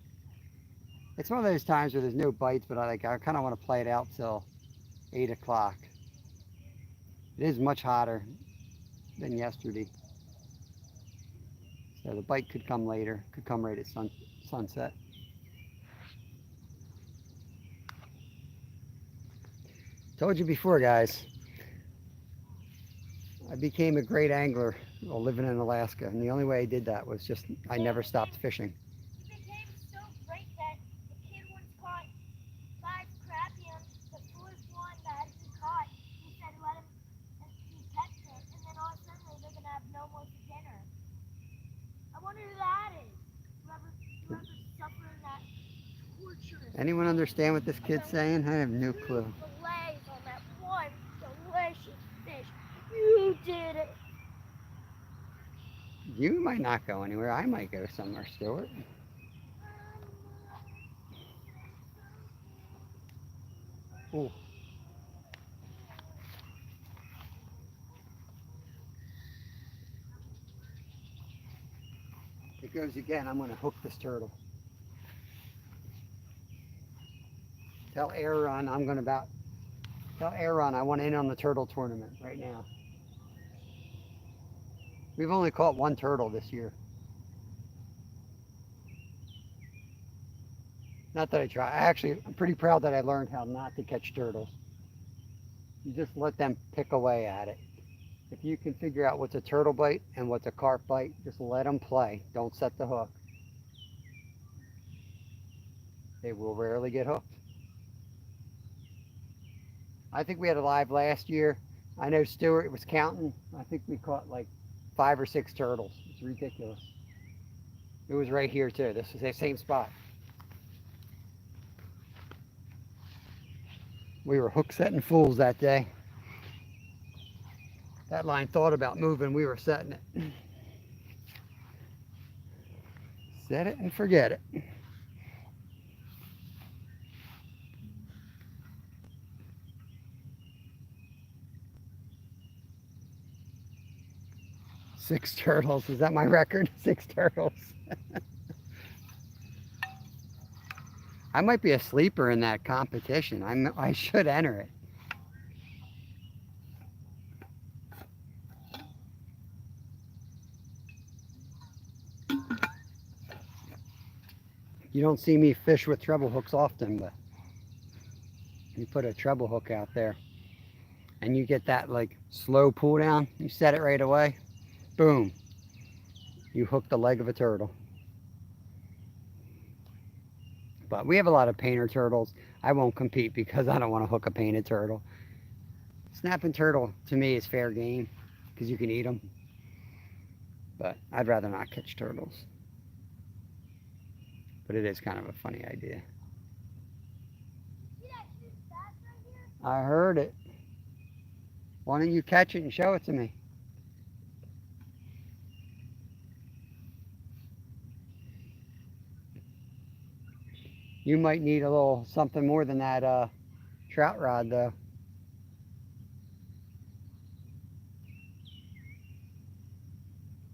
It's one of those times where there's no bites, but I kind of want to play it out till 8 o'clock. It is much hotter than yesterday. So the bite could come later. Could come right at sunset. Told you before, guys. I became a great angler while living in Alaska, and the only way I did that was just I never stopped fishing. you became so great that the kid once caught 5 crappie on the fourth one that he caught. He said let him, and he pecked it, and then all of a sudden they're gonna have no more for dinner. I wonder who that is. Whoever's suffering that torturous. Anyone understand what this kid's saying? I have no clue. Fillets on that one delicious fish. You did it. You might not go anywhere. I might go somewhere, Stuart. Ooh. It goes again. I'm going to hook this turtle. Tell Aaron I'm going to tell Aaron I want in on the turtle tournament right now. We've only caught one turtle this year. Not that I try. I'm pretty proud that I learned how not to catch turtles. You just let them pick away at it. If you can figure out what's a turtle bite and what's a carp bite, just let them play. Don't set the hook. They will rarely get hooked. I think we had a live last year. I know Stuart was counting. I think we caught like 5 or 6 turtles. It's ridiculous. It was right here too. This is the same spot. We were hook setting fools that day. That line thought about moving, we were setting it. Set it and forget it. Six turtles, is that my record? 6 turtles. I might be a sleeper in that competition. I should enter it. You don't see me fish with treble hooks often, but you put a treble hook out there and you get that like slow pull down, you set it right away, boom, you hook the leg of a turtle. But we have a lot of painter turtles. I won't compete because I don't want to hook a painted turtle. Snapping turtle to me is fair game because you can eat them. But I'd rather not catch turtles. But it is kind of a funny idea. See that huge bass right here? I heard it. Why don't you catch it and show it to me? You might need a little something more than that trout rod though.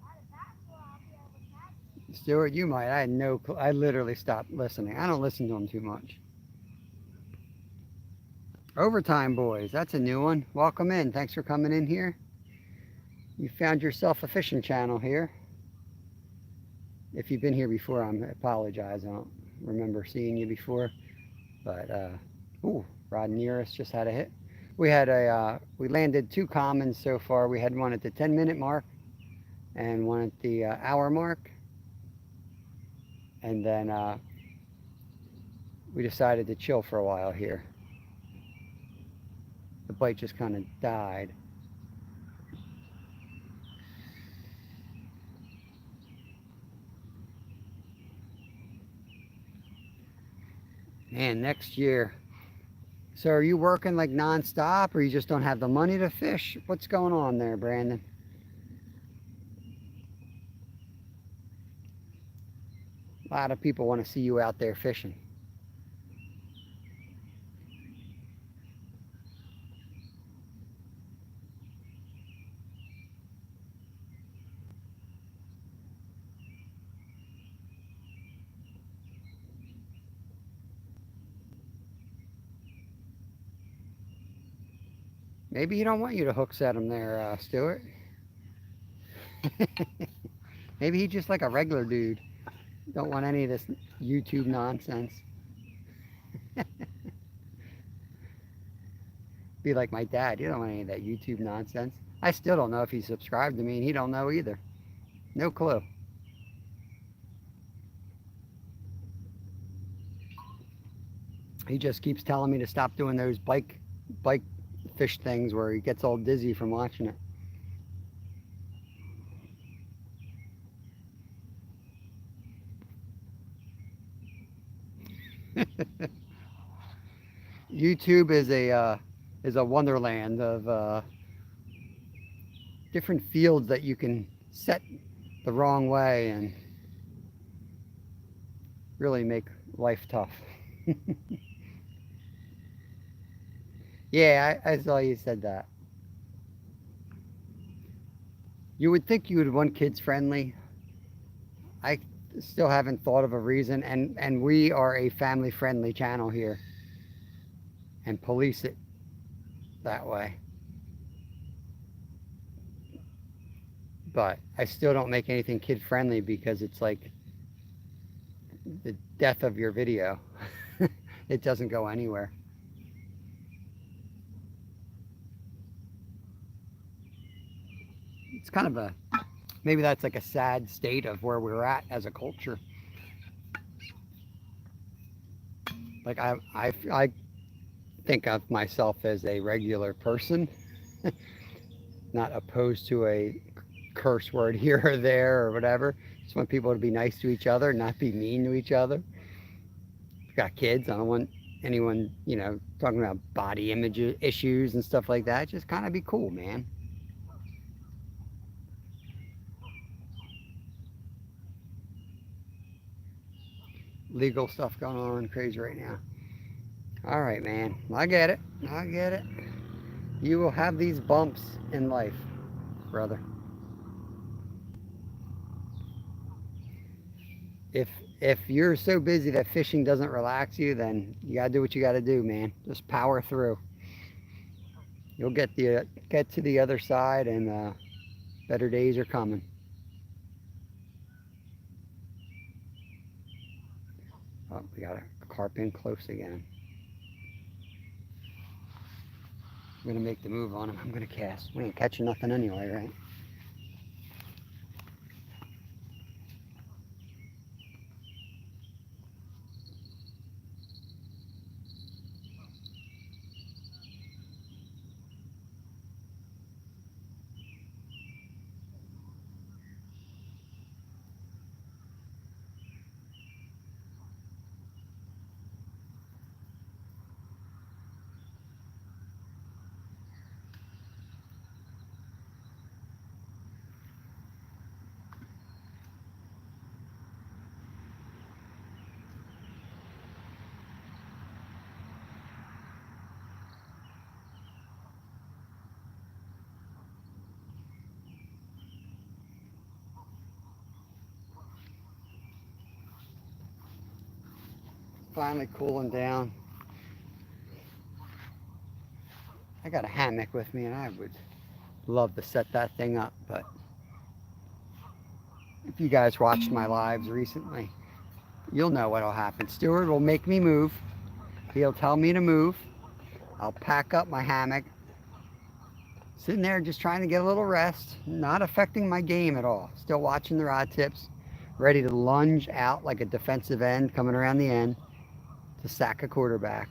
Not a bass where I'll be able to catch it. Stuart, you might. I had no clue. I literally stopped listening. I don't listen to them too much. Overtime Boys, that's a new one. Welcome in. Thanks for coming in here. You found yourself a fishing channel here. If you've been here before, I apologize. I don't remember seeing you before. But, ooh, rod near us just had a hit. We had we landed 2 commons so far. We had one at the 10-minute mark and one at the hour mark. And then we decided to chill for a while here. The bite just kind of died. Man, next year. So are you working like non-stop or you just don't have the money to fish? What's going on there, Brandon? A lot of people want to see you out there fishing. Maybe he don't want you to hook set him there, Stuart. Maybe he's just like a regular dude. Don't want any of this YouTube nonsense. Be like my dad. You don't want any of that YouTube nonsense. I still don't know if he subscribed to me, and he don't know either. No clue. He just keeps telling me to stop doing those bike fish things where he gets all dizzy from watching it. YouTube is a wonderland of different fields that you can set the wrong way and really make life tough. Yeah, I saw you said that. You would think you would want kids friendly. I still haven't thought of a reason, and we are a family friendly channel here and police it that way. But I still don't make anything kid friendly because it's like the death of your video. It doesn't go anywhere. It's kind of a, maybe that's like a sad state of where we're at as a culture. Like I think of myself as a regular person, not opposed to a curse word here or there or whatever. Just want people to be nice to each other, not be mean to each other. I've got kids. I don't want anyone, you know, talking about body image issues and stuff like that. Just kind of be cool, man. Legal stuff going on crazy right now. All right, man. I get it. I get it. You will have these bumps in life, brother. If you're so busy that fishing doesn't relax you, then you gotta do what you gotta do, man. Just power through. You'll get to the other side, and better days are coming. Oh, we got a carp in close again. I'm gonna make the move on him. I'm gonna cast. We ain't catching nothing anyway, right? finally cooling down. I got a hammock with me and I would love to set that thing up, but if you guys watched my lives recently, you'll know what'll happen. Stuart will make me move. He'll tell me to move. I'll pack up my hammock, sitting there just trying to get a little rest, not affecting my game at all. Still watching the rod tips, ready to lunge out like a defensive end coming around the end to sack a quarterback.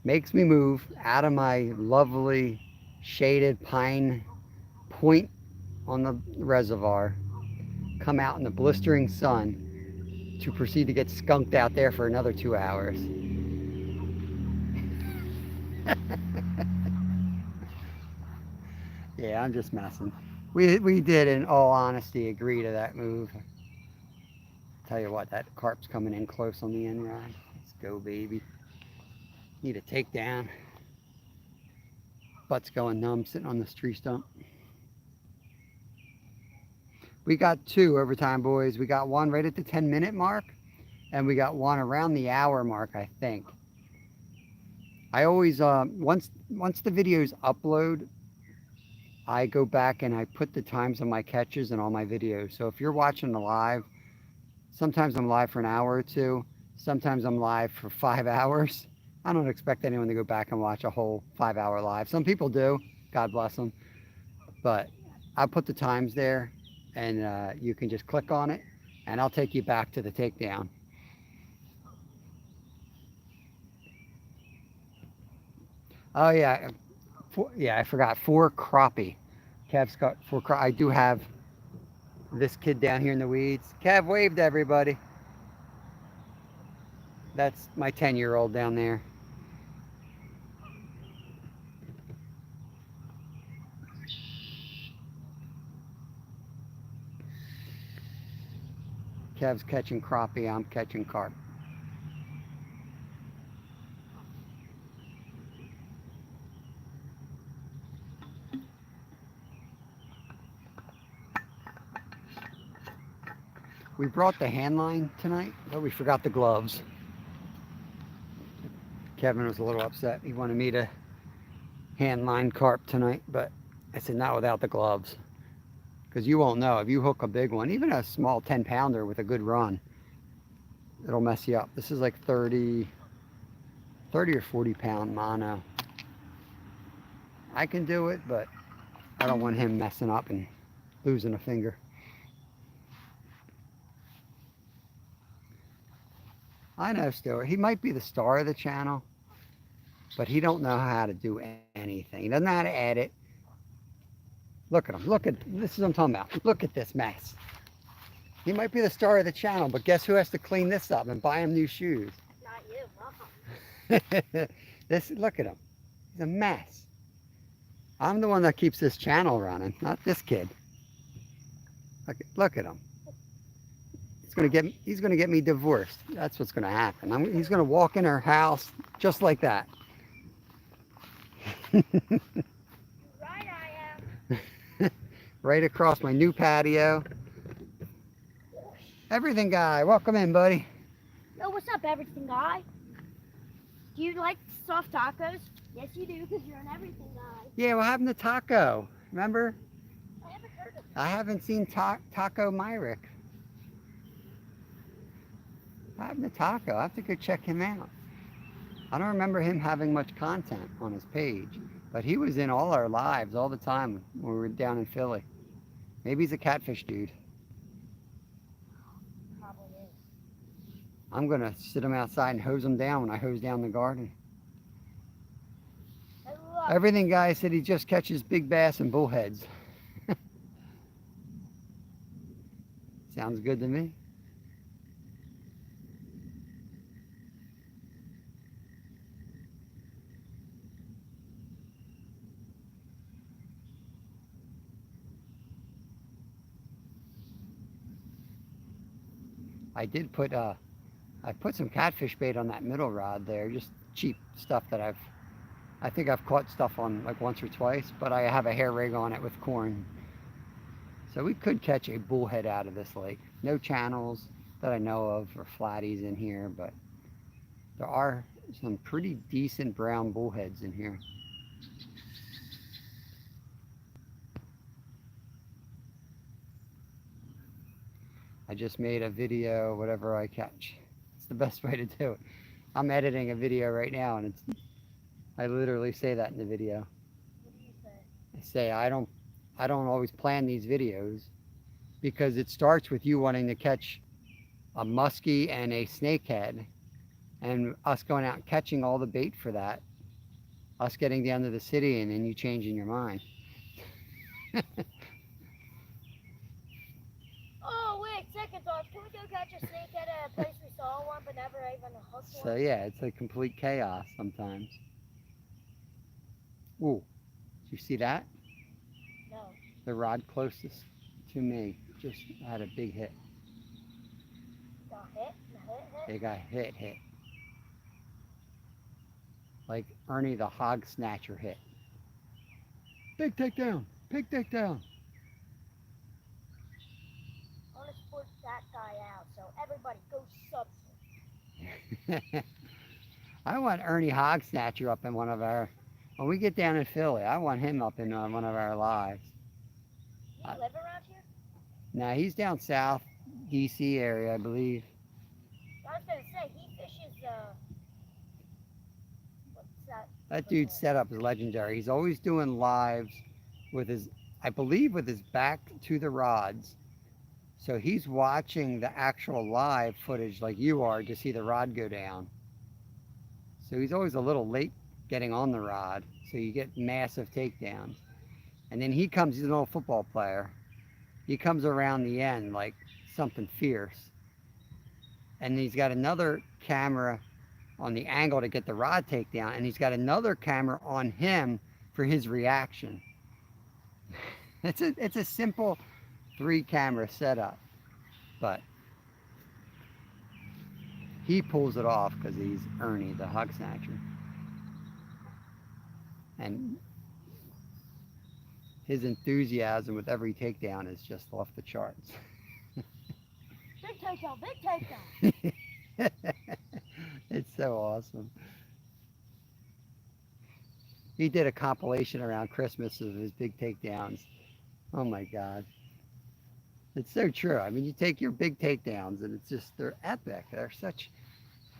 Makes me move out of my lovely shaded pine point on the reservoir, come out in the blistering sun to proceed to get skunked out there for another 2 hours. Yeah, I'm just messing. We did, in all honesty, agree to that move. Tell you what, that carp's coming in close on the end rod. Let's go, baby. Need a takedown. Butt's going numb sitting on this tree stump. We got 2 overtime, boys. We got one right at the 10-minute mark, and we got one around the hour mark, I think. I always, once the videos upload, I go back and I put the times on my catches and all my videos. So if you're watching the live, sometimes I'm live for an hour or 2. Sometimes I'm live for 5 hours. I don't expect anyone to go back and watch a whole 5-hour live. Some people do, God bless them. But I'll put the times there, and you can just click on it, and I'll take you back to the takedown. Oh yeah, I forgot 4 crappie. Kev's got 4 crappie. I do have this kid down here in the weeds. Kev waved to everybody. That's my 10-year-old down there. Kev's catching crappie, I'm catching carp. We brought the hand line tonight, but we forgot the gloves. Kevin was a little upset. He wanted me to hand line carp tonight, but I said not without the gloves. Because you won't know. If you hook a big one, even a small 10-pounder with a good run, it'll mess you up. This is like 30 or 40 pound mono. I can do it, but I don't want him messing up and losing a finger. I know Stuart. He might be the star of the channel, but he don't know how to do anything. He doesn't know how to edit. Look at him. Look at this is what I'm talking about. Look at this mess. He might be the star of the channel, but guess who has to clean this up and buy him new shoes? Not you, This, look at him. He's a mess. I'm the one that keeps this channel running, not this kid. Look at him. He's gonna get me divorced. That's what's gonna happen. He's gonna walk in our house just like that. Right, I am. Right across my new patio. Everything guy, welcome in, buddy. Yo, what's up, everything guy? Do you like soft tacos? Yes, you do, because you're an everything guy. Yeah, what happened to Taco? Remember? I haven't heard of it. I haven't seen Taco Myrick. What happened to Taco? I have to go check him out. I don't remember him having much content on his page, but he was in all our lives all the time when we were down in Philly. Maybe he's a catfish dude. Probably is. I'm gonna sit him outside and hose him down when I hose down the garden. I love Everything guy said he just catches big bass and bullheads. Sounds good to me. I did put I put some catfish bait on that middle rod there, just cheap stuff that I think I've caught stuff on like once or twice, but I have a hair rig on it with corn. So we could catch a bullhead out of this lake. No channels, that I know of or flatties in here, but there are some pretty decent brown bullheads in here. I just made a video, whatever I catch. It's the best way to do it. I'm editing a video right now, and I literally say that in the video. What do you say? I say I don't always plan these videos because it starts with you wanting to catch a muskie and a snakehead, and us going out and catching all the bait for that, us getting down to the city, and then you changing your mind. Oh wait, second thought. Can we go catch a snakehead at a place we saw one but never even hooked So one? yeah, it's like complete chaos sometimes. Ooh, did you see that? No. The rod closest to me just had a big hit. Got hit? Hit? They got hit. Like Ernie the hog snatcher hit. Big takedown, big takedown. I want to sport that guy out, so everybody go sub him. I want Ernie hog snatcher up in one of our, when we get down in Philly, I want him up in one of our lives. Do you live around here? Now he's down south, DC area, I believe. I was gonna say he fishes. What's that? That dude's setup is legendary. He's always doing lives with his, I believe, with his back to the rods. So he's watching the actual live footage like you are to see the rod go down. So he's always a little late getting on the rod. So you get massive takedowns. And then he comes, he's an old football player. He comes around the end like something fierce. And he's got another camera on the angle to get the rod takedown, and he's got another camera on him for his reaction. It's a simple 3-camera setup, but he pulls it off because he's Ernie the hog snatcher, and his enthusiasm with every takedown is just off the charts. Big takedown! Big takedown! It's so awesome. He did a compilation around Christmas of his big takedowns. Oh my God. It's so true. I mean, you take your big takedowns and it's just, they're epic. They're such,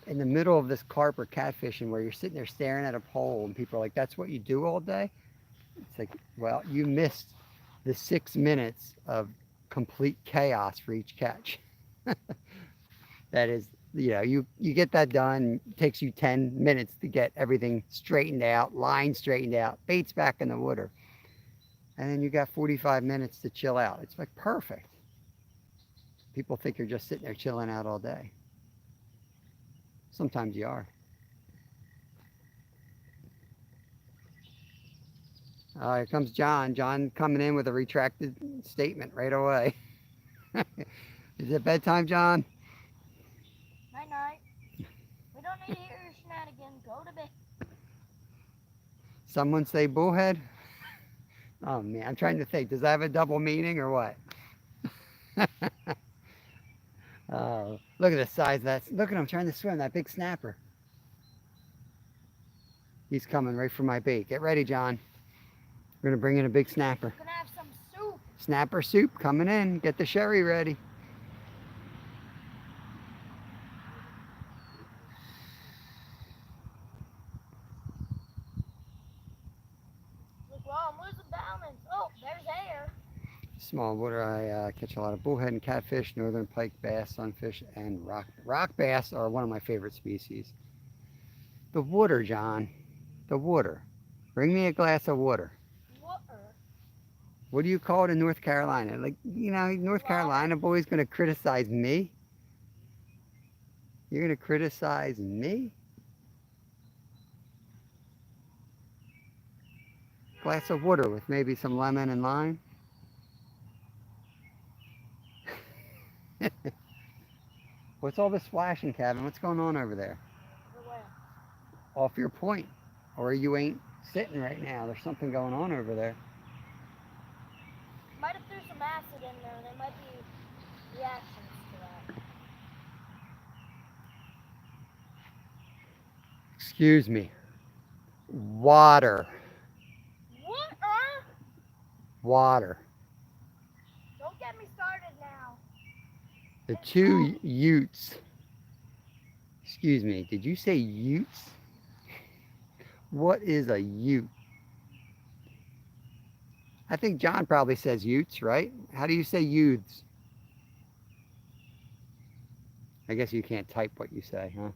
in the middle of this carp or catfishing where you're sitting there staring at a pole and people are like, that's what you do all day? It's like, well, you missed the 6 minutes of complete chaos for each catch. That is, you know, you get that done. It takes you 10 minutes to get everything straightened out, line straightened out, baits back in the water. And then you got 45 minutes to chill out. It's like perfect. People think you're just sitting there chilling out all day. Sometimes you are. Here comes John. John coming in with a retracted statement right away. Is it bedtime, John? Night night. We don't need to hear your shenanigans. Go to bed. Someone say bullhead? Oh man, I'm trying to think. Does that have a double meaning or what? Oh, look at the size of that. Look at him trying to swim, that big snapper. He's coming right for my bait. Get ready, John. We're going to bring in a big snapper. We're gonna have some soup. Snapper soup coming in. Get the sherry ready. Look, well, I'm losing balance. Oh, there's air. Small water, I catch a lot of bullhead and catfish, northern pike bass, sunfish, and rock bass are one of my favorite species. The water, John. The water. Bring me a glass of water. Water. What do you call it in North Carolina? Like, you know, North Carolina boy's going to criticize me? You're going to criticize me? Glass of water with maybe some lemon and lime? What's all this flashing, Kevin? What's going on over there? Where? Off your point. Or you ain't sitting right now. There's something going on over there. Might have threw some acid in there. There might be reactions to that. Excuse me. Water. What? Water. Don't get me started now. The two utes. Excuse me. Did you say utes? What is a ute? I think John probably says utes, right? How do you say youths? I guess you can't type what you say, huh?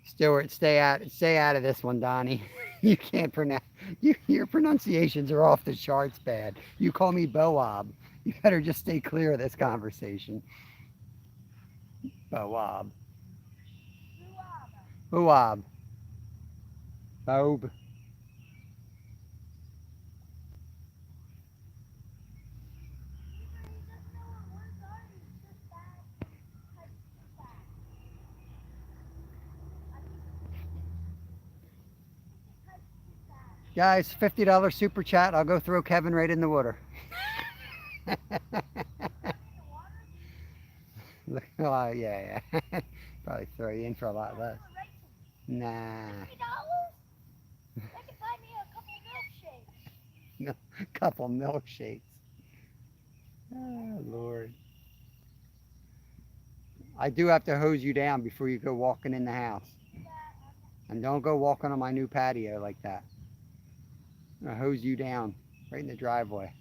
Stuart, stay out of this one, Donnie. You can't pronounce. Your pronunciations are off the charts bad. You call me Boab. You better just stay clear of this conversation. Boab. Boab. Boab. Guys, $50 super chat. I'll go throw Kevin right in the water. Oh, yeah. Probably throw you in for a lot less. Nah. $50? They can buy me a couple milkshakes. No, couple milkshakes. Oh, Lord. I do have to hose you down before you go walking in the house. And don't go walking on my new patio like that. I'm going to hose you down right in the driveway.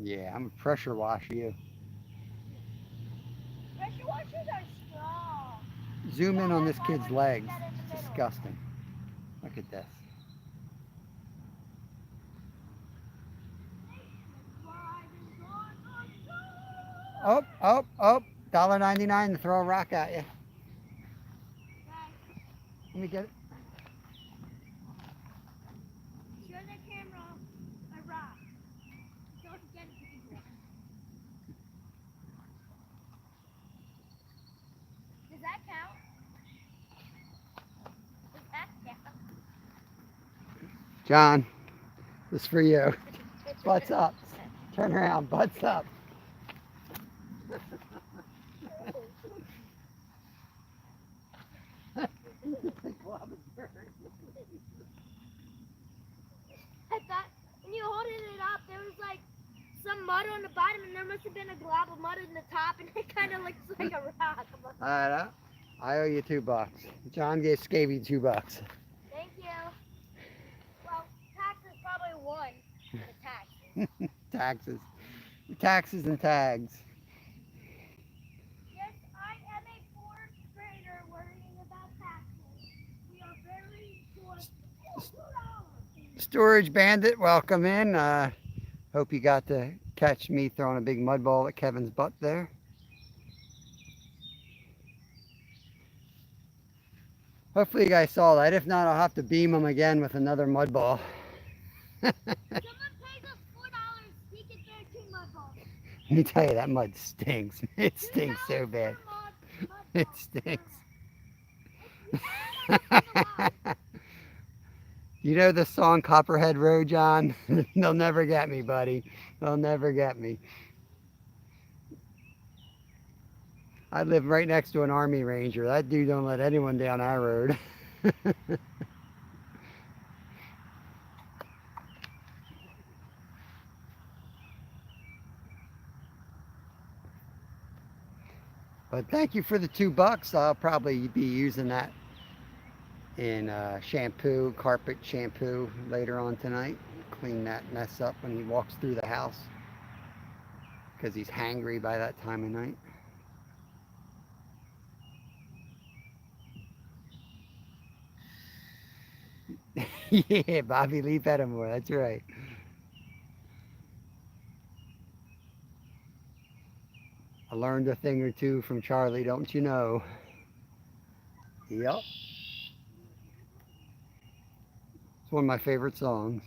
Yeah, I'm going to pressure wash you. Pressure washers are strong. Zoom in on this That's why I kid's want to legs. stick that in the It's middle. disgusting. Look at this. Oh. $1.99 to throw a rock at you. Let me get it. Show the camera a rock. Don't get a big one. Does that count? Does that count? John, this is for you. Butts up. Turn around. Butts up. I thought when you holding it up, there was like some mud on the bottom, and there must have been a glob of mud in the top, and it kind of looks like a rock. Alright, I owe you $2. John gave Scavy $2. Thank you. Well, taxes probably won the tax. Taxes. Taxes and tags. Yes, I am a fourth grader worrying about taxes. We are very short. Storage Bandit, welcome in. Hope you got to catch me throwing a big mud ball at Kevin's butt there. Hopefully you guys saw that. If not, I'll have to beam him again with another mud ball. Someone pays us $4. He can throw 2 mud balls. Let me tell you, that mud stinks. It stinks so bad. It stinks. You know the song Copperhead Road, John? They'll never get me, buddy. They'll never get me. I live right next to an Army Ranger. That dude don't let anyone down our road. But thank you for the $2. I'll probably be using that in shampoo, carpet shampoo later on tonight. Clean that mess up when he walks through the house, because he's hangry by that time of night. Yeah, Bobby Lee Pettimore, that's right. I learned a thing or two from Charlie, don't you know? Yep. It's one of my favorite songs.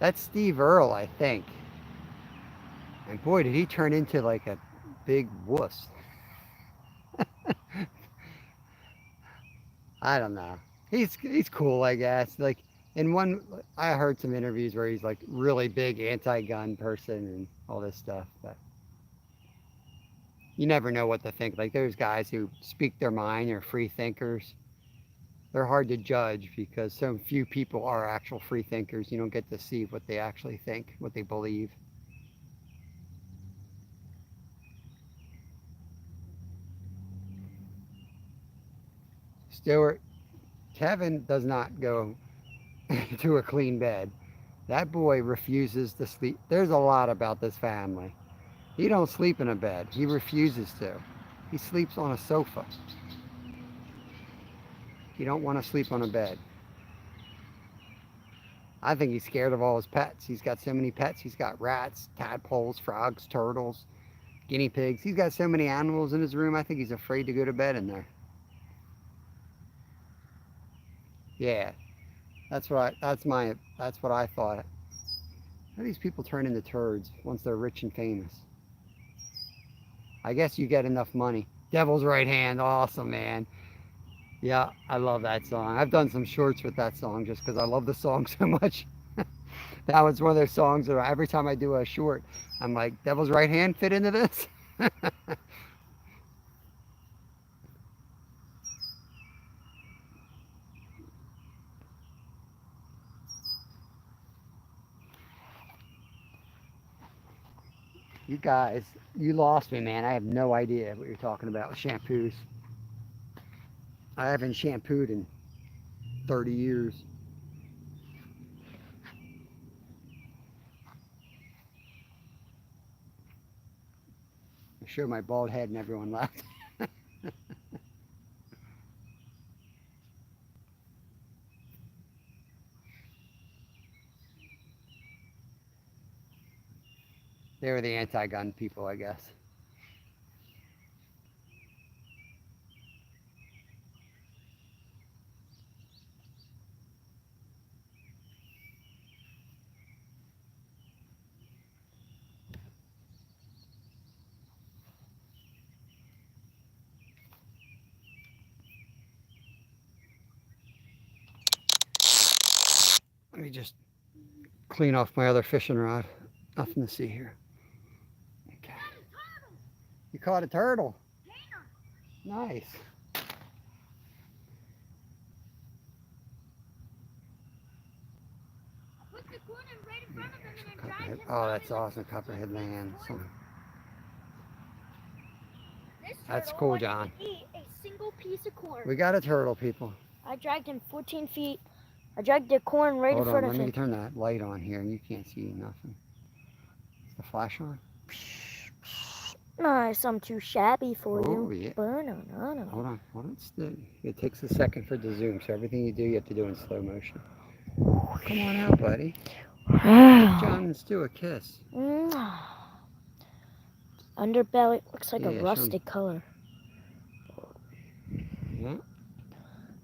That's Steve Earle, I think. And boy, did he turn into like a big wuss. I don't know. He's cool, I guess. Like in one, I heard some interviews where he's like really big anti-gun person and all this stuff, but you never know what to think. Like those guys who speak their mind or free thinkers, they're hard to judge because so few people are actual free thinkers. You don't get to see what they actually think, what they believe. Stuart, Kevin does not go to a clean bed. That boy refuses to sleep. There's a lot about this family. He don't sleep in a bed. He refuses to. He sleeps on a sofa. He don't want to sleep on a bed. I think he's scared of all his pets. He's got so many pets. He's got rats, tadpoles, frogs, turtles, guinea pigs. He's got so many animals in his room. I think he's afraid to go to bed in there. Yeah, that's what I thought. How do these people turn into turds once they're rich and famous? I guess you get enough money. Devil's Right Hand, awesome, man. Yeah, I love that song. I've done some shorts with that song just because I love the song so much. That was one of those songs that every time I do a short, I'm like, Devil's Right Hand fit into this? You guys, you lost me, man. I have no idea what you're talking about with shampoos. I haven't shampooed in 30 years. I showed my bald head and everyone laughed. They were the anti-gun people, I guess. Let me just clean off my other fishing rod. Nothing to see here. Okay. You caught a turtle. Nice. Put the corn right in front of him and then Copperhead. drive him. Oh, that's awesome. Copperhead land. So, This that's turtle cool, wouldn't John. eat a single piece of corn. We got a turtle, people. I dragged him 14 feet. I dragged the corn right Hold in on, front let of me him. turn that light on here and you can't see nothing. Is the flash on? Nice, I'm too shabby for Oh, you. yeah. Banana. Hold on. It takes a second for the zoom, so everything you do, you have to do in slow motion. Come on out, buddy. Give John and Stu a kiss. Underbelly looks like Yeah, a show 'em. rusted color. Yeah.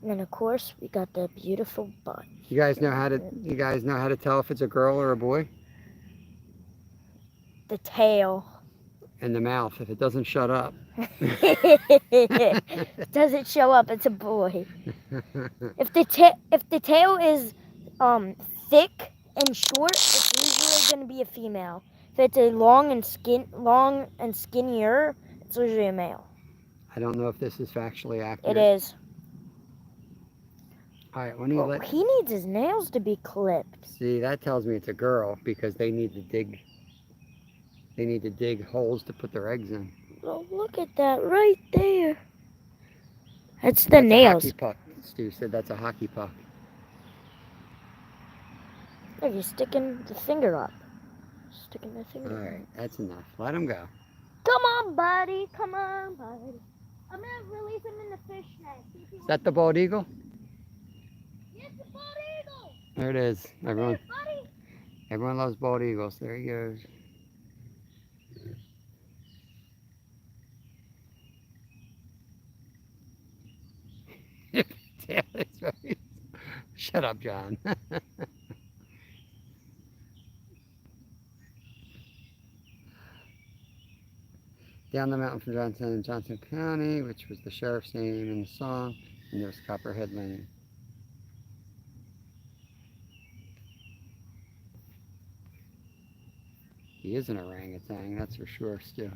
And then of course we got the beautiful butt. You guys know how to tell if it's a girl or a boy? The tail. And the mouth, if it doesn't shut up. Does it show up? It's a boy. If the tail is thick and short, it's usually going to be a female. If it's a long and skinnier, it's usually a male. I don't know if this is factually accurate. It is. All right, when you let... He needs his nails to be clipped. See, that tells me it's a girl because they need to dig holes to put their eggs in. Oh, look at that right there. That's the nails. A hockey puck. Stu said that's a hockey puck. Look, he's sticking the finger up. Sticking the finger All up. right, that's enough. Let him go. Come on, buddy. Come on, buddy. I'm going to release him in the fish net. Is that the bald eagle? Yes, the bald eagle. There it is. Everyone, Buddy. everyone loves bald eagles. There he goes. Shut up, John. Down the mountain from Johnson County, which was the sheriff's name in the song, and there's Copperhead Lane. He is an orangutan, that's for sure, Stu.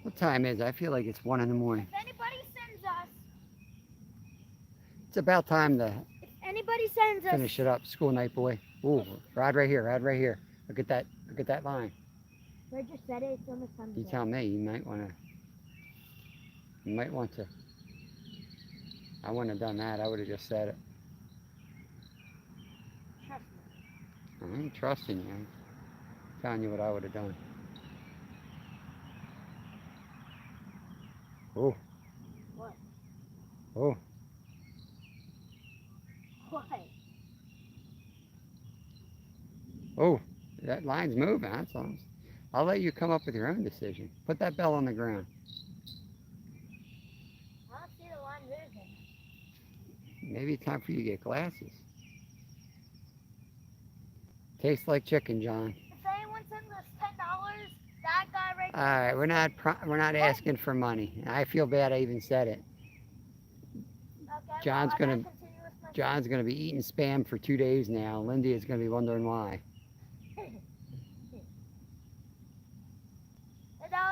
What time is it? I feel like it's 1 in the morning. If anybody sends us, It's about time to if anybody sends us, finish it up. School night, boy. Ooh, ride right here, ride right here. Look at that line. I just said it. It's almost time to You go. tell me, you might want to. I wouldn't have done that. I would have just said it. Trust me. I ain't trusting you. I'm telling you what I would have done. Oh. What? Oh. What? Oh. That line's moving. That's all. I'll let you come up with your own decision. Put that bell on the ground. I don't see the line moving. Maybe it's time for you to get glasses. Tastes like chicken, John. If anyone sends us $10, that guy right All there. right, we're not asking for money. I feel bad I even said it. Okay, John's well, I gonna- gotta continue with my John's going to be eating spam for 2 days now. Lindy is going to be wondering why. $10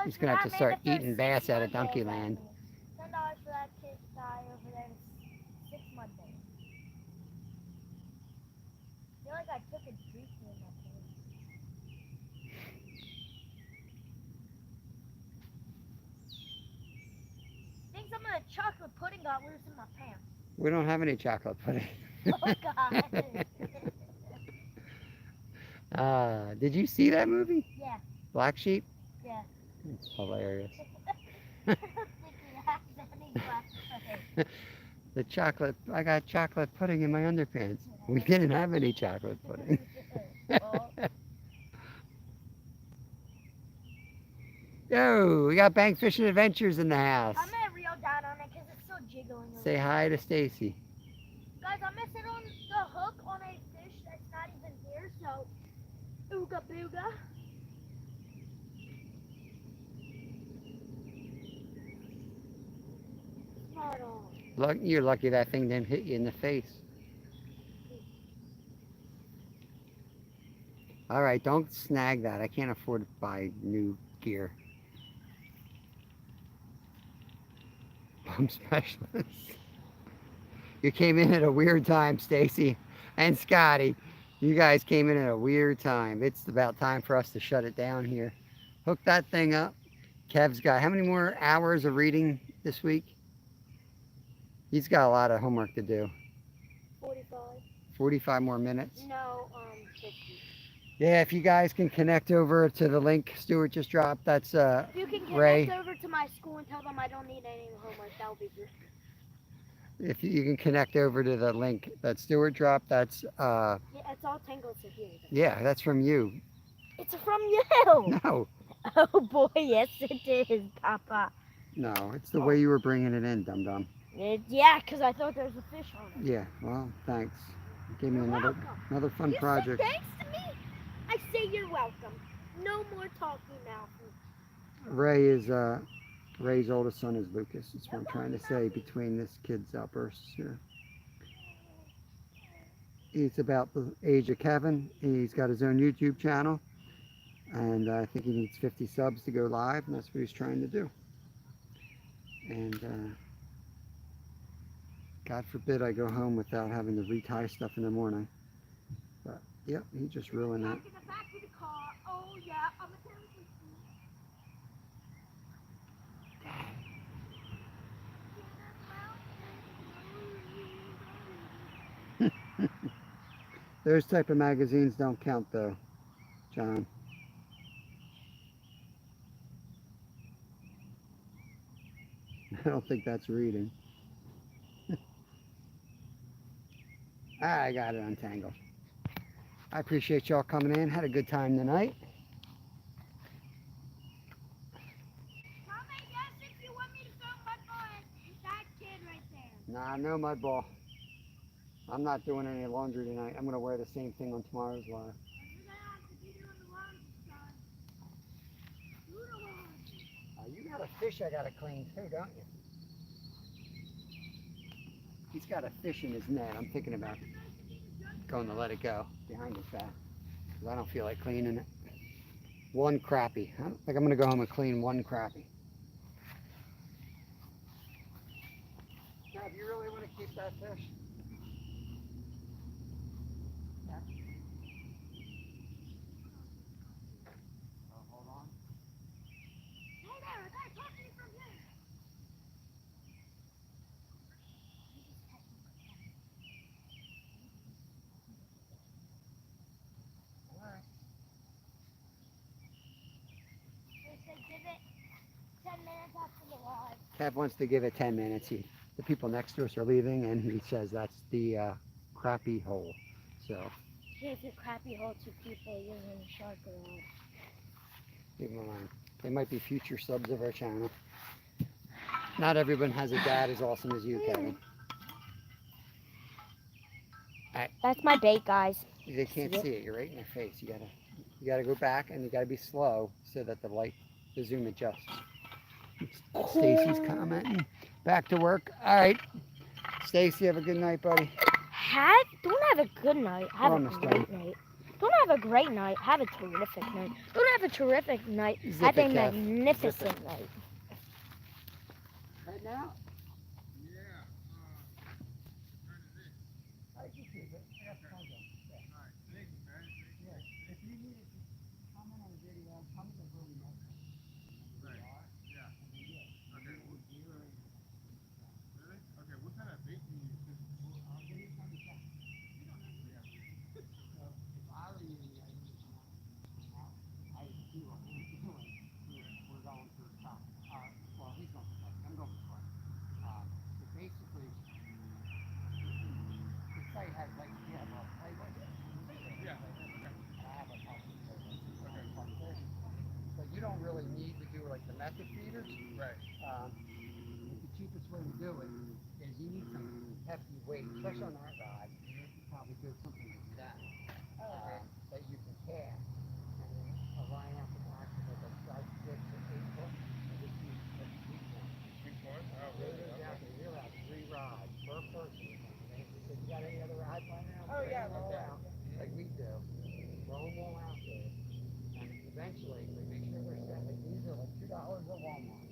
He's for going to have that to start man for eating 6 bass out of Mondays, Donkeyland. $10 for that kid guy over there to 6 Mondays. I feel like I took a drink in that place. I think some of the chocolate pudding got loose in my pants. We don't have any chocolate pudding. Oh God. Did you see that movie? Yeah. Black Sheep? Yeah. It's hilarious. I don't think we have any black pudding. I got chocolate pudding in my underpants. We didn't have any chocolate pudding. Oh. Yo, we got Bank Fishing Adventures in the house. I'm gonna reel down on it because it's still jiggling. a Say little. hi to Stacy. Guys, I'm gonna sit on the hook on a fish that's not even here, so ooga booga. Smart on. You're lucky that thing didn't hit you in the face. All right, don't snag that. I can't afford to buy new gear. Pump specialist. You came in at a weird time, Stacy and Scotty. You guys came in at a weird time. It's about time for us to shut it down here. Hook that thing up. Kev's got how many more hours of reading this week? He's got a lot of homework to do. 45. 45 more minutes. No, 50. Yeah, if you guys can connect over to the link Stuart just dropped, that's If you can connect Ray. over to my school and tell them I don't need any homework, that would be good. If you can connect over to the link that Stuart dropped, that's Yeah, it's all tangled to here. yeah, that's from you. It's from you. No, Oh boy, yes it is, Papa. no, it's the way you were bringing it in, dum dum. Yeah, because I thought there was a fish on it. Yeah, well, thanks. Gave me You're another welcome. fun You project. say thanks to me? I say you're welcome. No more talking now. Ray is Ray's oldest son is Lucas. That's what I'm trying to say between this kid's outbursts here. He's about the age of Kevin. He's got his own YouTube channel, and I think he needs 50 subs to go live, and that's what he's trying to do. And God forbid I go home without having to retie stuff in the morning. But yep, he just ruined that. Back in the back of the car. Oh yeah, I'm a Those type of magazines don't count though, John. I don't think that's reading. I got it untangled. I appreciate y'all coming in. Had a good time tonight. Comment yes if you want me to film my boy. That kid right there. Nah, no mud ball. I'm not doing any laundry tonight. I'm gonna wear the same thing on tomorrow's live. You're gonna have to be doing the laundry, son. Do the laundry. fish I gotta clean too, don't you? He's got a fish in his net. I'm thinking about going to let it go behind his back. 'Cause I don't feel like cleaning it. One crappie. I don't think I'm gonna go home and clean one crappie. Now, do you really want to keep that fish? Yeah. Oh, hold on. Hey there, I got talking from here. All right. They said give it 10 minutes after the live. Kev wants to give it 10 minutes. The people next to us are leaving, and he says that's the crappie hole. So Here's your crappy hole to people using the shark around. leave them alone. They might be future subs of our channel. Not everyone has a dad as awesome as you, Kevin. That's my bait, guys. They can't see it. You're right in their face. You gotta go back, and you gotta be slow so that the zoom adjusts. Stacy's commenting. Back to work. All right. Stacy, have a good night, buddy. Don't have a good night. Have a Almost great night. Don't have a great night. Have a terrific night. Don't have a terrific night. Zip Have a it, Kev. magnificent night. Right now? You don't really need to do like the method feeders. Right. The cheapest way to do it is you need some hefty weight, especially on that rod. You probably do something like that that you can cast, and then a line out the back with a strike 6 or 8 hook, and just use a sweet one. Sweet one? Oh, really? Exactly. You have 3 rods per person. So you got any other rods lying around? Oh yeah. Out, like we do. Throw them all out there. And eventually, make sure they're set. Like these are like $2 at Walmart.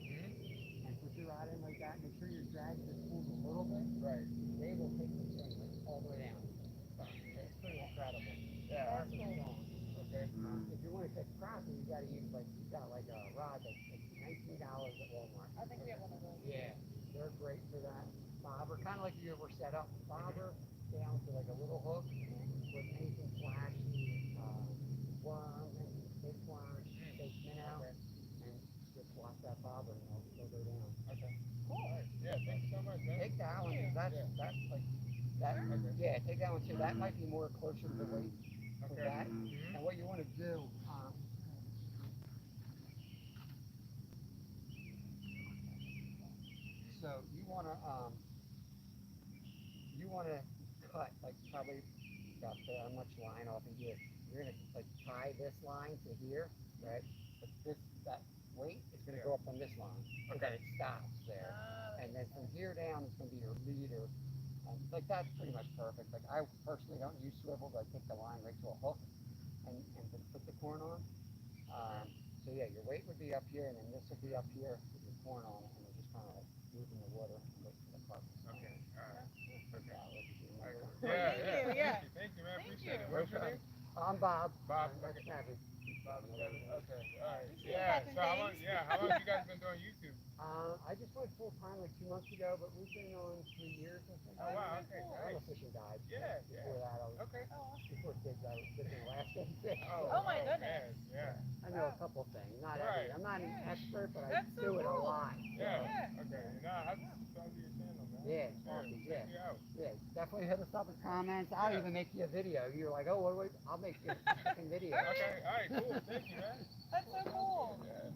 And put your rod in like that. Make sure your drag just pulls a little bit. Right. They will take the thing like, all the way down. It's pretty incredible. Yeah. That's cool. Okay. If you want to catch crappie, you got to use like a rod that's like $19 at Walmart. I think we have one of those. Yeah. They're great for that. Bobber, kind of like you were set up. Bobber down to like a little hook with anything flashy, worms, big worms, big minnow, and just watch that bobber and they'll go down. Okay. Cool. Right. Yeah, thanks so much, man. Take that one. That's like that. Okay. Yeah, take that one too. That might be more closer to the weight for that. And what you want to do. So you want to cut like probably about how much line off of here. You're gonna like tie this line to here, right? But that weight is gonna go up on this line, so that it stops there. And then from here down is gonna be your leader. Like that's pretty much perfect. Like I personally don't use swivels. I take the line right to a hook and then put the corn on. So yeah, your weight would be up here, and then this would be up here with your corn on it, and we're just kind of like moving the water and wait for the carp. Okay. All right. Yeah. Thank you, man. Appreciate it. What's your name? I'm Bob. Bob. Okay. Bob. Okay. All right. Yeah. So how long have you guys been doing YouTube? I just went full time like 2 months ago, but we've been on 3 years, I think. Oh wow. Okay. I'm a fishing guide. Yeah. Before that, I was before kids, I was fishing Alaska. Oh my goodness. Yeah. I know a couple things. Not every. I'm not an expert, but I do it a lot. Yeah. Okay. No, I have to subscribe to your channel, man. Yeah. Check you out. Yeah. Definitely hit us up in comments. I'll even make you a video. You're like, oh, wait, I'll make you a fucking video. Okay. All right. Cool. Thank you, man. That's so cool. Yeah.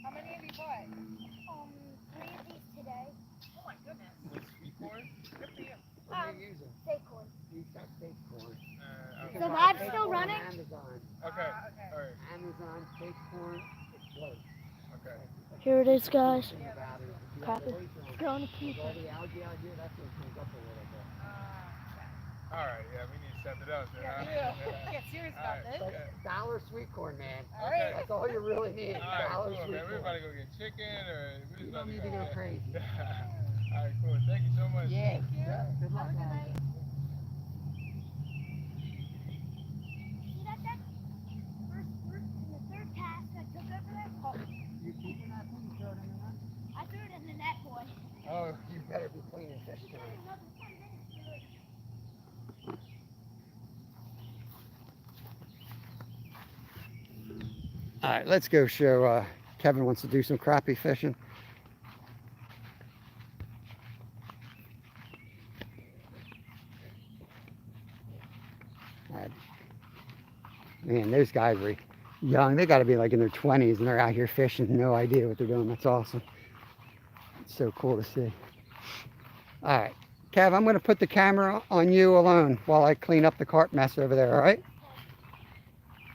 How many have you caught? 3 of these today. Oh my goodness. Sweet corn? Good for you. What are you using? Steak corn. He's got steak corn. So that's still running? Amazon. Okay. Okay. All right. Amazon steak corn. It floats. Okay. Here it is, guys. The batteries. If you have Crappie. the weights on, It's going to keep all it. the algae out here, that's what comes up a little bit. All right. Yeah, we need to set it up. Then, huh? Yeah. Get serious about this. But dollar sweet corn, man. All right. That's all you really need. All right, Dollar cool, sweet man. We corn. about to go get chicken, or we You just don't about need to go crazy. All right, cool. Thank you so much. Yeah. Thank you. Good luck, Have a good guys. night. See that? We're in the third cast. I took over that pole. You keeping that thing? You throw it in the net? I threw it in the net, boy. Oh, you better be cleaning fish We got tonight. another 10 minutes to it. All right, let's go show. Kevin wants to do some crappie fishing. All right. Man, those guys are young. They got to be like in their 20s and they're out here fishing. No idea what they're doing. That's awesome. It's so cool to see. All right, Kev, I'm going to put the camera on you alone while I clean up the carp mess over there, all right?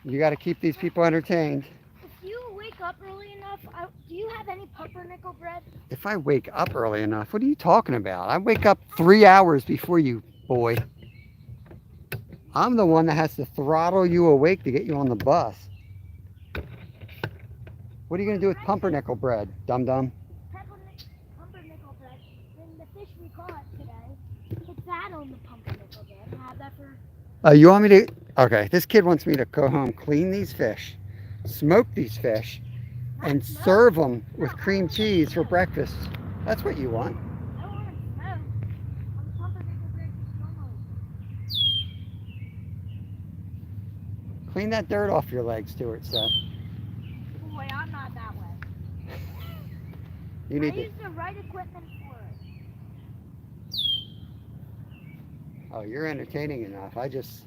You got to keep these people entertained. If you wake up early enough, do you have any pumpernickel bread? If I wake up early enough, what are you talking about? I wake up 3 hours before you, boy. I'm the one that has to throttle you awake to get you on the bus. What are you going to do with pumpernickel bread, dum-dum? Pumpernickel bread. Then the fish we caught today, put that on the pumpernickel bread and have that for... You want me to... Okay, this kid wants me to go home, clean these fish, smoke these fish, and serve them with cream cheese for breakfast. That's what you want. I don't want to smoke. On the pumpernickel bread just normally. Clean that dirt off your legs, Stuart said. Boy, I'm not that way. You need I to... use the right equipment for it. Oh, you're entertaining enough. I just...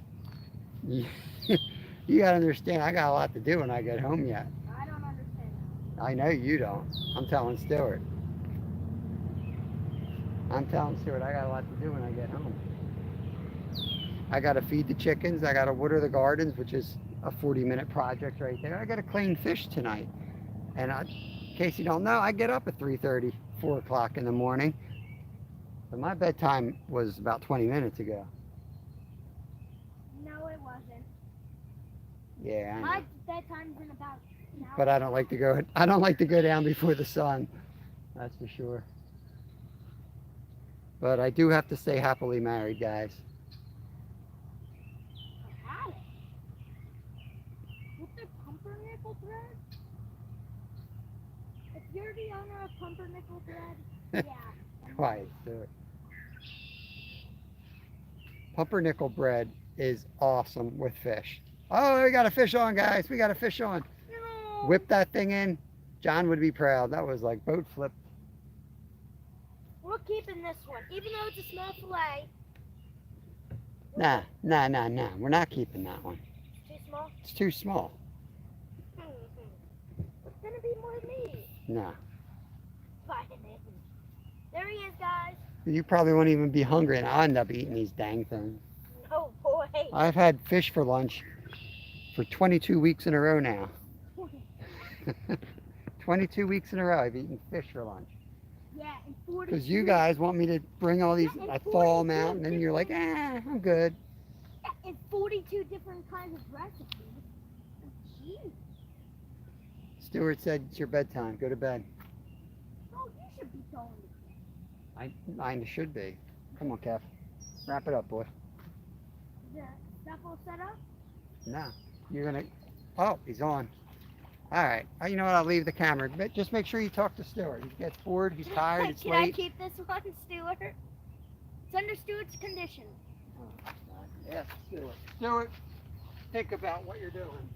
You gotta understand, I got a lot to do when I get home yet. I don't understand that. I know you don't. I'm telling Stuart. I'm telling Stuart I got a lot to do when I get home. I gotta feed the chickens. I gotta water the gardens, which is a 40-minute project right there. I gotta clean fish tonight. And in case you don't know, I get up at 3:30, 4 o'clock in the morning. But my bedtime was about 20 minutes ago. No, it wasn't. Yeah, I know. My bedtime's in about an hour. But I don't like to go down before the sun. That's for sure. But I do have to stay happily married, guys. How? With the pumpernickel bread? If you're the owner of pumpernickel bread, yeah. Quiet, Stuart. Pumpernickel bread is awesome with fish. Oh, we got a fish on, guys. We got a fish on. No. Whip that thing in. John would be proud. That was like boat flip. We're keeping this one, even though it's a small fillet. Nah. We're not keeping that one. Too small? It's too small. It's gonna be more meat. No. Fine. There he is, guys. You probably won't even be hungry and I'll end up eating these dang things. Oh boy. I've had fish for lunch for 22 weeks in a row now. 22 weeks in a row I've eaten fish for lunch. Yeah, and 40. Because you guys want me to bring all these, Yeah, and I thaw them 42 out, and then you're like, I'm good. And 42 different kinds of recipes. Jeez. Stuart said it's your bedtime. Go to bed. Oh, you should be going to bed. I should be. Come on, Kev. Wrap it up, boy. The stuff all set up? No. You're going to... Oh, he's on. All right. You know what? I'll leave the camera. But just make sure you talk to Stuart. He gets bored. He's tired. It's Can I late. keep this one, Stuart? It's under Stuart's condition. Yes, Stuart. Stuart, think about what you're doing.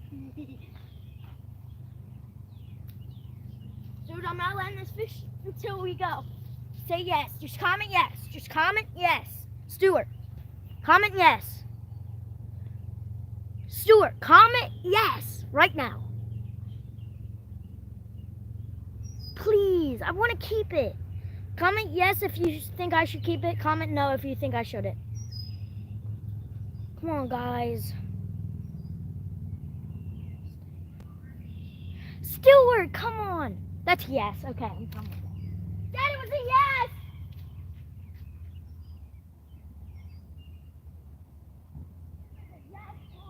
Stuart, I'm not letting this fish until we go. Say yes. Just comment yes. Just comment yes. Stuart, comment yes. Stuart, comment yes right now. Please, I want to keep it. Comment yes if you think I should keep it. Comment no if you think I shouldn't. Come on, guys. Stewart, come on. That's yes. Okay, I'm done with it. Daddy was a yes. Yes, boy.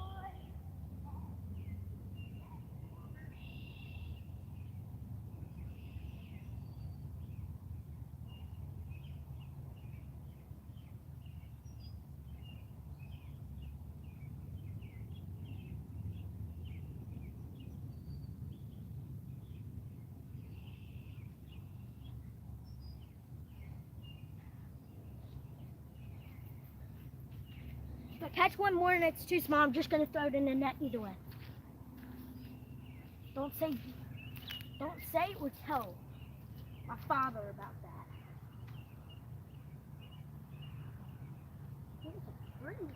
If I catch one more and it's too small, I'm just gonna throw it in the net either way. Don't say or tell my father about that. It was a pretty one.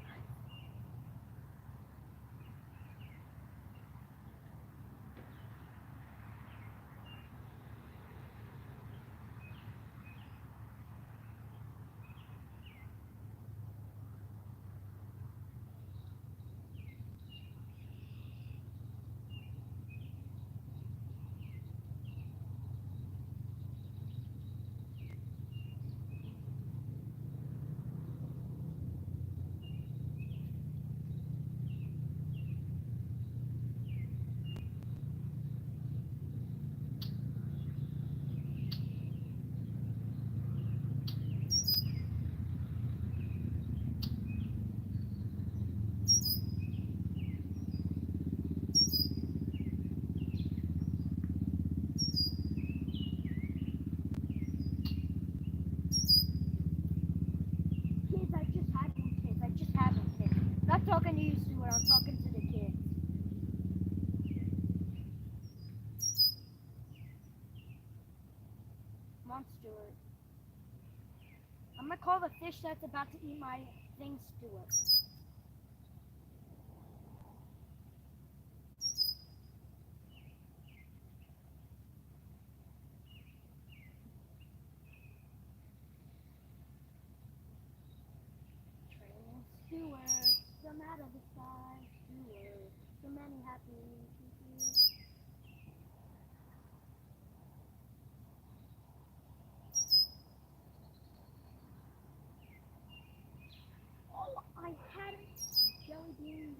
Kids, I just had one, kids. I just had one, kids. I'm not talking to you, Stuart. I'm talking to the kids. Come on, Stuart. I'm gonna call the fish that's about to eat my thing, Stuart. Trailing Stuart, come out of the sky, Stuart. So many happy people. Oh, I had it. Jelly beans.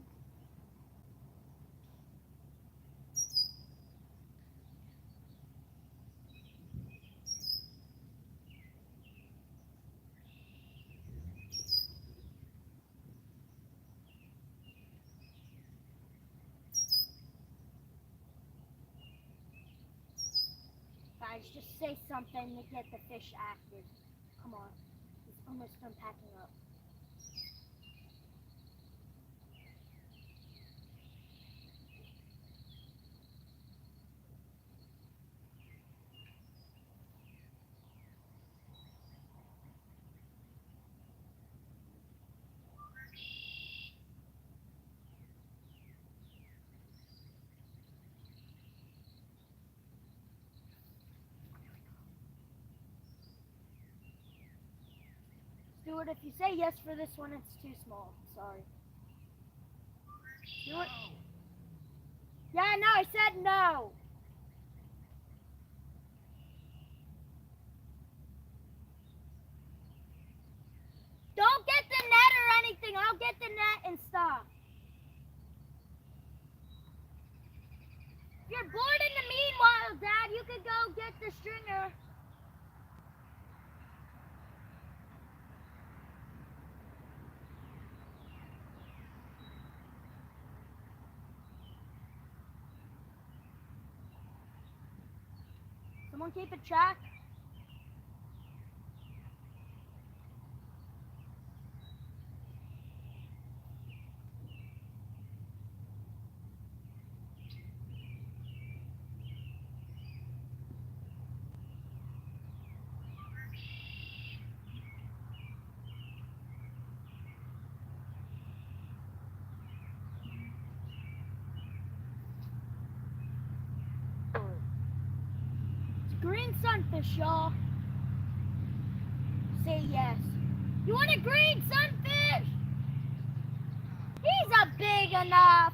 Guys, just say something to get the fish active. Come on. It's almost done packing up. Stuart, if you say yes for this one, it's too small. Sorry. Stuart? Yeah, no, I said no. Don't get the net or anything. I'll get the net and stop. If you're bored in the meanwhile, Dad, you could go get the stringer. Someone keep a track. It's green sunfish, y'all. Say yes. You want a green sunfish? He's a big enough.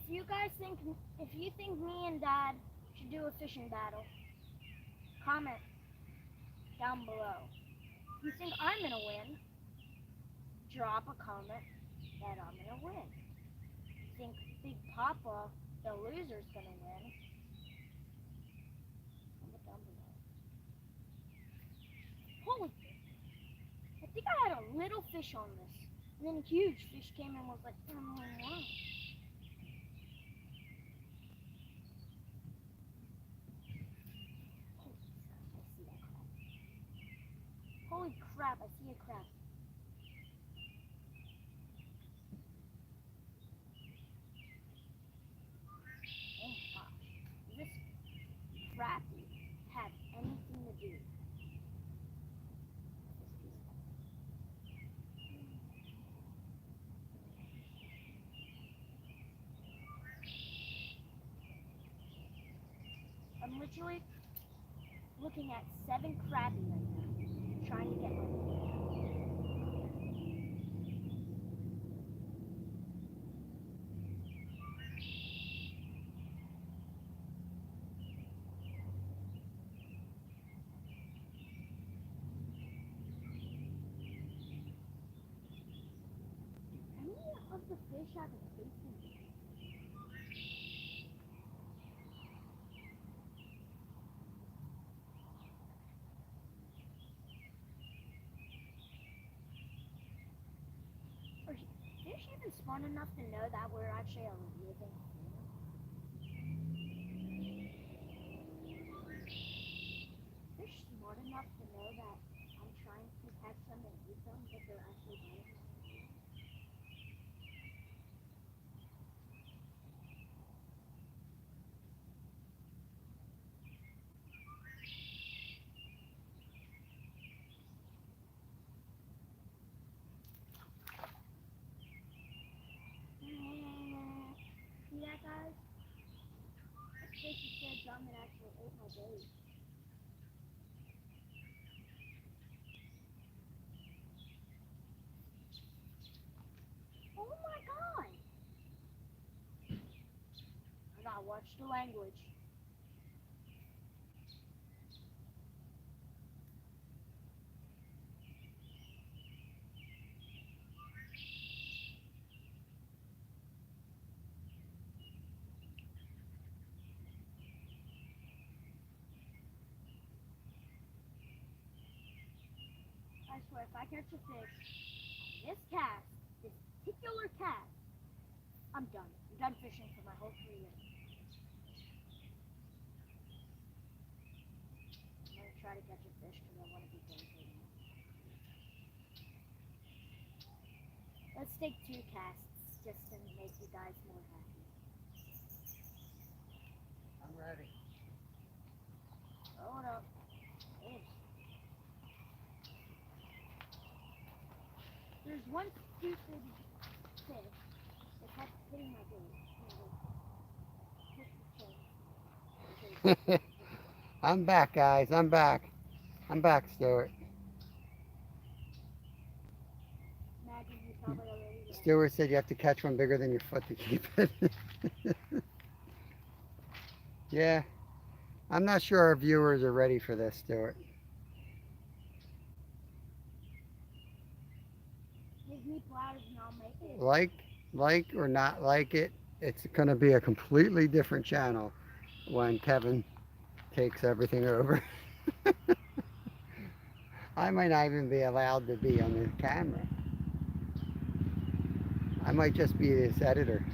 you think me and Dad should do a fishing battle, comment down below. If you think I'm gonna win, drop a comment that I'm gonna win. If you think Big Papa, the loser's gonna win, comment down below. Holy, I think I had a little fish on this, and then a huge fish came and was like, wow. Holy crap, I see a crab. Oh my gosh. Does this crappie have anything to do with this? I'm literally looking at 7 crappie right now, trying to get one. Any of the fish have a face in it? Are fish even smart enough to know that we're actually a living thing? Fish smart enough to know that I'm trying to catch them and eat them, but they're actually living. See that, guys? That fish is so dumb it actually ate my bait. Oh my god! I gotta watch the language. I swear, if I catch a fish on this cast, this particular cast, I'm done. I'm done fishing for my whole career. I'm gonna try to catch a fish because I want to be dedicated. Let's take 2 casts just to make you guys more happy. I'm ready. Hold up. There's one stupid fish that kept hitting my bait. I'm back, guys. I'm back. I'm back, Stuart. Imagine you probably already did. Stuart said you have to catch one bigger than your foot to keep it. Yeah. I'm not sure our viewers are ready for this, Stuart. Give me platters and I'll make it. Like or not like it, it's going to be a completely different channel when Kevin takes everything over. I might not even be allowed to be on the camera. I might just be his editor.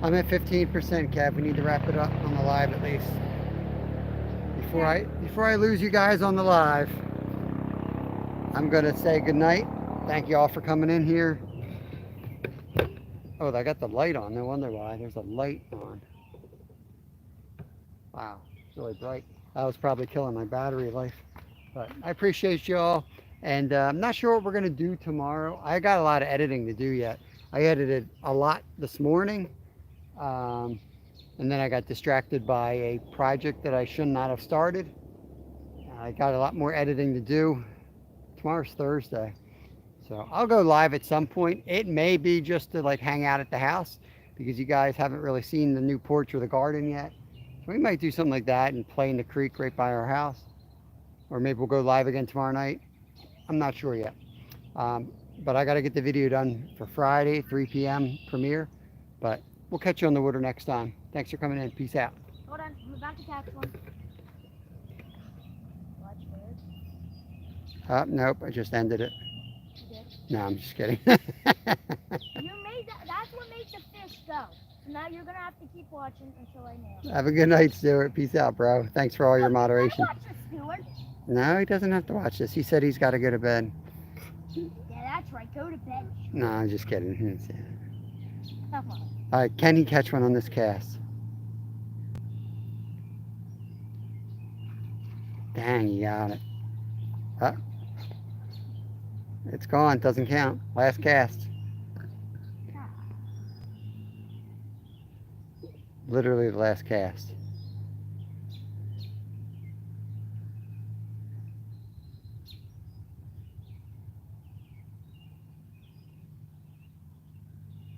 I'm at 15%, Kev. We need to wrap it up on the live at least. Before I lose you guys on the live, I'm gonna say goodnight. Thank you all for coming in here. Oh, I got the light on. No wonder why. There's a light on. Wow, it's really bright. That was probably killing my battery life. But I appreciate you all. And I'm not sure what we're gonna do tomorrow. I got a lot of editing to do yet. I edited a lot this morning. And then I got distracted by a project that I should not have started. I got a lot more editing to do. Tomorrow's Thursday. So I'll go live at some point. It may be just to like hang out at the house because you guys haven't really seen the new porch or the garden yet. So we might do something like that and play in the creek right by our house. Or maybe we'll go live again tomorrow night. I'm not sure yet. But I got to get the video done for Friday, 3 p.m. premiere. But we'll catch you on the water next time. Thanks for coming in. Peace out. Hold on, I'm about to catch one. Watch bird. Nope, I just ended it. You did. No, I'm just kidding. You made that. That's what made the fish go. So now you're gonna have to keep watching until I nail. Have a good night, Stuart. Peace out, bro. Thanks for all your moderation. Watch this, Stuart. No, he doesn't have to watch this. He said he's got to go to bed. Yeah, that's right. Go to bed. No, I'm just kidding. Come on. All right, can he catch one on this cast? Dang, he got it. Huh? It's gone. Doesn't count. Last cast. Literally the last cast.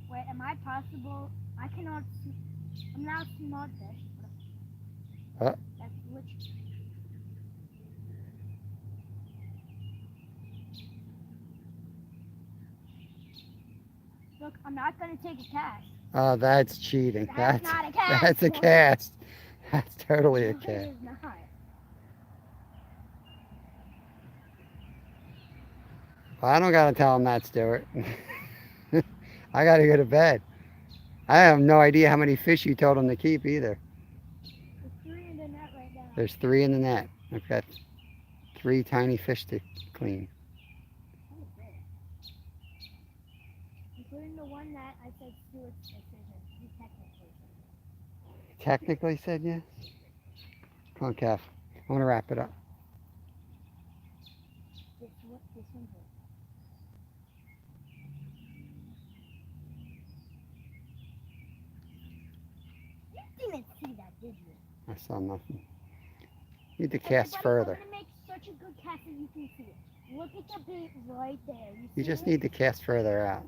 Wait, am I possible? I cannot see. I'm not smart fish. Huh? That's which. Look, I'm not gonna take a cast. Oh, that's cheating. That's not a cast. That's a cast. That's totally a No, it cast. is not. Well, I don't gotta tell him that, Stuart. I gotta go to bed. I have no idea how many fish you told him to keep either. There's 3 in the net right now. There's 3 in the net. I've got 3 tiny fish to clean. Including the one that I said Stuart's decision. You technically said. Technically said yes. Come on, Kev. I want to wrap it up. This one's it. You didn't see that, did you? I saw nothing. Need to cast further. I'm gonna make such a good cast that you can see it. Look at the bait right there. You see just it? need to cast further out.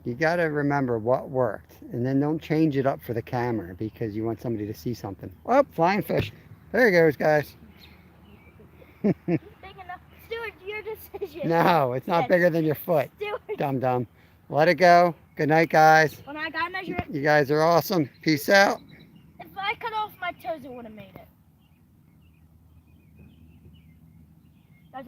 You got to remember what worked, and then don't change it up for the camera because you want somebody to see something. Oh, flying fish. There he goes, guys. Big enough. Stuart, your decision. No, it's not Yes. bigger than your foot. Stuart. Dum-dum. Let it go. Good night, guys. When I gotta measure it, You guys are awesome. Peace out. if I cut off my toes, it would have made it. Guys,